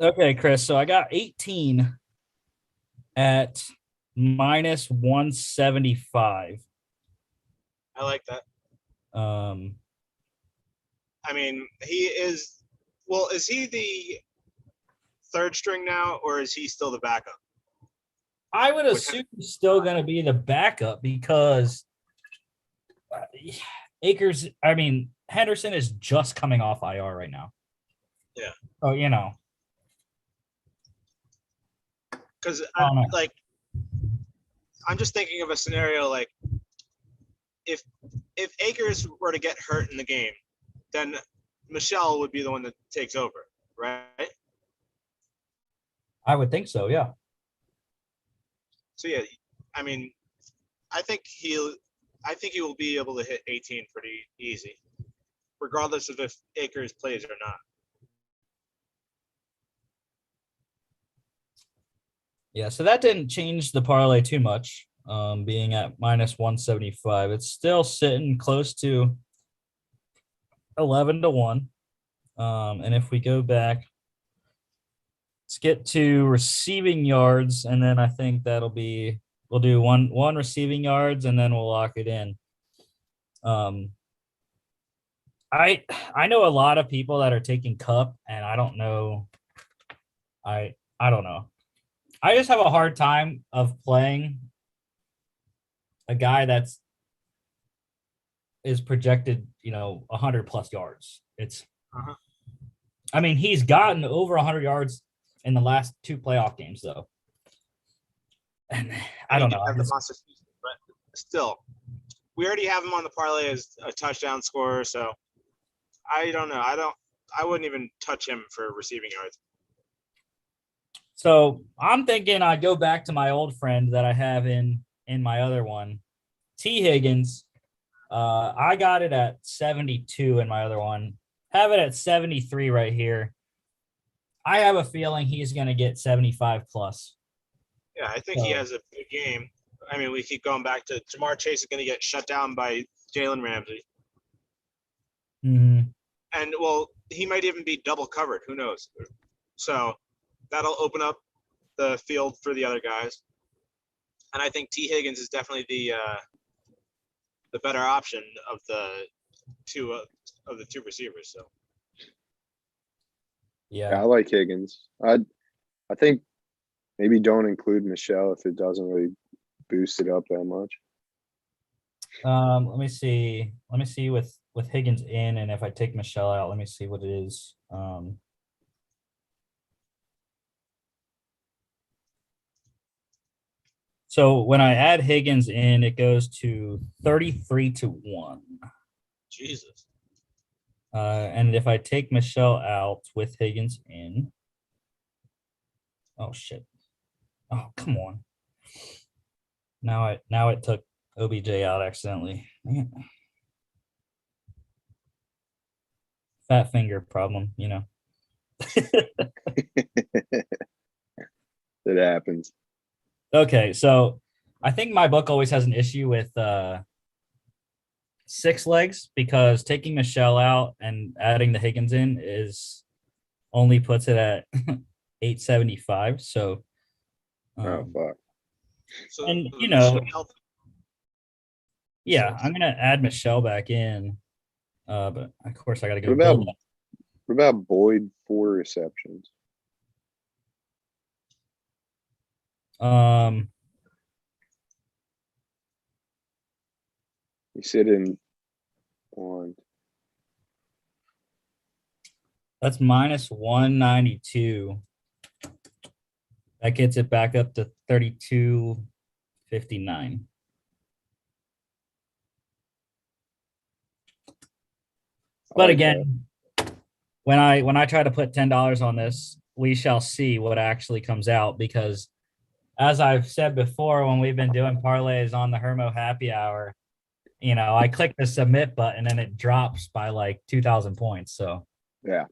Okay, Chris. So I got 18 at minus 175. I like that. Um, I mean, he is. Well, is he the third string now, or is he still the backup? I would assume he's still going to be the backup because Henderson is just coming off IR right now. Yeah. Oh, you know. Because know. I'm just thinking of a scenario like if Akers were to get hurt in the game, then Michelle would be the one that takes over, right? I would think so, yeah. So yeah, I mean, I think he will be able to hit 18 pretty easy, regardless of if Akers plays or not. Yeah, so that didn't change the parlay too much, being at minus 175. It's still sitting close to 11-1. And if we go back, let's get to receiving yards, and then I think we'll do one receiving yards, and then we'll lock it in. I know a lot of people that are taking Cup, and I don't know. I don't know. I just have a hard time of playing a guy is projected, 100 plus yards. It's, I mean, he's gotten over 100 yards in the last 2 playoff games, though. And I don't know. Have the monster season, but still, we already have him on the parlay as a touchdown scorer, so I don't know. I wouldn't even touch him for receiving yards. So I'm thinking I go back to my old friend that I have in my other one, T. Higgins. I got it at 72 in my other one. Have it at 73 right here. I have a feeling he's going to get 75 plus. Yeah, I think he has a good game. I mean, we keep going back to Jamar Chase is going to get shut down by Jalen Ramsey. Mm-hmm. And, well, he might even be double covered. Who knows? So that'll open up the field for the other guys. And I think T. Higgins is definitely the better option of the two receivers. So Yeah, I like Higgins. I think maybe don't include Michelle if it doesn't really boost it up that much. Let me see. Let me see with Higgins in, and if I take Michelle out, let me see what it is. So when I add Higgins in, it goes to 33-1. Jesus. And if I take Michelle out with Higgins in, oh shit! Oh, come on! Now it took OBJ out accidentally. Man. Fat finger problem, That happens. Okay, so I think my book always has an issue with 6 legs because taking Michelle out and adding the Higgins in only puts it at 875. So, Oh fuck! So, and yeah, I'm gonna add Michelle back in, but of course I got to go. What about Boyd 4 receptions? You sit in one. That's minus 192. That gets it back up to 32.59. But again, when I try to put $10 on this, we shall see what actually comes out, because as I've said before, when we've been doing parlays on the Hermo Happy Hour, I click the submit button and it drops by like 2,000 points. So Yeah.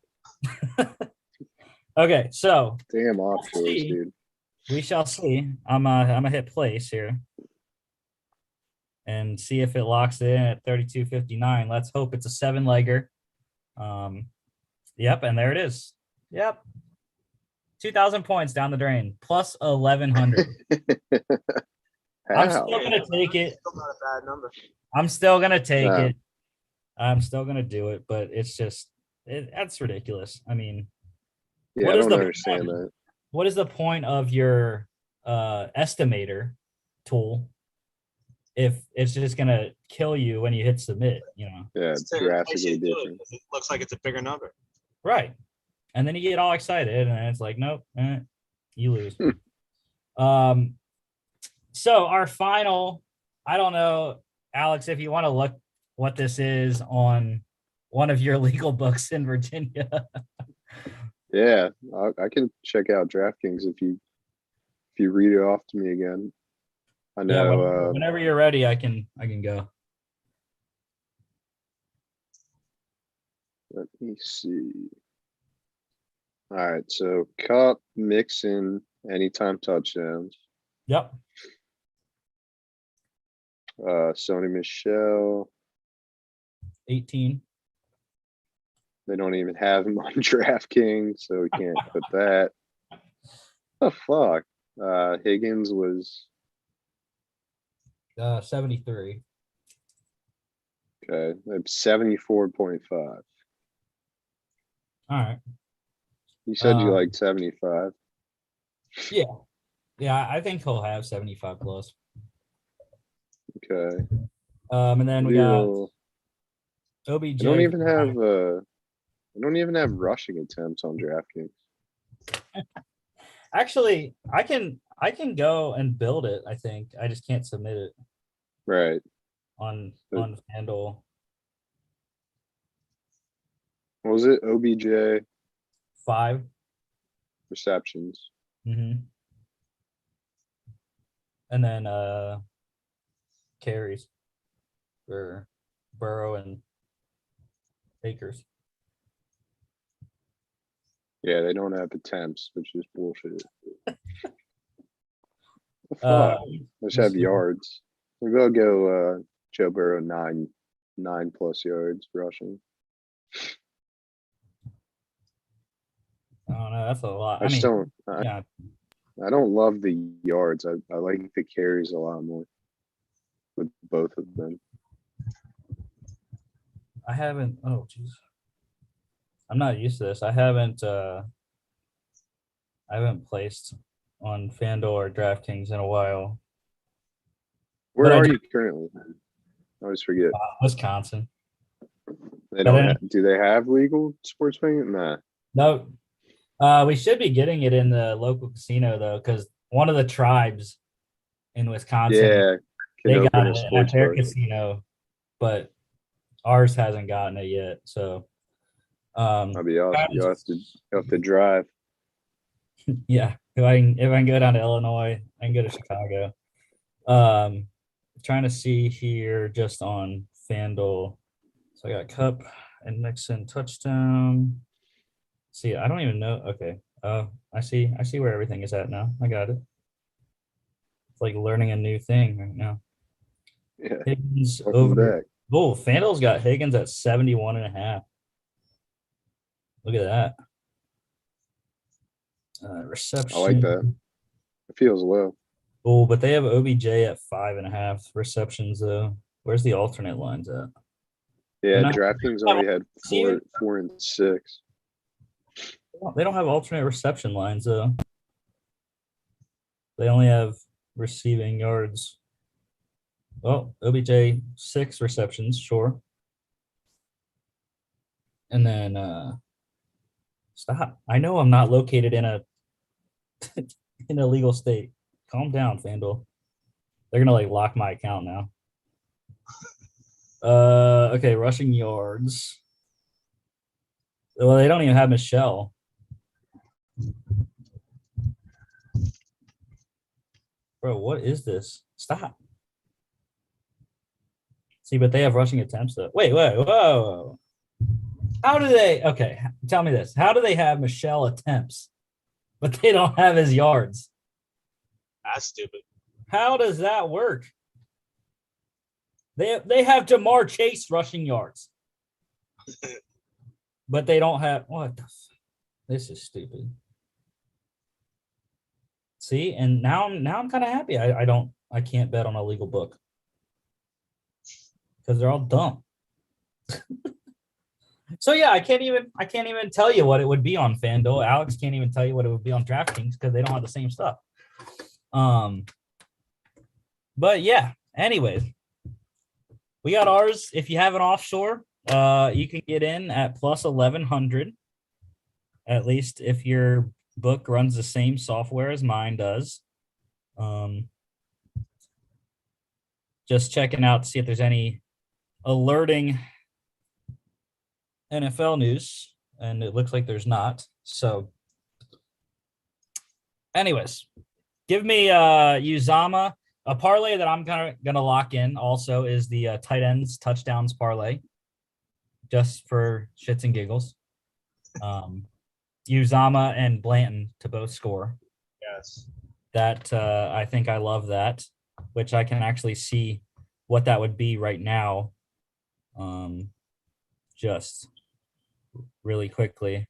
okay, so Damn offshores, see. dude. we shall see. I'm gonna hit place here and see if it locks it in at 32.59. Let's hope it's a 7-legger. Yep, and there it is. Yep. 2,000 points down the drain, plus 1,100. I'm still How? gonna take it. Still not a bad number. I'm still gonna take Yeah. it. I'm still gonna do it, but it's just that's ridiculous. I mean, Yeah, What I is don't the understand point? that. what is the point of your estimator tool if it's just gonna kill you when you hit submit? Yeah, It's to entice you drastically to do it, different. 'cause it looks like it's a bigger number. Right. And then you get all excited and it's like, nope, you lose. So our final, I don't know, Alex, if you want to look what this is on one of your legal books in Virginia. Yeah, I can check out DraftKings if you read it off to me again. I Yeah, know. whenever you're ready, I can go. Let me see. All right, so Cup, Mixon, anytime touchdowns. Yep. Sony Michelle. 18. They don't even have him on DraftKings, so we can't put that. The fuck? Higgins was 73. okay. 74.5. All right. You said you Um, liked 75. Yeah, I think he'll have 75 plus. Okay. And then we got We'll- OBJ. I don't even have rushing attempts on DraftKings. Actually, I can go and build it. I think I just can't submit it Right. on But- FanDuel. What was it? OBJ 5. receptions. Mm-hmm. And then carries for Burrow and Akers. Yeah, they don't have attempts, which is bullshit. The Uh, fuck? Let's have see. yards. Maybe I'll go Joe Burrow 9+ yards rushing. I don't know. That's a lot. I just don't. Yeah, I don't love the yards. I like the carries a lot more with both of them. I haven't. Oh, jeez. I'm not used to this. I haven't placed on FanDuel or DraftKings in a while. Where But I are do- you currently? I always forget. Wisconsin. They but don't. then- Do they have legal sports betting? Nah. No, we should be getting it in the local casino though, because one of the tribes in Wisconsin, Yeah. Can they open got a it sports at their book. casino, but ours hasn't gotten it yet. So, That'd be awesome. You'll have to drive. yeah, if I can go down to Illinois, I can go to Chicago. Trying to see here just on FanDuel. So I got Cup and Mixon touchdown. See, I don't even know. Okay. I see where everything is at now. I got it. It's like learning a new thing right now. Yeah. Higgins Welcome over. back. Oh, FanDuel's got Higgins at 71.5. Look at that. Reception. I like that. It feels low. Oh, but they have OBJ at 5.5 receptions though. Where's the alternate lines at? Yeah, not- DraftKings only had See? 4 and 6. They don't have alternate reception lines though. They only have receiving yards. Well, OBJ 6 receptions, sure. And then stop. I know I'm not located in a in a legal state. Calm down, FanDuel. They're gonna like lock my account now. Okay, rushing yards. Well, they don't even have Michelle. Bro, what is this? Stop. See, but they have rushing attempts though. Wait, whoa. How do they? Okay, tell me this. How do they have Michelle attempts, but they don't have his yards? That's stupid. How does that work? They have Jamar Chase rushing yards, but they don't have what? This is stupid. See, and now I'm kind of happy. I can't bet on a legal book because they're all dumb. So yeah, I can't even tell you what it would be on FanDuel. Alex can't even tell you what it would be on DraftKings because they don't have the same stuff. But yeah, anyways, we got ours. If you have an offshore, you can get in at plus 1100. At least if your book runs the same software as mine does. Just checking out to see if there's any alerting NFL news, and it looks like there's not. So anyways, give me Uzama. A parlay that I'm kind of gonna lock in also is the tight ends touchdowns parlay, just for shits and giggles. Uzama and Blanton to both score. Yes. That I think I love that, which I can actually see what that would be right now. Just really quickly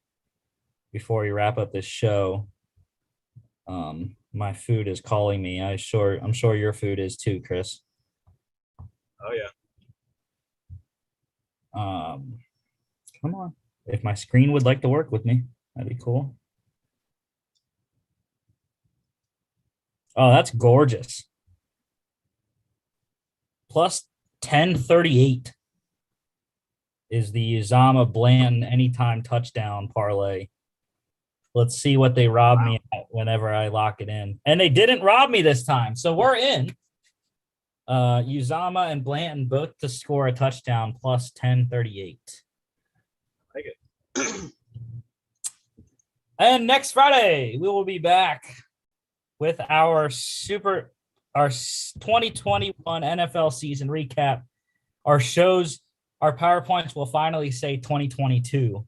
before we wrap up this show. My food is calling me. I'm sure your food is too, Chris. Oh yeah. Come on. If my screen would like to work with me, that'd be cool. Oh, that's gorgeous. Plus 1038 is the Uzama Blanton anytime touchdown parlay. Let's see what they rob me at whenever I lock it in. And they didn't rob me this time. So we're in. Uzama and Blanton both to score a touchdown plus 1038. I like it. And next Friday, we will be back with our 2021 NFL season recap. Our shows, our PowerPoints will finally say 2022.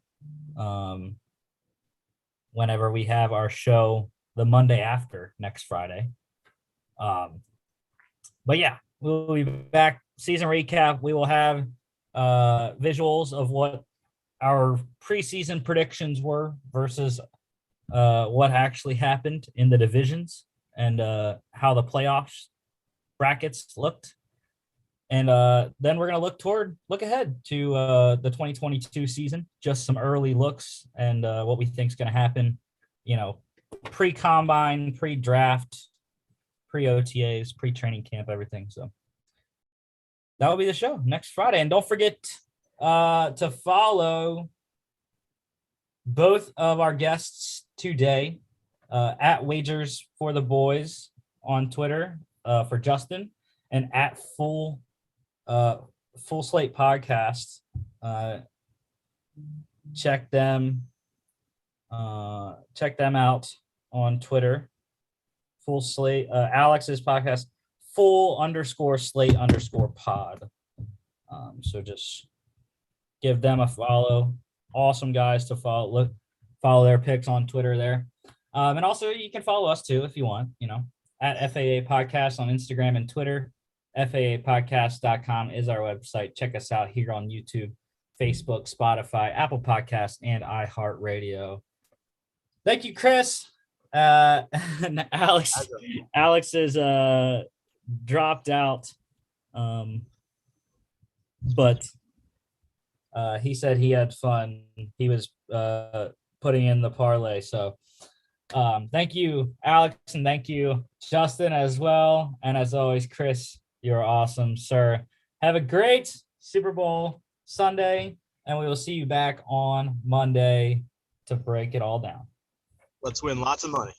Whenever we have our show the Monday after next Friday. But yeah, we'll be back. Season recap. We will have visuals of what our preseason predictions were versus what actually happened in the divisions and how the playoffs brackets looked. And then we're going to look ahead to the 2022 season, just some early looks and what we think is going to happen, pre-combine, pre-draft, pre-OTAs, pre-training camp, everything. So that will be the show next Friday. And don't forget to follow both of our guests today at Wagers4TheBoys on Twitter for Justin and at Full Slate Podcast. Check them out on Twitter. Full Slate, Alex's podcast, full_slate_pod. So just give them a follow. Awesome guys to follow their picks on Twitter there. And also you can follow us too if you want, at FAA Podcast on Instagram and Twitter. FAApodcast.com is our website. Check us out here on YouTube, Facebook, Spotify, Apple Podcasts, and iHeartRadio. Thank you, Chris. And Alex is dropped out. But he said he had fun. He was putting in the parlay. So thank you, Alex, and thank you, Justin, as well. And as always, Chris, you're awesome, sir. Have a great Super Bowl Sunday, and we will see you back on Monday to break it all down. Let's win lots of money.